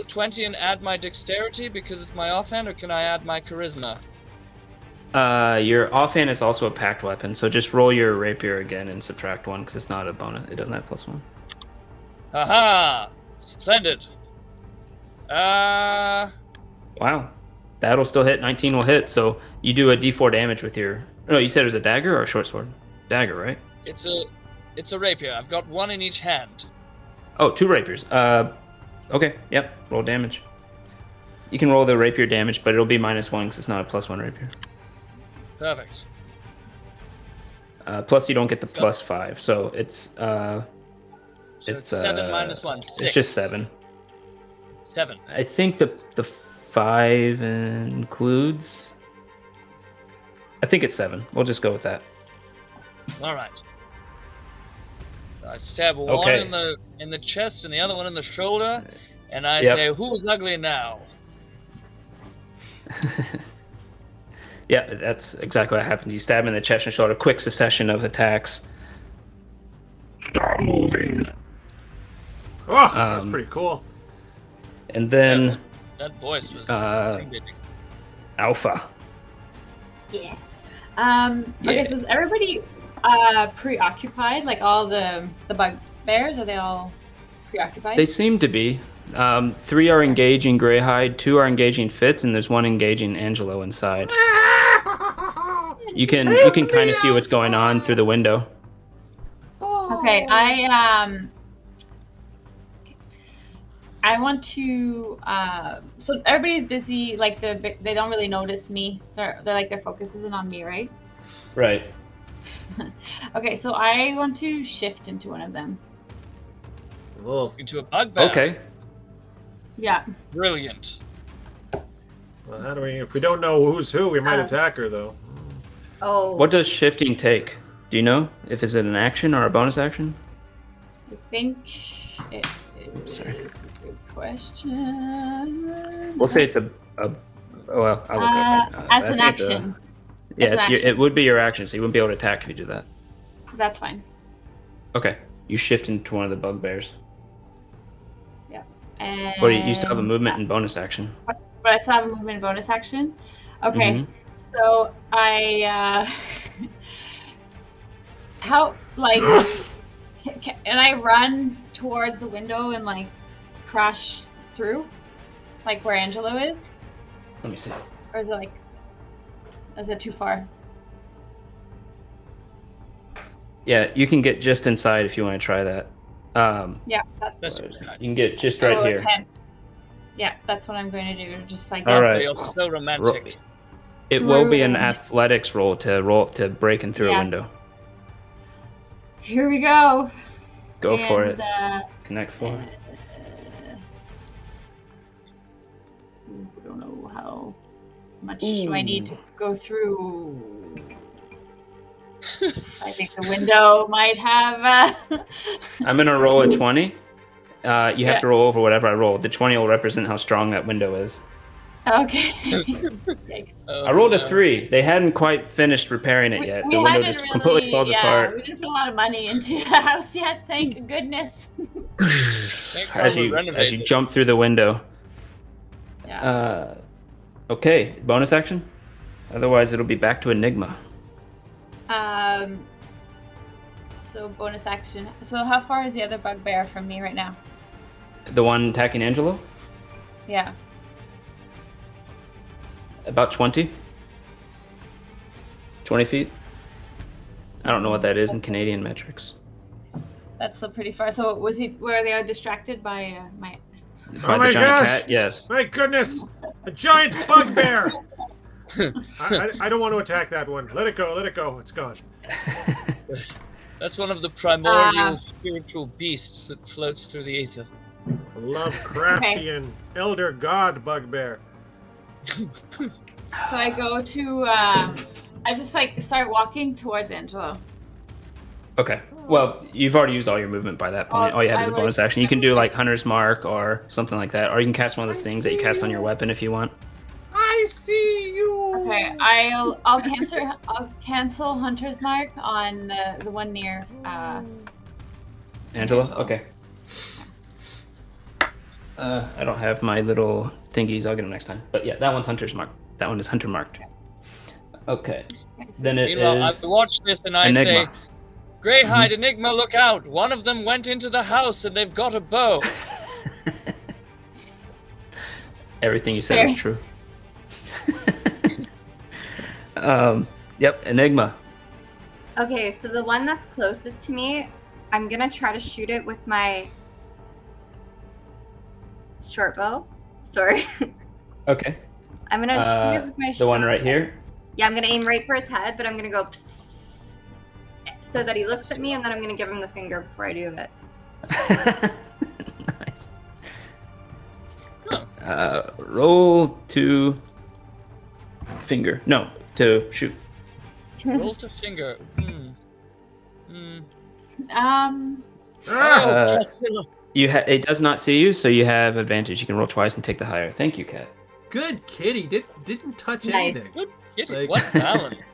20 and add my dexterity because it's my offhand, or can I add my charisma? Your offhand is also a packed weapon, so just roll your rapier again and subtract one because it's not a bonus. It doesn't have +1. Aha! Splendid. Wow. That'll still hit. 19 will hit. So you do a d4 damage with your... No, you said it was a dagger or a short sword? Dagger, right? It's a rapier. I've got one in each hand. Oh, 2 rapiers. Okay, yep. Roll damage. You can roll the rapier damage, but it'll be -1 because it's not a +1 rapier. Perfect. Plus you don't get the +5, so it's... So it's 7 minus 1. 6. It's just 7. 7. I think the 5 includes... I think it's 7. We'll just go with that. All right. I stab one in the chest and the other one in the shoulder, and I say, "Who's ugly now?" Yeah, that's exactly what happens. You stab him in the chest and shoulder. Quick succession of attacks. Stop moving. Oh, that's pretty cool. And then that voice was intimidating. Alpha. Yeah. Okay, so is everybody preoccupied? Like all the bugbears, are they all preoccupied? They seem to be. 3 are engaging Greyhide, 2 are engaging Fitz, and there's 1 engaging Angelo inside. You can kind of see what's going on through the window. Okay, I want to. So everybody's busy. Like they don't really notice me. They're like their focus isn't on me, right? Right. Okay, so I want to shift into one of them. Into a bugbear. Okay. Yeah. Brilliant. Well, how do we? If we don't know who's who, we might attack her though. Oh. What does shifting take? Do you know? If it's an action or a bonus action? I think it is a good question. We'll say it's a well, I'll look it up. As an action. It would be your action, so you wouldn't be able to attack if you do that. That's fine. Okay. You shift into one of the bugbears. Yeah. And But you still have a movement and bonus action. But I still have a movement and bonus action? Okay. So I how like can I run towards the window and like crash through? Like where Angelo is? Let me see. Or is it too far? Yeah, you can get just inside if you want to try that. Yeah, That's you can get just right here. 10. Yeah, that's what I'm going to do. Just like All right. You're so romantic. It will be an athletics roll to break in through a window. Here we go. Go for it. Connect 4. I don't know how much do I need to go through. I think the window might have. I'm gonna roll a 20. You have to roll over whatever I roll. The 20 will represent how strong that window is. Okay. Yikes. I rolled a 3. They hadn't quite finished repairing it yet. The window just completely falls apart. We didn't put a lot of money into the house yet, thank goodness. as you jump through the window. Yeah. Okay, bonus action. Otherwise, it'll be back to Enigma. So bonus action. So how far is the other bugbear from me right now? The one attacking Angelo? Yeah. About 20. 20 feet. I don't know what that is in Canadian metrics. That's still pretty far. So were they distracted by my? By the giant cat? Yes. My goodness! A giant bugbear! I don't want to attack that one. Let it go, it's gone. That's one of the primordial spiritual beasts that floats through the ether. Lovecraftian elder god bugbear. So I go to I just like start walking towards Angelo. Okay. Well, you've already used all your movement by that point. All you have is a bonus action. You can do like Hunter's Mark or something like that, or you can cast one of those things that you cast on your weapon if you want. I see you. Okay, I'll cancel Hunter's Mark on the one near Angelo? Okay. I don't have my little thingies. I'll get them next time. But yeah, that one's Hunter's Mark. That one is Hunter marked. Okay. Then it is. I watch this and I Enigma. say, Greyhide, Enigma, look out! One of them went into the house and they've got a bow. Everything you said is true. Yep, Enigma. Okay, so the one that's closest to me, I'm gonna try to shoot it with my short bow. Sorry. Okay. I'm gonna shoot it with my the one right here? Yeah, I'm gonna aim right for his head, but I'm gonna go psst, so that he looks at me, and then I'm gonna give him the finger before I do it. Nice. Roll to finger. No, to shoot. Roll to finger. It does not see you, so you have advantage. You can roll twice and take the higher. Thank you, Kat. Good kitty. Didn't touch Nice. anything. Good. Get it. Like- What balance?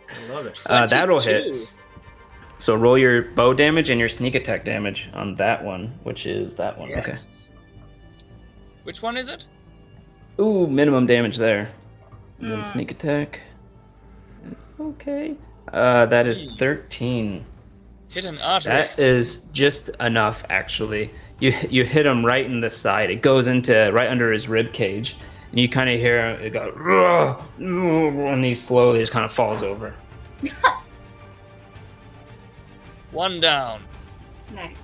I love it. That'll hit. 22. So roll your bow damage and your sneak attack damage on that one, which is that one. Yes. Okay. Which one is it? Ooh, minimum damage there. And then sneak attack. Okay. That is 13. Hit an artery. That is just enough, actually. You hit him right in the side. It goes into right under his rib cage, and you kind of hear it go, "Rah!" And he slowly just kind of falls over. One down. Nice.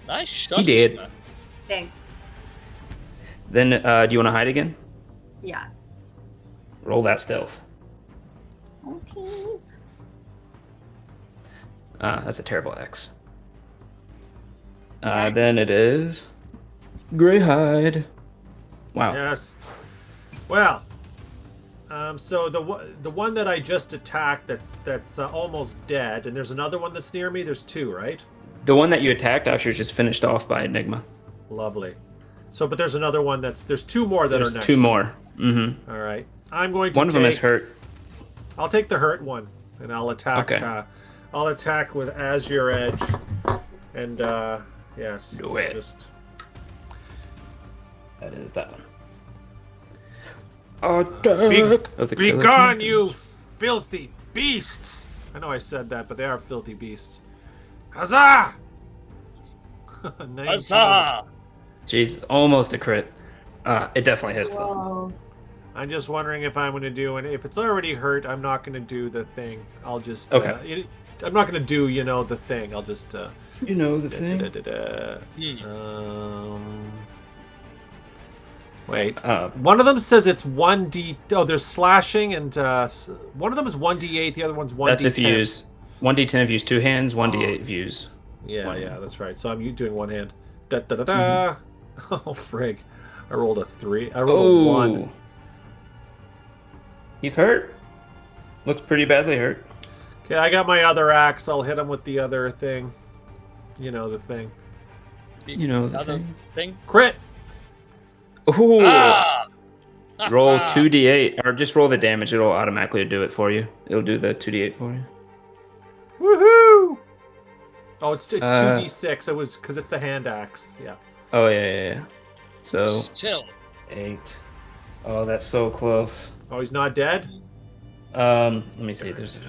Nice shot. He did. Enigma. Thanks. Then, do you want to hide again? Yeah. Roll that stealth. Okay. That's a terrible X. Nice. Then it is Greyhide. Wow. Yes. Well, so the one that I just attacked that's almost dead, and there's another one that's near me. There's two, right? The one that you attacked actually was just finished off by Enigma. Lovely. So, but there's another one there's two more that There's are next. two more. Mm-hmm. All right. I'm going to One of them is hurt. I'll take the hurt one, and I'll attack. Okay. I'll attack with Azure Edge, and yes. Do it. Just That is that one. Attack of the be killer gone, bees. you filthy beasts! I know I said that, but they are filthy beasts. Huzzah! 19. Huzzah! Jesus, almost a crit. It definitely hits though. Whoa. I'm just wondering if I'm going to do, and if it's already hurt, I'm not going to do the thing. I'll just. Okay. I'm not going to do, the thing. I'll just. You know the thing. Wait. One of them says it's 1d. Oh, there's slashing, and one of them is 1d8. The other one's 1d10. That's if you use 1d10 if you use two hands, 1d8 if you use. Yeah, one yeah, hand. that's right. So I'm doing one hand. Da da da da. Oh frig! I rolled a 3. I rolled a 1. He's hurt. Looks pretty badly hurt. Okay, I got my other axe. I'll hit him with the other thing. The thing. You know the Other thing. thing. Crit. Ooh. Ah! Roll 2d8, or just roll the damage. It'll automatically do it for you. It'll do the 2d8 for you. Woohoo! Oh, it's 2d6. It was because it's the hand axe. Yeah. Oh yeah. So Still. 8. Oh, that's so close. Oh, he's not dead. Let me see. There's a.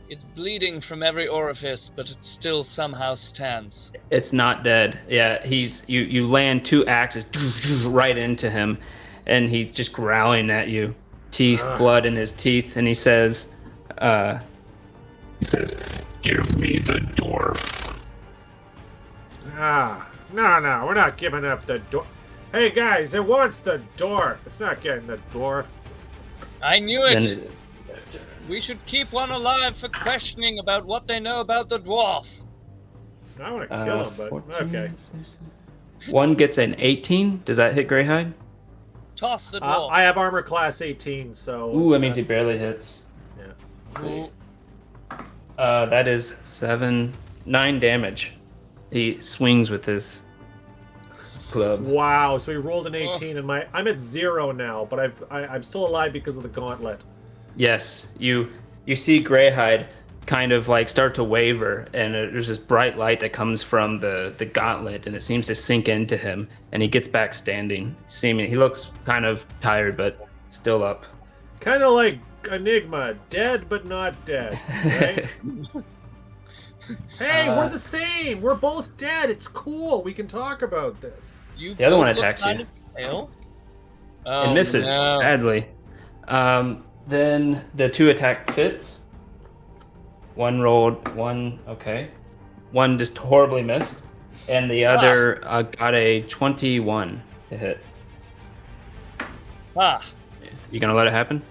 It's bleeding from every orifice, but it still somehow stands. It's not dead. Yeah, you land 2 axes right into him, and he's just growling at you, teeth, blood in his teeth, and he says, "Give me the dwarf." No, we're not giving up the dwarf. Hey guys, it wants the dwarf. It's not getting the dwarf. I knew Then it. it is their turn. We should keep one alive for questioning about what they know about the dwarf. I want to kill him, but 14, okay. 16. One gets an 18. Does that hit Greyhide? Toss the dwarf. I have armor class 18, so. Ooh, that means he that's- barely hits. Yeah. Let's see. That is 9 damage. He swings with his club. Wow. So he rolled an 18, and I'm at 0 now, but I'm still alive because of the gauntlet. Yes, you see Greyhide kind of like start to waver, and there's this bright light that comes from the gauntlet, and it seems to sink into him, and he gets back standing. He looks kind of tired, but still up. Kind of like Enigma, dead but not dead. Right? Hey, we're the same. We're both dead. It's cool. We can talk about this. You The other one both look attacks kind you. of pale. Oh, It misses no. badly. Then the 2 attack fits. One rolled one. Okay, one just horribly missed, and the other got a 21 to hit. Ah, You gonna let it happen?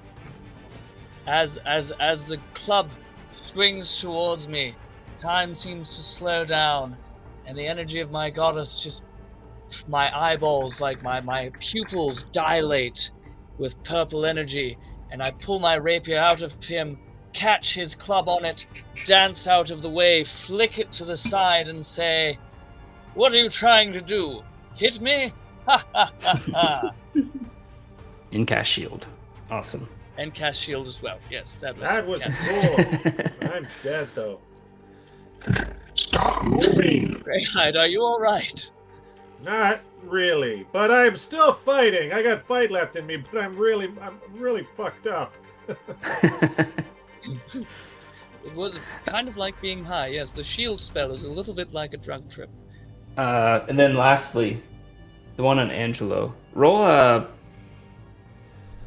as the club swings towards me, time seems to slow down, and the energy of my goddess just, my eyeballs, like my pupils dilate with purple energy, and I pull my rapier out of him, catch his club on it, dance out of the way, flick it to the side, and say, "What are you trying to do? Hit me? Ha ha ha ha!" In cast shield. Awesome. And cast shield as well. Yes, that was That was cast. cool. I'm dead though. Stop moving. Greyhide, are you all right? Not really, but I'm still fighting. I got fight left in me, but I'm really fucked up. It was kind of like being high. Yes, the shield spell is a little bit like a drug trip. And then lastly, the one on Angelo.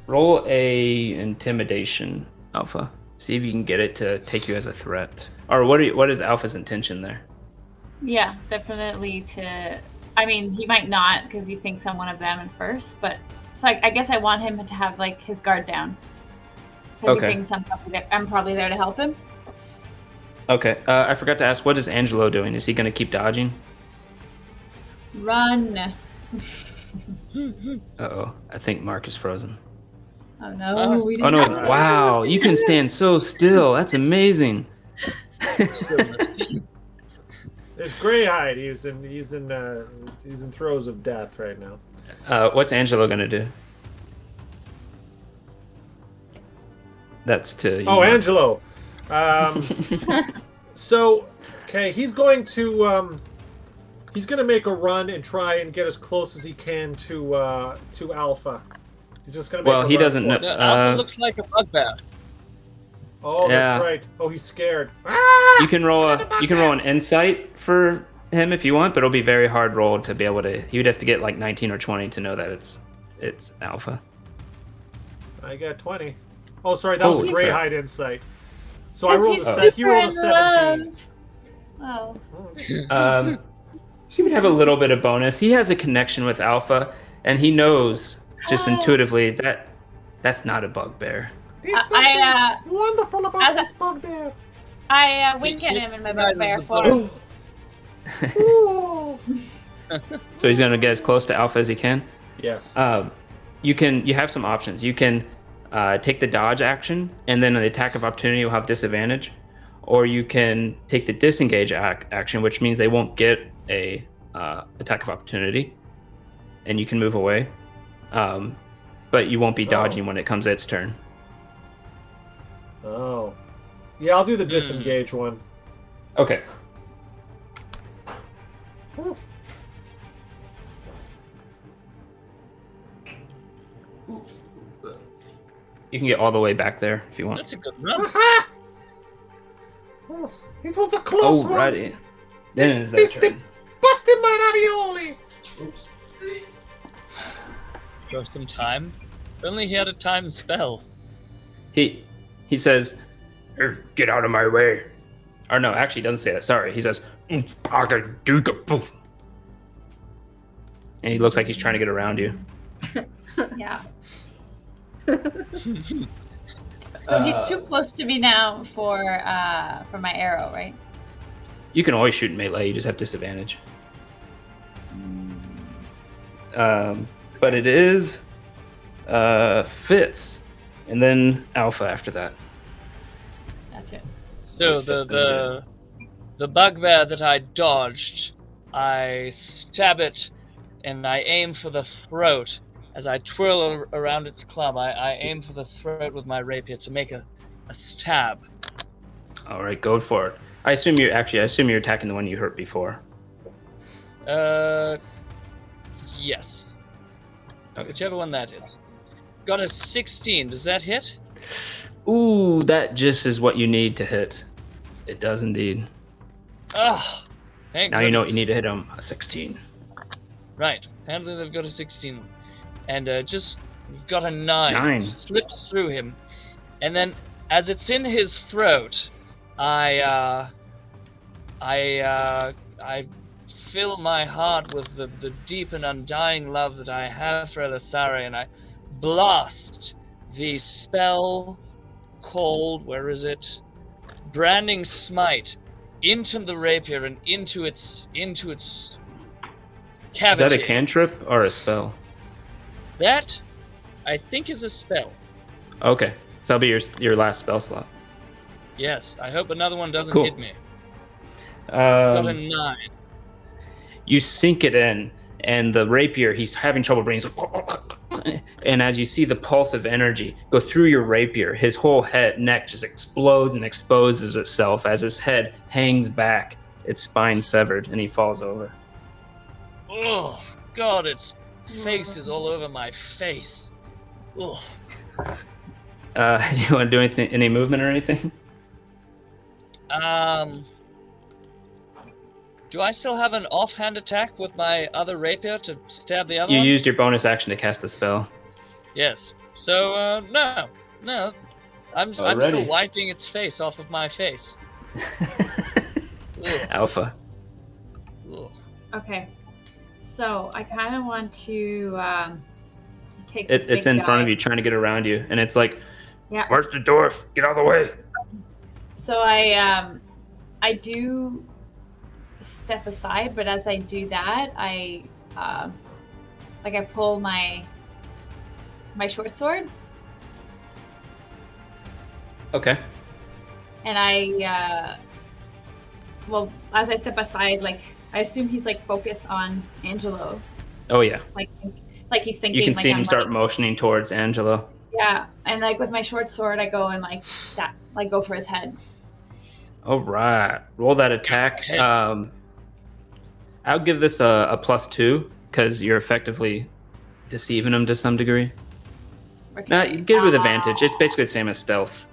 Roll a intimidation, Alpha. See if you can get it to take you as a threat. Or what is Alpha's intention there? Yeah, definitely to. I mean, he might not because he thinks I'm one of them at first, but so I guess I want him to have like his guard down because Okay. he thinks I'm probably there to help him. Okay. I forgot to ask, what is Angelo doing? Is he going to keep dodging? Run! Uh-oh. I think Mark is frozen. Oh no, we Oh just no! Wow, you can stand so still. That's amazing. There's Greyhide. He's in throes of death right now. What's Angelo gonna do? That's to you. Oh, Mark. Angelo. So, okay, he's going to make a run and try and get as close as he can to Alpha. He's just gonna make Well, a he run doesn't for know. it. No, Alpha looks like a bugbear. Oh, Yeah. that's right. Oh, he's scared. You can roll an insight for him if you want, but it'll be very hard roll to be able to. He would have to get like 19 or 20 to know that it's Alpha. I got 20. Oh, sorry, that was Holy Greyhide insight. So I rolled He's he rolled a super in 17. love. Oh. He would have a little bit of bonus. He has a connection with Alpha, and he knows just intuitively that that's not a bugbear. There's something I wonderful about as a- this bugbear. wink at him in my Guys, bugbear is the form. Ooh. So he's gonna get as close to Alpha as he can. Yes. You have some options. You can take the dodge action, and then the attack of opportunity will have disadvantage, or you can take the disengage action, which means they won't get a attack of opportunity, and you can move away, but you won't be dodging when it comes its turn. Oh. Yeah, I'll do the disengage one. Okay. You can get all the way back there if you want. That's a good run. Aha! Oh, it was a close one. Alrighty. Then it is their This turn. busted my ravioli. Oops. Show some time. If only he had a time spell. He says, "Get out of my way." Or no, actually, he doesn't say that. Sorry. He says, "Agaduga-poof." And he looks like he's trying to get around you. Yeah. So he's too close to me now for my arrow, right? You can always shoot in melee. You just have disadvantage. But it is Fitz, and then Alpha after that. Gotcha. So Where's Fitz gonna the bugbear that I dodged, I stab it, and I aim for the throat. As I twirl around its club, I aim for the throat with my rapier to make a stab. All right, go for it. I assume you're attacking the one you hurt before. Yes. Okay. Whichever one that is. Got a 16. Does that hit? Ooh, that just is what you need to hit. It does indeed. Ah, thank Now you know what you goodness. need to hit him. A 16. Right. Apparently they've got a 16. And just You've got a 9. 9. Slips through him. And then, as it's in his throat, I fill my heart with the deep and undying love that I have for Elisari, and I blast the spell called, where is it? Branding Smite into the rapier and into its cavity. Is that a cantrip or a spell? That, I think, is a spell. Okay, so that'll be your last spell slot. Yes, I hope another one doesn't Cool. hit me. Got a 9. You sink it in, and the rapier, he's having trouble breathing. And as you see the pulse of energy go through your rapier, his whole neck just explodes and exposes itself as his head hangs back, its spine severed, and he falls over. Oh, God, its face is all over my face. Ugh. Do you want to do anything, any movement or anything? Do I still have an offhand attack with my other rapier to stab the other You one? used your bonus action to cast the spell. Yes. So, no. I'm still Alrighty. wiping its face off of my face. Ugh. Alpha. Ugh. Okay. So I kind of want to take. It's in front of you, trying to get around you, and it's like, Yeah. where's the dwarf? Get out of the way. So I do step aside, but as I do that, I pull my short sword, Okay. and as I step aside, like I assume he's like focused on Angelo, Oh yeah. like he's thinking. You can like, see him I'm, start like, motioning towards Angelo. Yeah, and like with my short sword, I go and go for his head. All right. Roll that attack. I'll give this a +2 because you're effectively deceiving him to some degree. Okay. No, you get it with advantage. It's basically the same as stealth.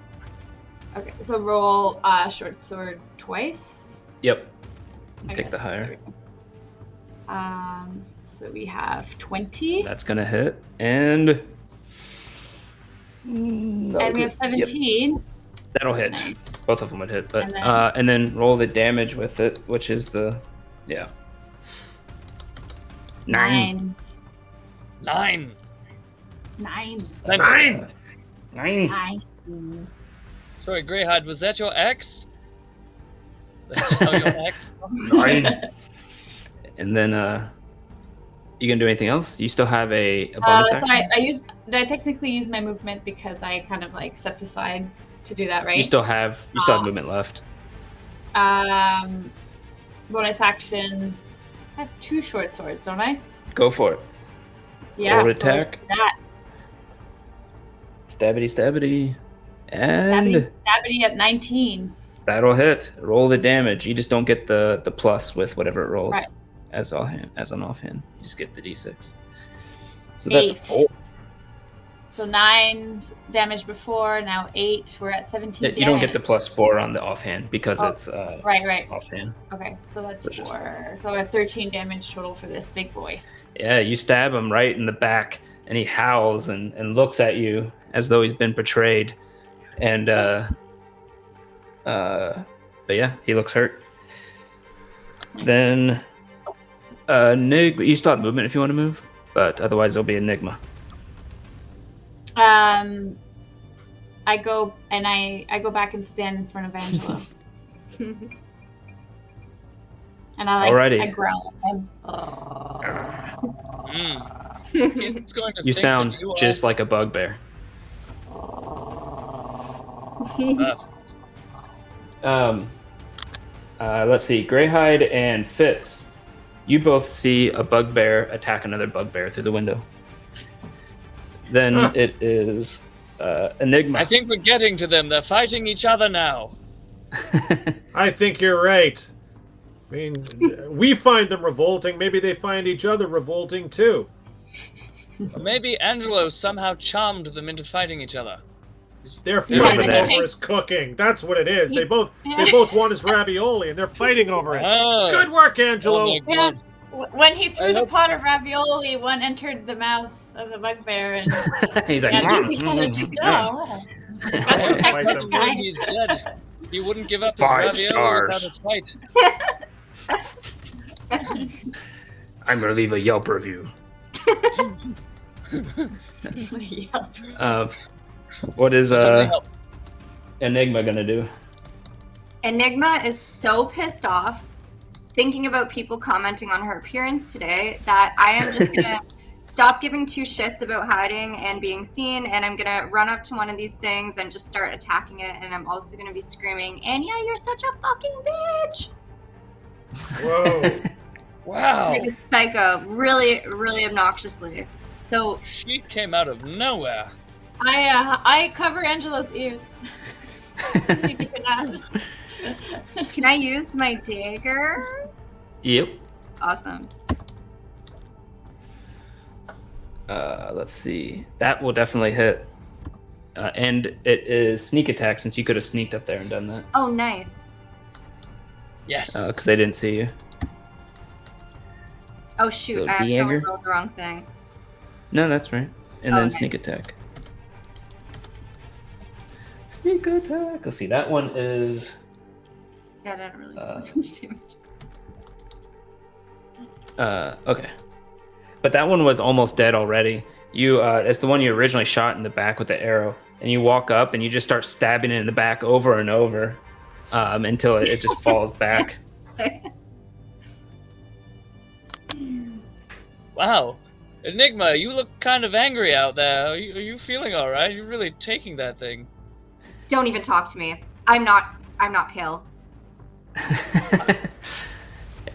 Okay, so roll short sword twice. Yep. I Take the guess. higher. There we go. So we have 20, That's gonna hit, and and we have 17. Yep. That'll hit. Nice. Both of them would hit, but And and then roll the damage with it, which is the 9. 9. 9. 9. 9. Sorry, Greyhide, was that your ex? That's how your ex? 9. And then you gonna do anything else? You still have a bonus So action? I technically use my movement because I kind of like stepped aside to do that, right? You still have movement left. Bonus action. I have 2 short swords, don't I? Go for it. Yeah. Roll so attack. it's that Stabbity. And stabbity at 19. that'll hit. Roll the damage. You just don't get the plus with whatever it rolls. Right. As an offhand. You just get the d6. So that's 8. 4. So 9 damage before, now 8. We're at 17 damage. You don't get the +4 on the offhand because it's Right. offhand. Okay, so that's Which is 4. So we're at 13 damage total for this big boy. Yeah, you stab him right in the back, and he howls and looks at you as though he's been betrayed. And but yeah, he looks hurt. Nice. Then you still have movement if you want to move, but otherwise it'll be Enigma. I go and I go back and stand in front of Angelo. And Alrighty. I growl. He's going to You think sound that you just like a bugbear. Let's see, Greyhide and Fitz. You both see a bugbear attack another bugbear through the window. Then it is Enigma. I think we're getting to them. They're fighting each other now. I think you're right. I mean, we find them revolting. Maybe they find each other revolting too. Or maybe Angelo somehow charmed them into fighting each other. They're They're fighting over there. over his cooking. That's what it is. They both want his ravioli, and they're fighting over it. Oh. Good work, Angelo. Oh my God. When he threw I the hope- pot of ravioli, one entered the mouth of the bugbear, and He's like, yeah, he wanted to go. Gotta protect Fight this them. guy. He's dead. He wouldn't give up his 5 ravioli without stars. a fight. I'm gonna leave a Yelp review. Yep. What is Totally help. Enigma gonna do? Enigma is so pissed off thinking about people commenting on her appearance today that I am just gonna stop giving two shits about hiding and being seen, and I'm gonna run up to one of these things and just start attacking it, and I'm also gonna be screaming, Anya, you're such a fucking bitch! Whoa. Wow. Like a psycho, really, really obnoxiously. So She came out of nowhere. I cover Angelo's ears. You do that. can I use my dagger? Yep. Awesome. Let's see. That will definitely hit. And it is sneak attack since you could have sneaked up there and done that. Oh, nice. Yes. Because they didn't see you. Oh shoot, So I accidentally dagger? rolled the wrong thing. No, that's right. And Oh, then nice. sneak attack. Sneak attack. Let's see. That one is. Yeah, I didn't really do damage. Okay. But that one was almost dead already. You, it's the one you originally shot in the back with the arrow, and you walk up and you just start stabbing it in the back over and over, until it just falls back. Wow. Enigma, you look kind of angry out there. Are you feeling all right? You're really taking that thing. Don't even talk to me. I'm not pale.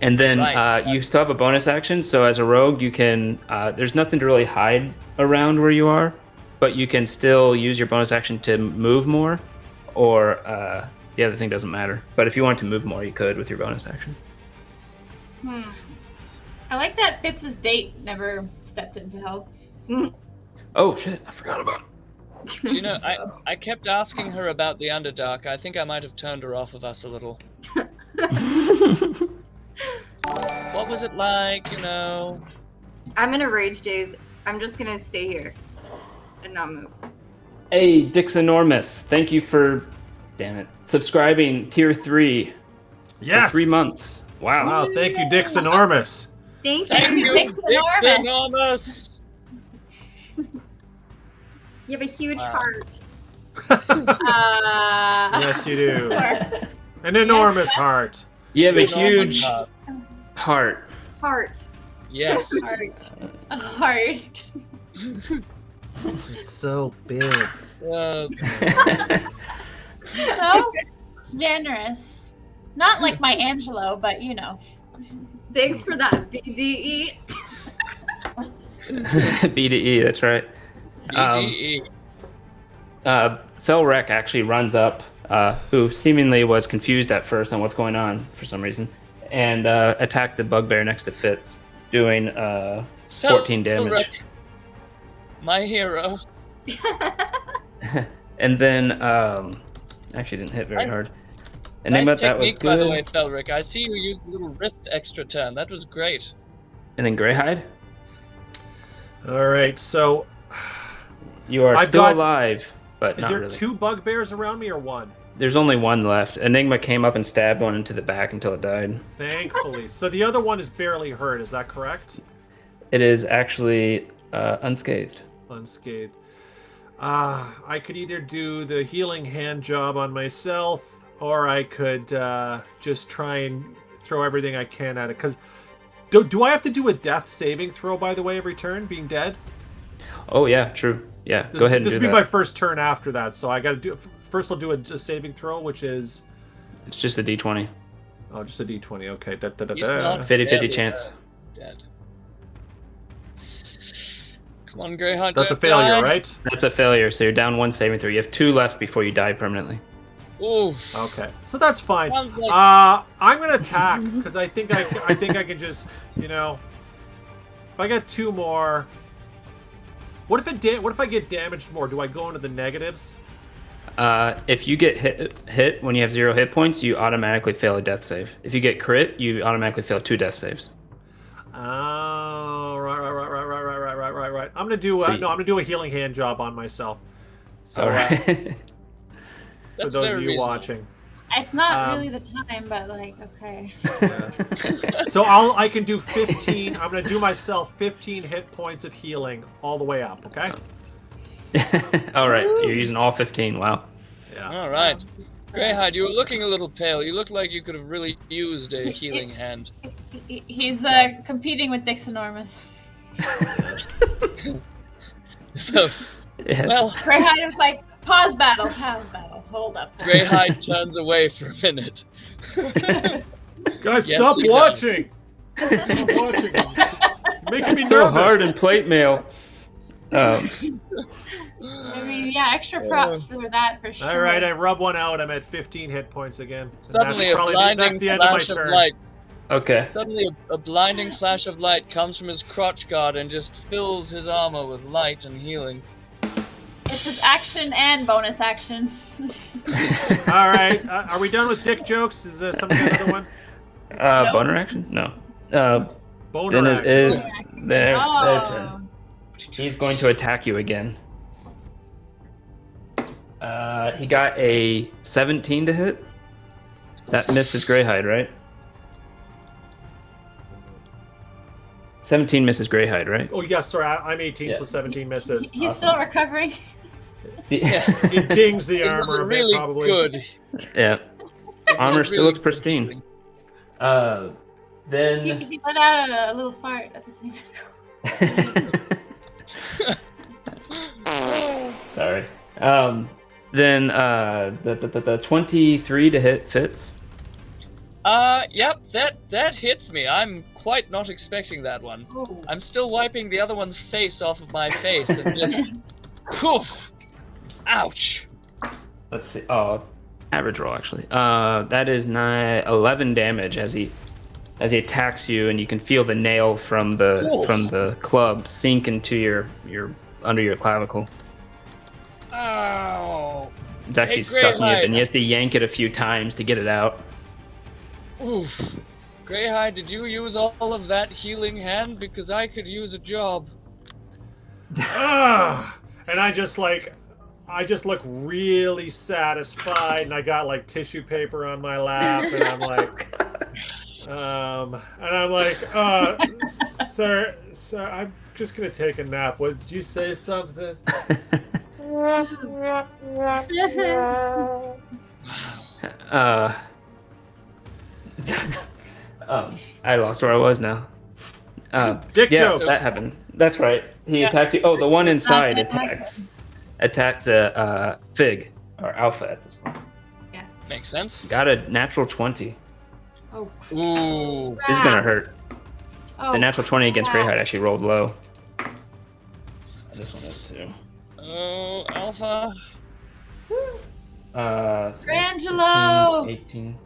And then Right. you still have a bonus action, so as a rogue, you can. There's nothing to really hide around where you are, but you can still use your bonus action to move more, or the other thing doesn't matter. But if you want to move more, you could with your bonus action. I like that Fitz's date never stepped in to help. Oh shit! I forgot about. You know, I kept asking her about the Underdark. I think I might have turned her off of us a little. What was it like, you know? I'm in a rage daze. I'm just gonna stay here and not move. Hey, Dix Enormous, thank you for, damn it, subscribing tier 3 Yes. for 3 months. Wow. Wow, thank you, Dix Enormous. Thank Thank you. you, Dix Dix Enormous. Enormous. You have a huge Wow. heart. Yes, you do. An enormous heart. You have a Enormous huge heart. heart. Heart. Yes. A heart. It's so big. Uh, So generous. Not like my Angelo, but you know. Thanks for that, BDE. B to E, that's right. BGE. Felrek actually runs up, who seemingly was confused at first on what's going on for some reason, and attacked the bugbear next to Fitz, doing 14 damage. Felrek, my hero. And then, actually didn't hit very Nice- hard. Enigma, Nice that was technique, by the good. way, Felric. I see you use a little wrist extra turn. That was great. And then Greyhide, All right, so you are I've still got- alive, but is not there really. 2 bugbears around me or 1? There's only one left. Enigma came up and stabbed one into the back until it died. Thankfully. So the other one is barely hurt, is that correct? It is actually unscathed. Unscathed. I could either do the healing hand job on myself, or I could just try and throw everything I can at it. Because do I have to do a death saving throw, by the way, every turn, being dead? Oh yeah, true. Yeah, go ahead and This do will be that. my first turn after that, so I got to do. First, I'll do a saving throw, which is It's just a D20. just a d20. Okay, He's not 50-50 barely, chance. Dead. Come on, Greyheart. That's a don't failure, die. right? That's a failure, so you're down 1 saving throw. You have 2 left before you die permanently. Ooh. Okay, so that's fine. Sounds like I'm gonna attack because I think I can just, you know, if I get 2 more. What if I get damaged more? Do I go into the negatives? If you get hit when you have 0 hit points, you automatically fail a death save. If you get crit, you automatically fail 2 death saves. Oh, right. I'm gonna do I'm gonna do a healing hand job on myself. So All right. for That's those of very you reasonable. watching. It's not really the time, but like, okay. So I can do 15. I'm gonna do myself 15 hit points of healing all the way up. Okay. All right. You're using all 15. Wow. Yeah. All right. Greyhide, you were looking a little pale. You look like you could have really used a healing hand. He's competing with Dick's Enormous. Yes. Well, Greyhide was like, pause battle, hold up. Greyhide turns away for a minute. Guys, Yes, stop he watching. Stop watching. Making me It's so nervous. hard in plate mail. I mean, yeah, extra props for that for sure. All right, I rub one out. I'm at 15 hit points again. And Suddenly, a that's blinding the end of my flash of turn. light. Okay. Suddenly, a blinding flash of light comes from his crotch guard and just fills his armor with light and healing. It's his action and bonus action. All right, are we done with dick jokes? Is there something another one? Boner action? No. Boner Then it action. is their Oh. turn. He's going to attack you again. He got a 17 to hit. That misses Greyhide, right? 17 misses Greyhide, right? Oh yes, sorry, I'm 18, Yeah. so 17 misses. He's still recovering. It dings the It was armor a bit, really probably. good. Yeah. Armor still really looks good pristine. healing. Then He let out a little fart at the same time. sorry. Then the 23 to hit fits. Yep, that hits me. I'm quite not expecting that one. Oh. I'm still wiping the other one's face off of my face and just, whew, ouch. Let's see. Oh, average roll actually. That is 11 damage as he attacks you, and you can feel the nail from the club sink into your under your clavicle. Ow. It's actually Hey, stuck in you, Greyhide. and he has to yank it a few times to get it out. Oof. Greyhide, did you use all of that healing hand? Because I could use a job. And I just look really satisfied, and I got like tissue paper on my lap, and I'm like, sir, I'm just gonna take a nap. What did you say? Something? I lost where I was now. Dick yeah, jokes. that happened. That's right. He attacked you. Oh, the one inside attacks a Fig or Alpha at this point. Yes. Makes sense. Got a natural 20. Oh. Ooh. This is gonna hurt. Oh. The natural 20 against Greyhide actually rolled low. This one is too. Oh, Alpha. Angelo! 18.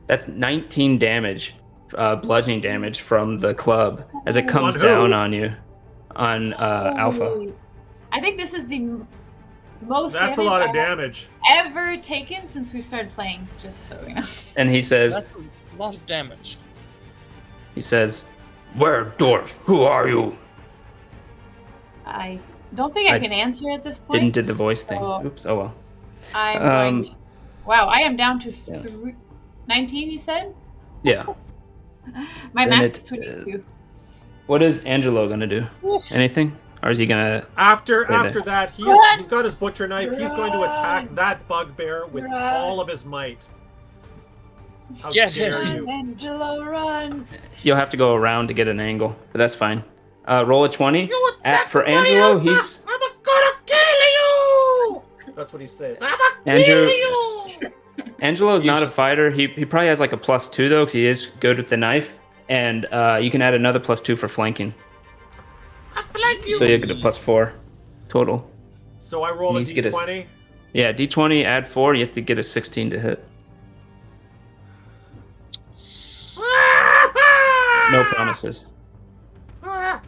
That's 19 damage, bludgeoning damage from the club as it comes On who? down on you, on Alpha. Holy. I think this is the most That's a damage lot of I've damage. ever taken since we started playing, just so you know. And he says, That's a lot of damage. "Where, dwarf? Who are you?" I don't think I I can answer at this point. Didn't do the voice thing. Oh. Oops. Oh well. I'm going to... Wow, I am down to Yeah. 19, you said? Yeah. My Then max is it, 22. What is Angelo gonna do? Anything? Or is he gonna? After Wait a- that, he's got his butcher knife. He's going to attack that bugbear with all of his might. How Yes, dare yes. you? Angelo, run! You'll have to go around to get an angle, but that's fine. Roll a 20. You attack For my Angelo, alpha. he's I'm gonna kill you. That's what he says. I'm gonna Andrew- kill you. Angelo's not a fighter. He probably has like a +2 though, because he is good with the knife, and you can add another +2 for flanking. I flank you. So you get a +4 total. So I roll a Needs to get his- d20. Yeah, D20 add 4. You have to get a 16 to hit. No promises. Oh,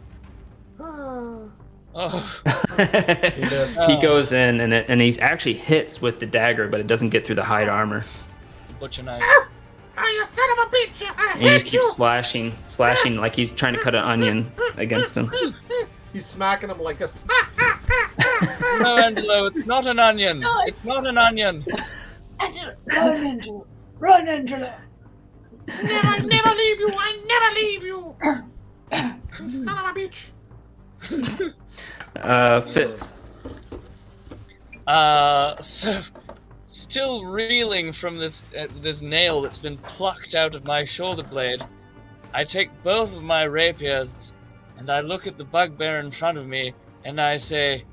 He goes in and he actually hits with the dagger, but it doesn't get through the hide armor. butcher knife. Oh, you son of a bitch! I And he just hate you! keeps slashing like he's trying to cut an onion against him. He's smacking him like this. No, Angelo, it's not an onion. No, It's not an onion. Angelo, run, Angelo, run, Angelo. Never leave you! I never leave you! You son of a bitch! Fitz. So, still reeling from this nail that's been plucked out of my shoulder blade, I take both of my rapiers and I look at the bugbear in front of me and I say,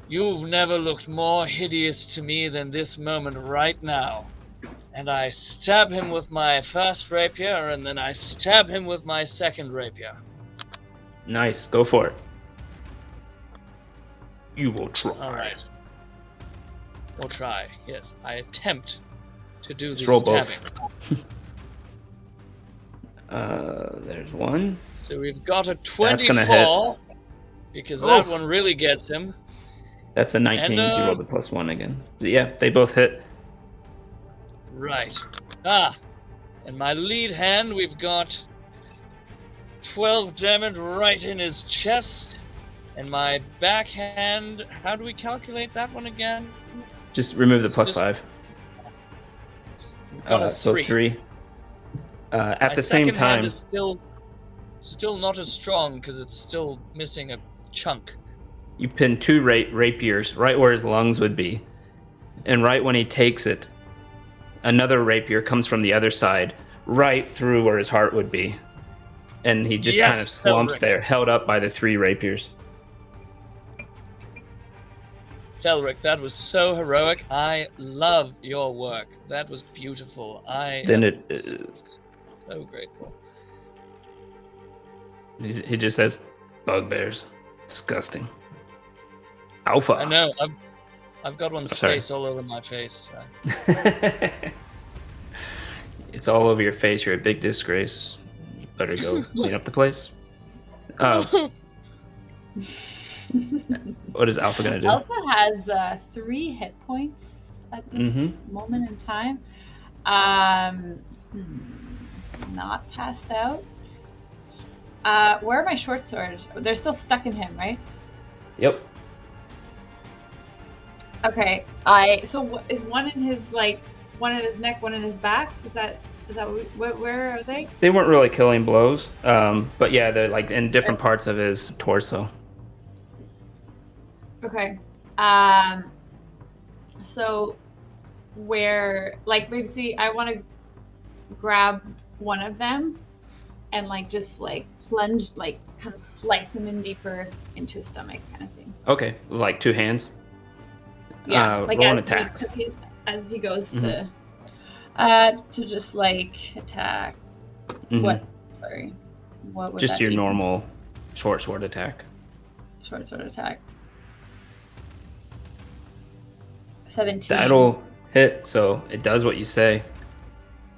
"You've never looked more hideous to me than this moment right now." And I stab him with my first rapier and then I stab him with my second rapier. Nice. Go for it. You will try. All right. We'll try. Yes, I attempt to do Let's the roll stabbing. both. There's one. So we've got a That's gonna 24 because that one really gets him. That's a 19, so you roll the +1 again. But yeah, they both hit. Right. And my lead hand, we've got 12 damage right in his chest. And my backhand, how do we calculate that one again? Just remove the +5. We've got a So 3. At My the same second hand time, is still not as strong because it's still missing a chunk. you pin 2 rapiers right where his lungs would be. And right when he takes it, another rapier comes from the other side, right through where his heart would be. And he just kind of slumps there, held up by the 3 rapiers. Delric, that was so heroic. I love your work. That was beautiful. Then it is. So grateful. He just says, "Bugbears, disgusting." Alpha. I know. I've got one's sorry. face all over my face. It's all over your face. You're a big disgrace. You better go clean up the place. What is Alpha gonna do? Alpha has 3 hit points at this moment in time. Not passed out. Where are my short swords? They're still stuck in him, right? Yep. Okay. So is one in his one in his neck, one in his back? Is that where are they? They weren't really killing blows, but yeah, they're like in different parts of his torso. Okay. So where maybe I want to grab one of them and just plunge, kind of slice him in deeper into his stomach, kind of thing. Okay, like 2 hands. Yeah, roll an attack. As he goes to just attack. What? Sorry. What would Just that your be? normal short sword attack. Short sword attack. 17. That'll hit, so it does what you say.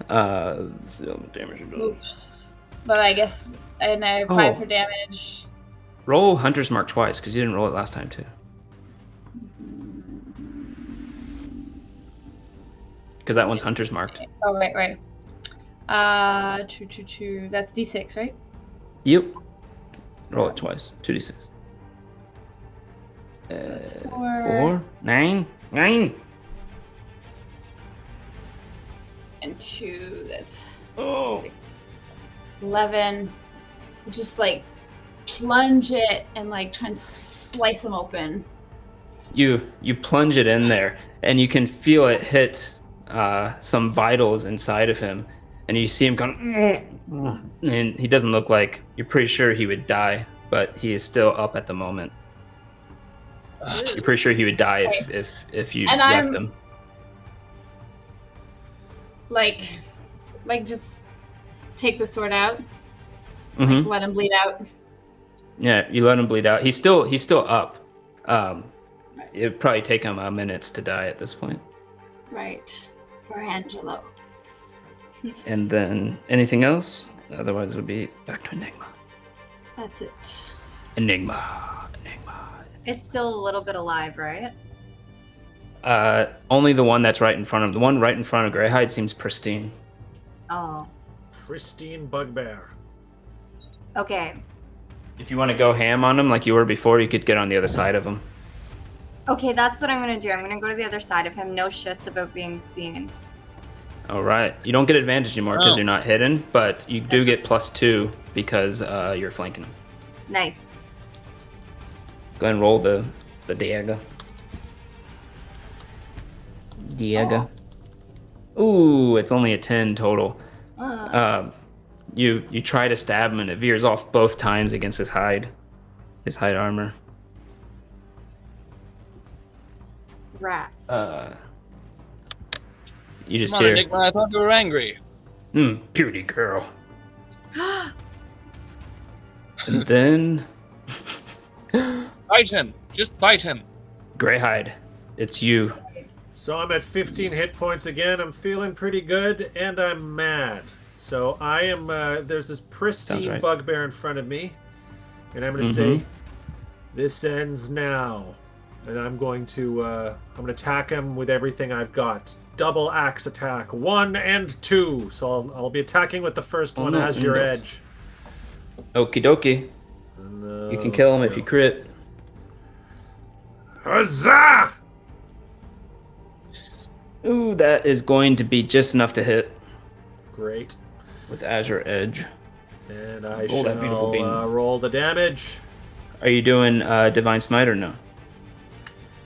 So damage. Oops. But I guess, and I 5 for damage. Roll Hunter's Mark twice, because you didn't roll it last time too. Because that one's Hunter's marked. Oh, right. 2. That's D6, right? Yep. Roll it twice. 2d6. That's 4. 9. And 2, that's Oh. 6, 11. Just plunge it and try and slice them open. You plunge it in there, and you can feel it hit some vitals inside of him, and you see him going, and he doesn't look like, you're pretty sure he would die, but he is still up at the moment. You're pretty sure he would die if you And left him. Just take the sword out, Mm-hmm. let him bleed out. Yeah, you let him bleed out. He's still up. It'd probably take him minutes to die at this point. Right. For Angelo. And then anything else? Otherwise, it would be back to Enigma. That's it. Enigma. It's still a little bit alive, right? Only the one that's right in front of the one right in front of Greyhide seems pristine. Oh. Pristine bugbear. Okay. If you want to go ham on him like you were before, you could get on the other side of him. Okay, that's what I'm gonna do. I'm gonna go to the other side of him. No shits about being seen. All right. You don't get advantage anymore because Oh. you're not hidden, but you do That's get +2 because you're flanking him. Nice. Go ahead and roll the Diego. Diego. Ooh, it's only a 10 total. You try to stab him and it veers off both times against his hide armor. Rats. You just Come on, hear, Enigma, I thought you were angry. Beauty girl. And then Bite him. Just bite him. Greyhide, it's you. So I'm at 15 hit points again. I'm feeling pretty good, and I'm mad. So I am. There's this pristine right. bugbear in front of me, and I'm going to say, "This ends now." And I'm going to attack him with everything I've got. Double axe attack, 1 and 2. So I'll be attacking with the first one as your edge. Okie dokie. And, You can kill him if you crit. Huzzah! Ooh, that is going to be just enough to hit Great. with Azure Edge. And I Roll that beautiful bean. roll the damage. Are you doing Divine Smite or no?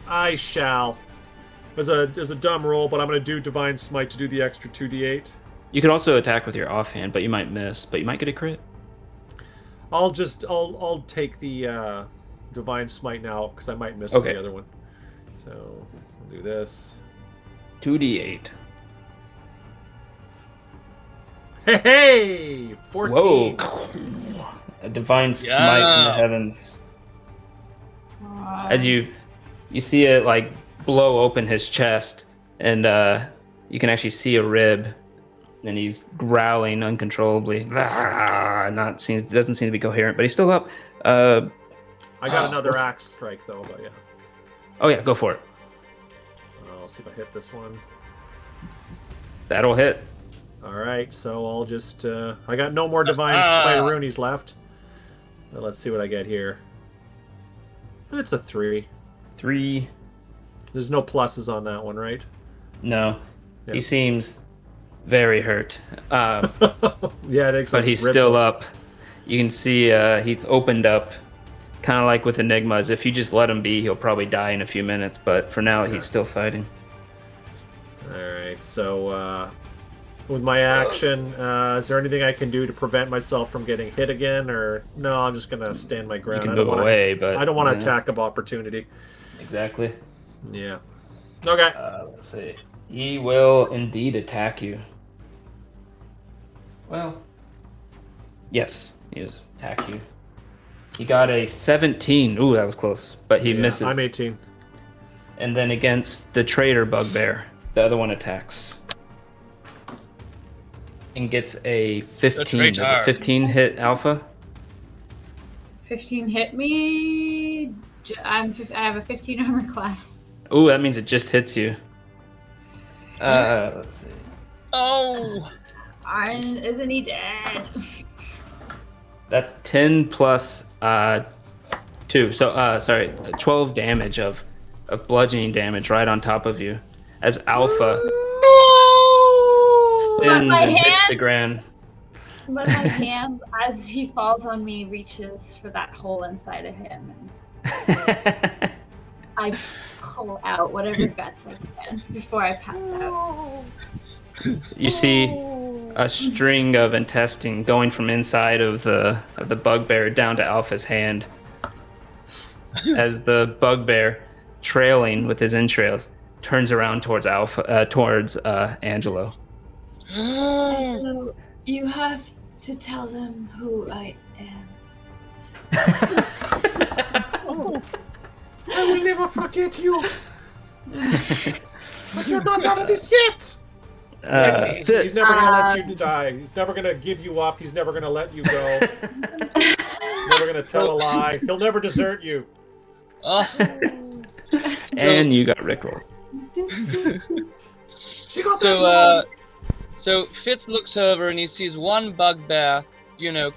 I shall. As a dumb roll, but I'm going to do Divine Smite to do the extra 2d8. You could also attack with your offhand, but you might miss. But you might get a crit. I'll take the Divine Smite now because I might miss Okay. with the other one. So I'll do this. 2d8. Hey! 14. Whoa! A Divine Smite from the heavens. As you see it like blow open his chest, and you can actually see a rib, and he's growling uncontrollably. Doesn't seem to be coherent, but he's still up. I got another axe strike though, but yeah. Oh yeah, go for it. I'll see if I hit this one. That'll hit. All right, so I'll just I got no more Divine Smite-roonies left. But let's see what I get here. It's a 3. 3. There's no pluses on that one, right? No, Yeah. he seems very hurt. Yeah, it makes But he's still up. You can see he's opened up, kind of like with Enigmas. If you just let him be, he'll probably die in a few minutes. But for now, he's still fighting. All right, so with my action, is there anything I can do to prevent myself from getting hit again? Or no, I'm just gonna stand my You ground. can move away, but I don't want to attack of opportunity. Exactly. Yeah. Okay. Let's see. He will indeed attack you. Well, yes, he does attack you. He got a 17. Ooh, that was close, but he misses. I'm 18. And then against the traitor bugbear, the other one attacks. And gets a 15. Does a 15 hit Alpha? 15 hit me. I have a 15 armor class. Ooh, that means it just hits you. Let's see. Oh! Isn't he dead? That's 10 plus 2. So, sorry, 12 damage of bludgeoning damage right on top of you. As Alpha spins and hits the ground. But my hand, as he falls on me, reaches for that hole inside of him. And I pull out whatever guts I can before I pass out. You see a string of intestine going from inside of the bugbear down to Alpha's hand. As the bugbear, trailing with his entrails, turns around towards Angelo. Angelo, you have to tell them who I am. I will never forget you. But you're not out of this yet. He's Fitz. never gonna let you die. He's never gonna give you up. He's never gonna let you go. He's never gonna tell a lie. He'll never desert you. And you got rickrolled. So Fitz looks over and he sees one bugbear,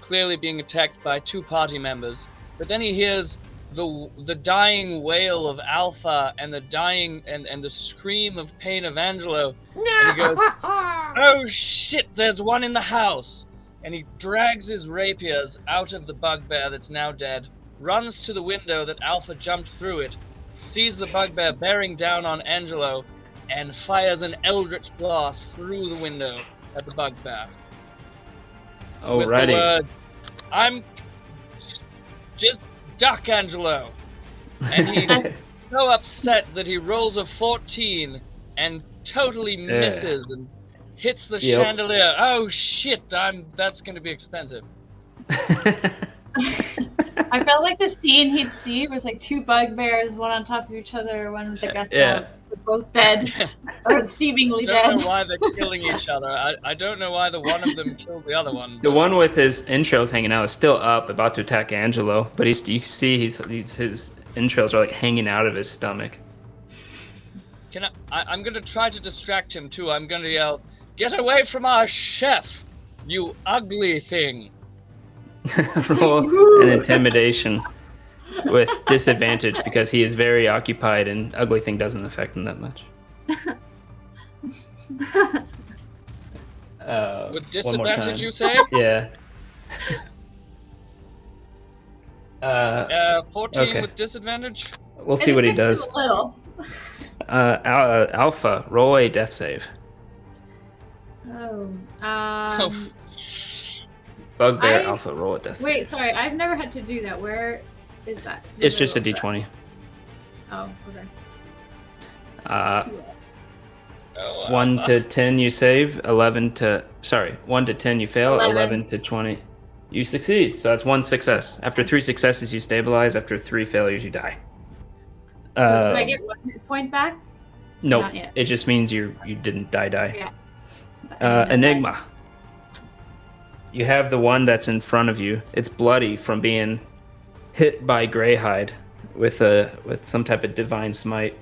clearly being attacked by 2 party members. But then he hears the dying wail of Alpha and the dying and the scream of pain of Angelo. And he goes, "Oh shit, there's one in the house." And he drags his rapiers out of the bugbear that's now dead, runs to the window that Alpha jumped through it, sees the bugbear bearing down on Angelo, and fires an eldritch blast through the window at the bugbear. With the words, "I'm just duck, Angelo." And he's so upset that he rolls a 14 and totally misses and hits the chandelier. Oh shit, that's gonna be expensive. I felt like the scene he'd see was like 2 bugbears, one on top of each other, one with the guts out. They're both dead, or seemingly dead. I don't know why they're killing each other. I don't know why the one of them killed the other one. The one with his entrails hanging out is still up, about to attack Angelo, but you see his entrails are like hanging out of his stomach. I'm gonna try to distract him too. I'm gonna yell, "Get away from our chef, you ugly thing!" Roll an intimidation with disadvantage because he is very occupied and ugly thing doesn't affect him that much. With disadvantage, you say? Yeah. 14 okay. with disadvantage? We'll see what he does. A little. Alpha, roll a death save. Bugbear Alpha, roll a death save. Wait, sorry, I've never had to do that. Where is that? It's just a d20. Oh, okay. 1 to 10 you save, 1 to 10 you fail, 11. 11 to 20 you succeed. So that's 1 success. After 3 successes you stabilize, after 3 failures you die. So can I get 1 hit point back? Nope. Not yet. It just means you didn't die. Yeah. Enigma. You have the one that's in front of you. It's bloody from being hit by Greyhide with some type of divine smite.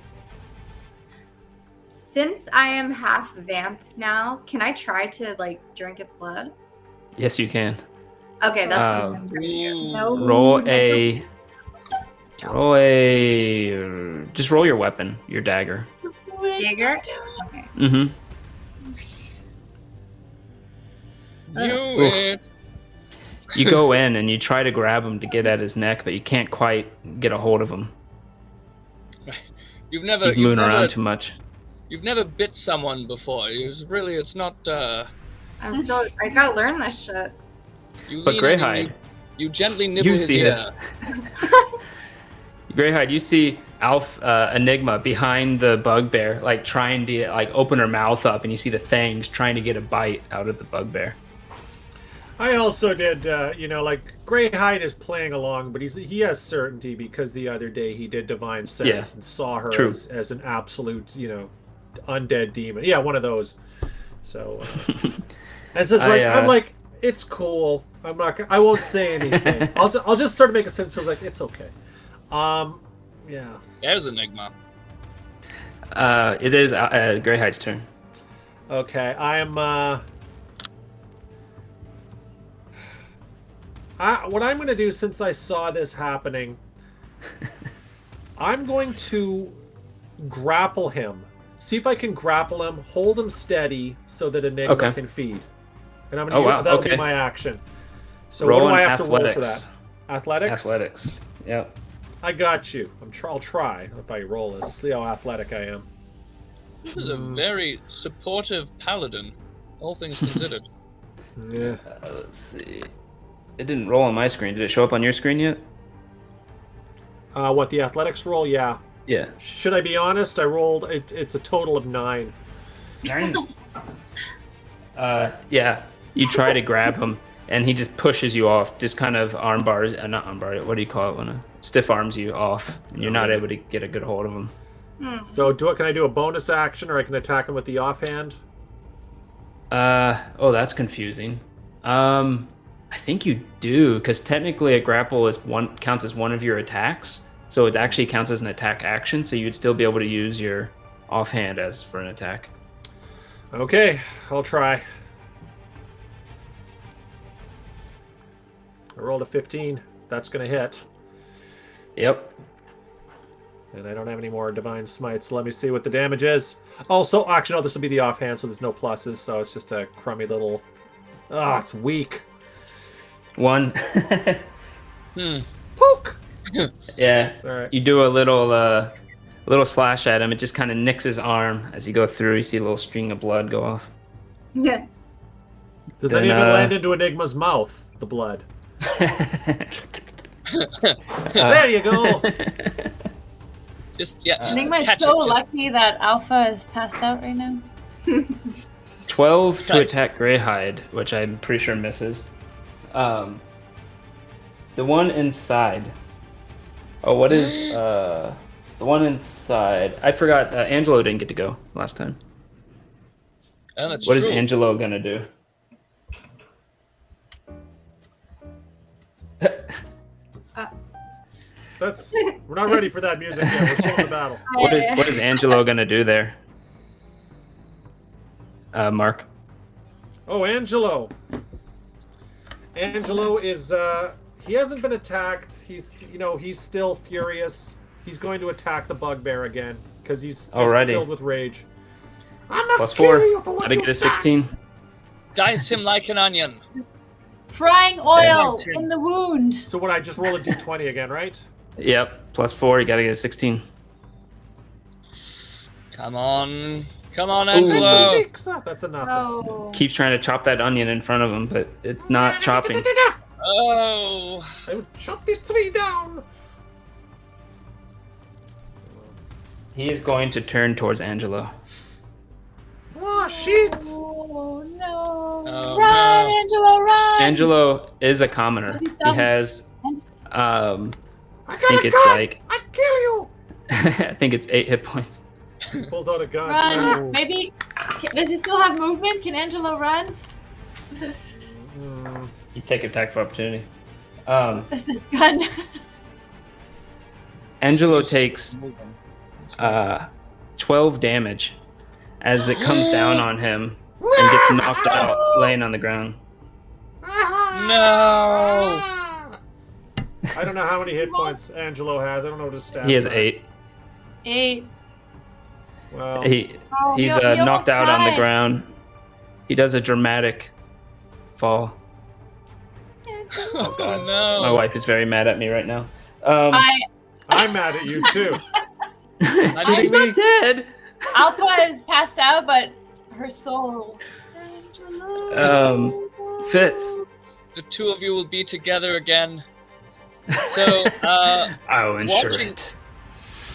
Since I am half vamp now, can I try to drink its blood? Yes, you can. Okay, that's what I'm Ooh. No. Just roll your weapon, your dagger. Dagger? Okay. Mm-hmm. Do it. You go in and you try to grab him to get at his neck, but you can't quite get a hold of him. He's moving around too much. You've never bit someone before. It's not. I gotta learn this shit. But Greyhide, you gently nibble his see ear. this. Greyhide, you see Enigma behind the bugbear, trying to open her mouth up, and you see the fangs trying to get a bite out of the bugbear. I also did, Greyhide is playing along, but he has certainty because the other day he did Divine Sense and saw her as an absolute, undead demon. Yeah, one of those. So, I'm like, it's cool. I won't say anything. I'll just sort of make a sense. It's okay. Yeah. There's Enigma. It is Greyhide's turn. Okay, I am. What I'm going to do, since I saw this happening, I'm going to grapple him. See if I can grapple him, hold him steady so that Enigma can feed. And I'm going to that'll be my action. So what do I have to roll for that? Athletics? Athletics. Yep. I got you. I'll try if I roll this. See how athletic I am. This is a very supportive paladin, all things considered. Yeah. Let's see. It didn't roll on my screen. Did it show up on your screen yet? What, the athletics roll? Yeah. Yeah. Should I be honest? I rolled. It's a total of 9. 9. Yeah. You try to grab him, and he just pushes you off. Just kind of not armbar. What do you call it when a stiff arms you off, and you're not able to get a good hold of him. So can I do a bonus action, or I can attack him with the offhand? That's confusing. I think you do, because technically a grapple counts as one of your attacks, so it actually counts as an attack action. So you'd still be able to use your offhand as for an attack. Okay, I'll try. I rolled a 15. That's going to hit. Yep. And I don't have any more Divine Smites. Let me see what the damage is. Also, actually, no, this will be the offhand, so there's no pluses, so it's just a crummy little... Ah, it's weak. 1. Poke! Yeah. All right. You do a little slash at him. It just kind of nicks his arm as you go through. You see a little string of blood go off. Yeah. Does Then, any of it land into Enigma's mouth, the blood? There you go! Just Enigma is catch so it, just- lucky that Alpha is passed out right now. 12 to Right. attack Greyhide, which I'm pretty sure misses. The one inside. Oh, what is the one inside? I forgot. Angelo didn't get to go last time. Oh, that's What is true. Angelo gonna do? That's... We're not ready for that music yet. We're still in the battle. What is Angelo gonna do there? Mark. Oh, Angelo. Angelo is, he hasn't been attacked. He's still furious. He's going to attack the bugbear again, because he's just Alrighty. filled with rage. I'm not Plus killing 4. you for what Gotta you've get a 16. Dice him like an onion. Frying oil Yeah. in the wound. So when I just roll a d20 again, right? Yep. Plus 4. You gotta get a 16. Come on, Ooh. Angelo. 6. Oh, that's enough. Oh. Keeps trying to chop that onion in front of him, but it's not chopping. Oh, I will chop this tree down. He is going to turn towards Angelo. Oh, shit. Oh no! Oh, Run, no. Angelo, run! Angelo is a commoner. He has, I I got think a it's gun. like, I kill you. I think it's 8 hit points. Pulls out a gun. Run! Maybe. Does he still have movement? Can Angelo run? Mm. You take attack for opportunity. There's the gun. Angelo takes 12 damage as it comes down on him and gets knocked out, laying on the ground. no. I don't know how many hit points Angelo has. I don't know what his stats He has are. 8. 8. Well, He's he knocked almost out on the died. ground. He does a dramatic fall. Oh God. no. My wife is very mad at me right now. I'm mad at you too. He's not dead. Alpha is passed out, but her soul. Angelo. Fitz. The two of you will be together again. So, I'll ensure watching- it.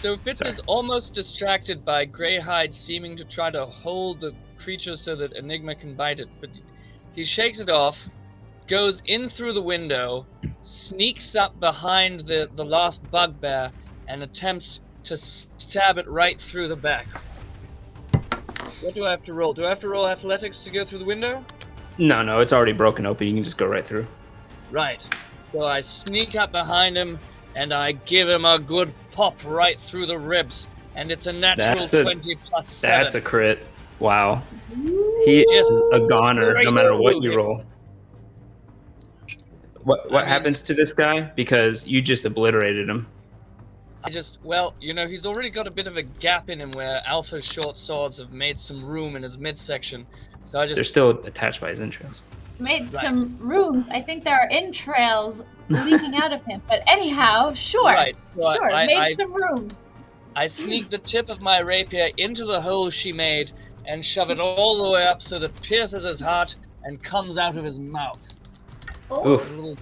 So Fitz Sorry. is almost distracted by Greyhide seeming to try to hold the creature so that Enigma can bite it, but he shakes it off, goes in through the window, sneaks up behind the last bugbear, and attempts to stab it right through the back. What do I have to roll? Do I have to roll athletics to go through the window? No, it's already broken open. You can just go right through. Right. So I sneak up behind him, and I give him a good pop right through the ribs, and it's a natural That's a- 20 plus 7. That's a crit. Wow. He is Just a goner no straight matter what through you him. roll. What happens to this guy? Because you just obliterated him. He's already got a bit of a gap in him where Alpha's short swords have made some room in his midsection. So I They're just still attached by his entrails. Made Right. some rooms. I think there are entrails leaking out of him. But anyhow, sure. Right, so Sure. Made some room. I sneak the tip of my rapier into the hole she made and shove it all the way up so that it pierces his heart and comes out of his mouth. Oh, Oof. A little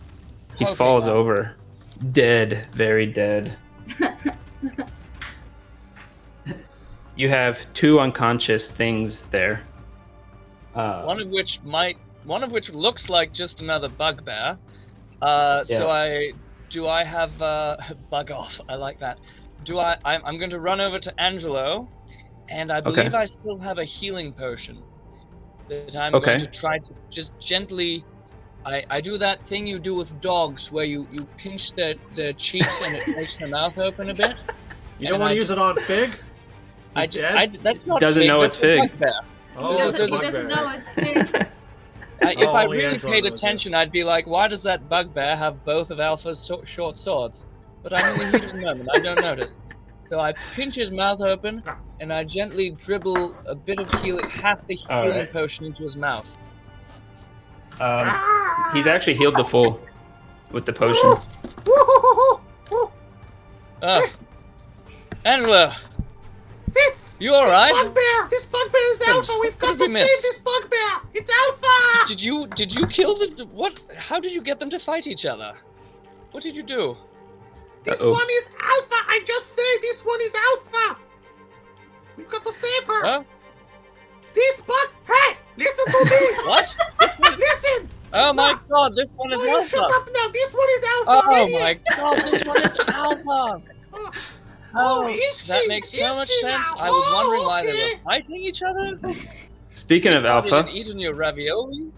He poking falls out. over. Dead. Very dead. You have 2 unconscious things there. One of which looks like just another bugbear. So I have bug off. I like that. I'm going to run over to Angelo, and I believe I still have a healing potion that I'm going to try to just gently. I do that thing you do with dogs where you pinch their cheeks and it makes their mouth open a bit. You don't want to use it on Fig? He's dead? That's not Doesn't Fig, know that's it's a Fig. bugbear. Oh, it's a He doesn't bugbear. know it's food. If I only really Angelo paid knows attention, I'd be like, why does that bugbear have both of Alpha's short swords? But I'm in the heat of the moment, I don't notice. So I pinch his mouth open, and I gently dribble a bit of half the All healing right. potion into his mouth. He's actually healed to full with the potion. Angelo, Fitz! you alright? This bugbear is Alpha! We've got did to we miss? save this bugbear! It's Alpha! Did you kill the what? How did you get them to fight each other? What did you do? This Uh-oh. one is Alpha! I just say this one is Alpha! We've got to save her! Huh? This bug... Hey! Listen to me! What? This one? Listen! Oh my god, this one is Oh, you shut Alpha! up now! This one is Alpha! Oh already. my god, this one is Alpha! Oh, is she? That makes so Is much she sense. now? I was Oh, wondering why they okay. were fighting each other. Speaking of Alpha, Did eaten your ravioli?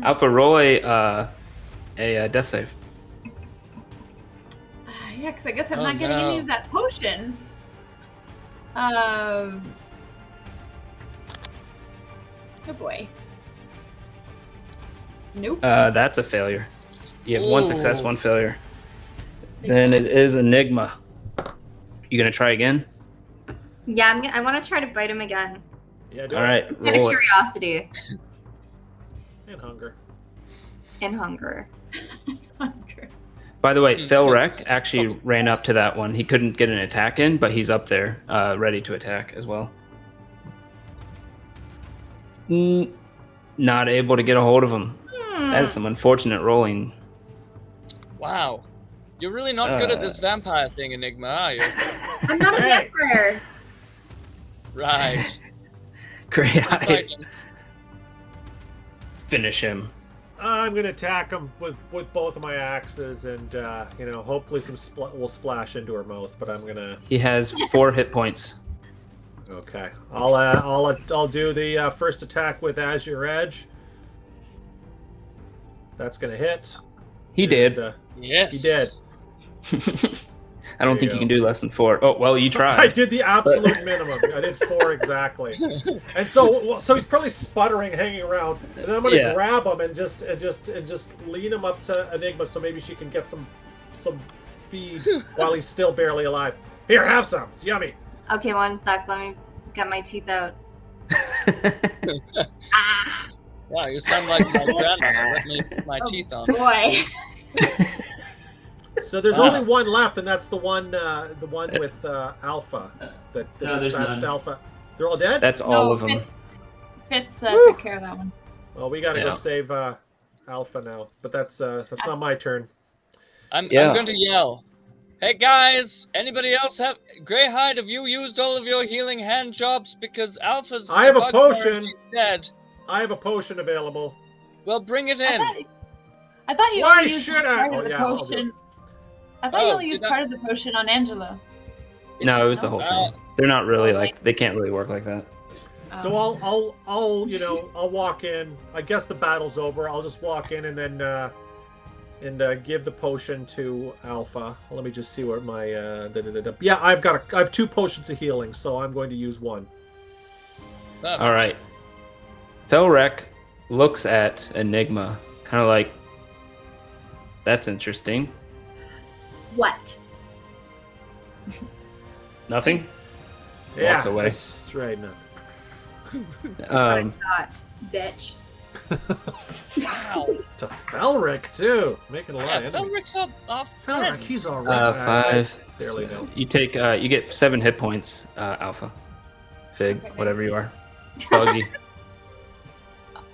Alpha, roll a death save. Yeah, because I guess I'm Oh, not getting no. any of that potion. Oh boy. Nope. That's a failure. You have one success, Ooh. one failure. Then it is Enigma. You gonna try again? Yeah, I want to try to bite him again. Yeah, do All it. right, Out of roll it. curiosity And hunger. and hunger. By the way, Felrek actually ran up to that one. He couldn't get an attack in, but he's up there, ready to attack as well. Not able to get a hold of him. That is some unfortunate rolling. Wow. You're really not good at this vampire thing, Enigma, are you? I'm not a vampire. Right. Great. Fighting. Finish him. I'm gonna attack him with both of my axes, and hopefully some will splash into her mouth. But I'm gonna. He has 4 hit points. Okay, I'll do the first attack with Azure Edge. That's gonna hit. He did. Yes. He did. I don't There think you you go. can do less than 4. Oh, well, you I tried. did the absolute minimum. I did 4 exactly. And so he's probably sputtering, hanging around, and then I'm gonna Yeah. grab him and just lean him up to Enigma so maybe she can get some feed while he's still barely alive. Here, have some. It's yummy. Okay, one sec. Let me get my teeth out. Wow, you sound like my grandmother. Let me put my teeth on. Boy. So there's only one left, and that's the one with Alpha that No, there's dispatched none. Alpha. They're all dead. That's all of them. Fitz took care of that one. Well, we gotta Yeah. go save Alpha now, but that's not my turn. I'm Yeah. going to yell. Hey guys, anybody else have Greyhide? Have you used all of your healing hand jobs? Because Alpha's I have a bugbear, potion. she's dead. I have a potion available. Well, bring it in. I thought you Why only used should I? part Oh, of the yeah, I'll do potion. I thought you Oh, only used did I- part of the potion on Angelo. No, it was the whole thing. They're not really they can't really work like that. So I'll I'll walk in. I guess the battle's over. I'll just walk in and then give the potion to Alpha. Let me just see where my yeah, I have 2 potions of healing, so I'm going to use one. All right. Felrek looks at Enigma, kind of like, that's interesting. What? Nothing? Yeah, Walks away. That's right. No. That's what I thought, bitch. Wow. To Felric too, making a lot Yeah, of enemies. Felric's up. Felric, he's all right. 5. barely know. You take, you get 7 hit points, Alpha. Fig, Okay, whatever you are. nice. Buggy.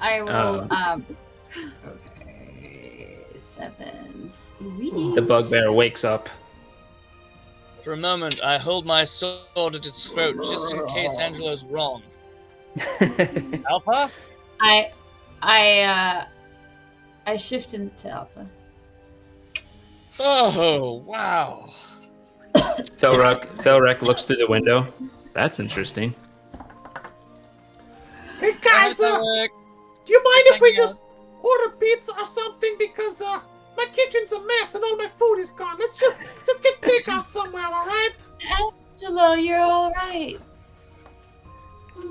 I will. Um, Okay, 7. Sweet. The bugbear wakes up. For a moment, I hold my sword at its throat just in case Angelo's wrong. Alpha? I shift into Alpha. Oh, wow. Felrek looks through the window. That's interesting. Hey guys, Hi, Felric. do you mind if we Hanging out. just order pizza or something? Because my kitchen's a mess and all my food is gone. Let's just get takeout somewhere, all right? Angelo, you're all right.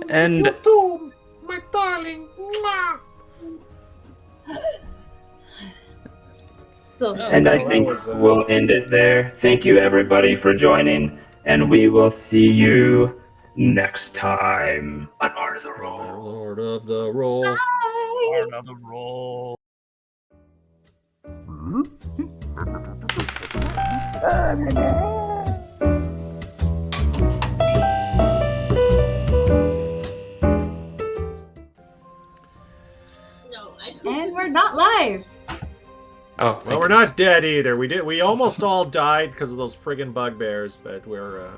And You too, my darling. Mwah. So, And I Well, that think was, we'll end it there. Thank you, everybody, for joining, and we will see you next time on Art of the Roll. Lord of the Roll. Another roll. and we're not live. Oh, Well, thank we're you. not dead either. We almost all died because of those friggin' bugbears, but we're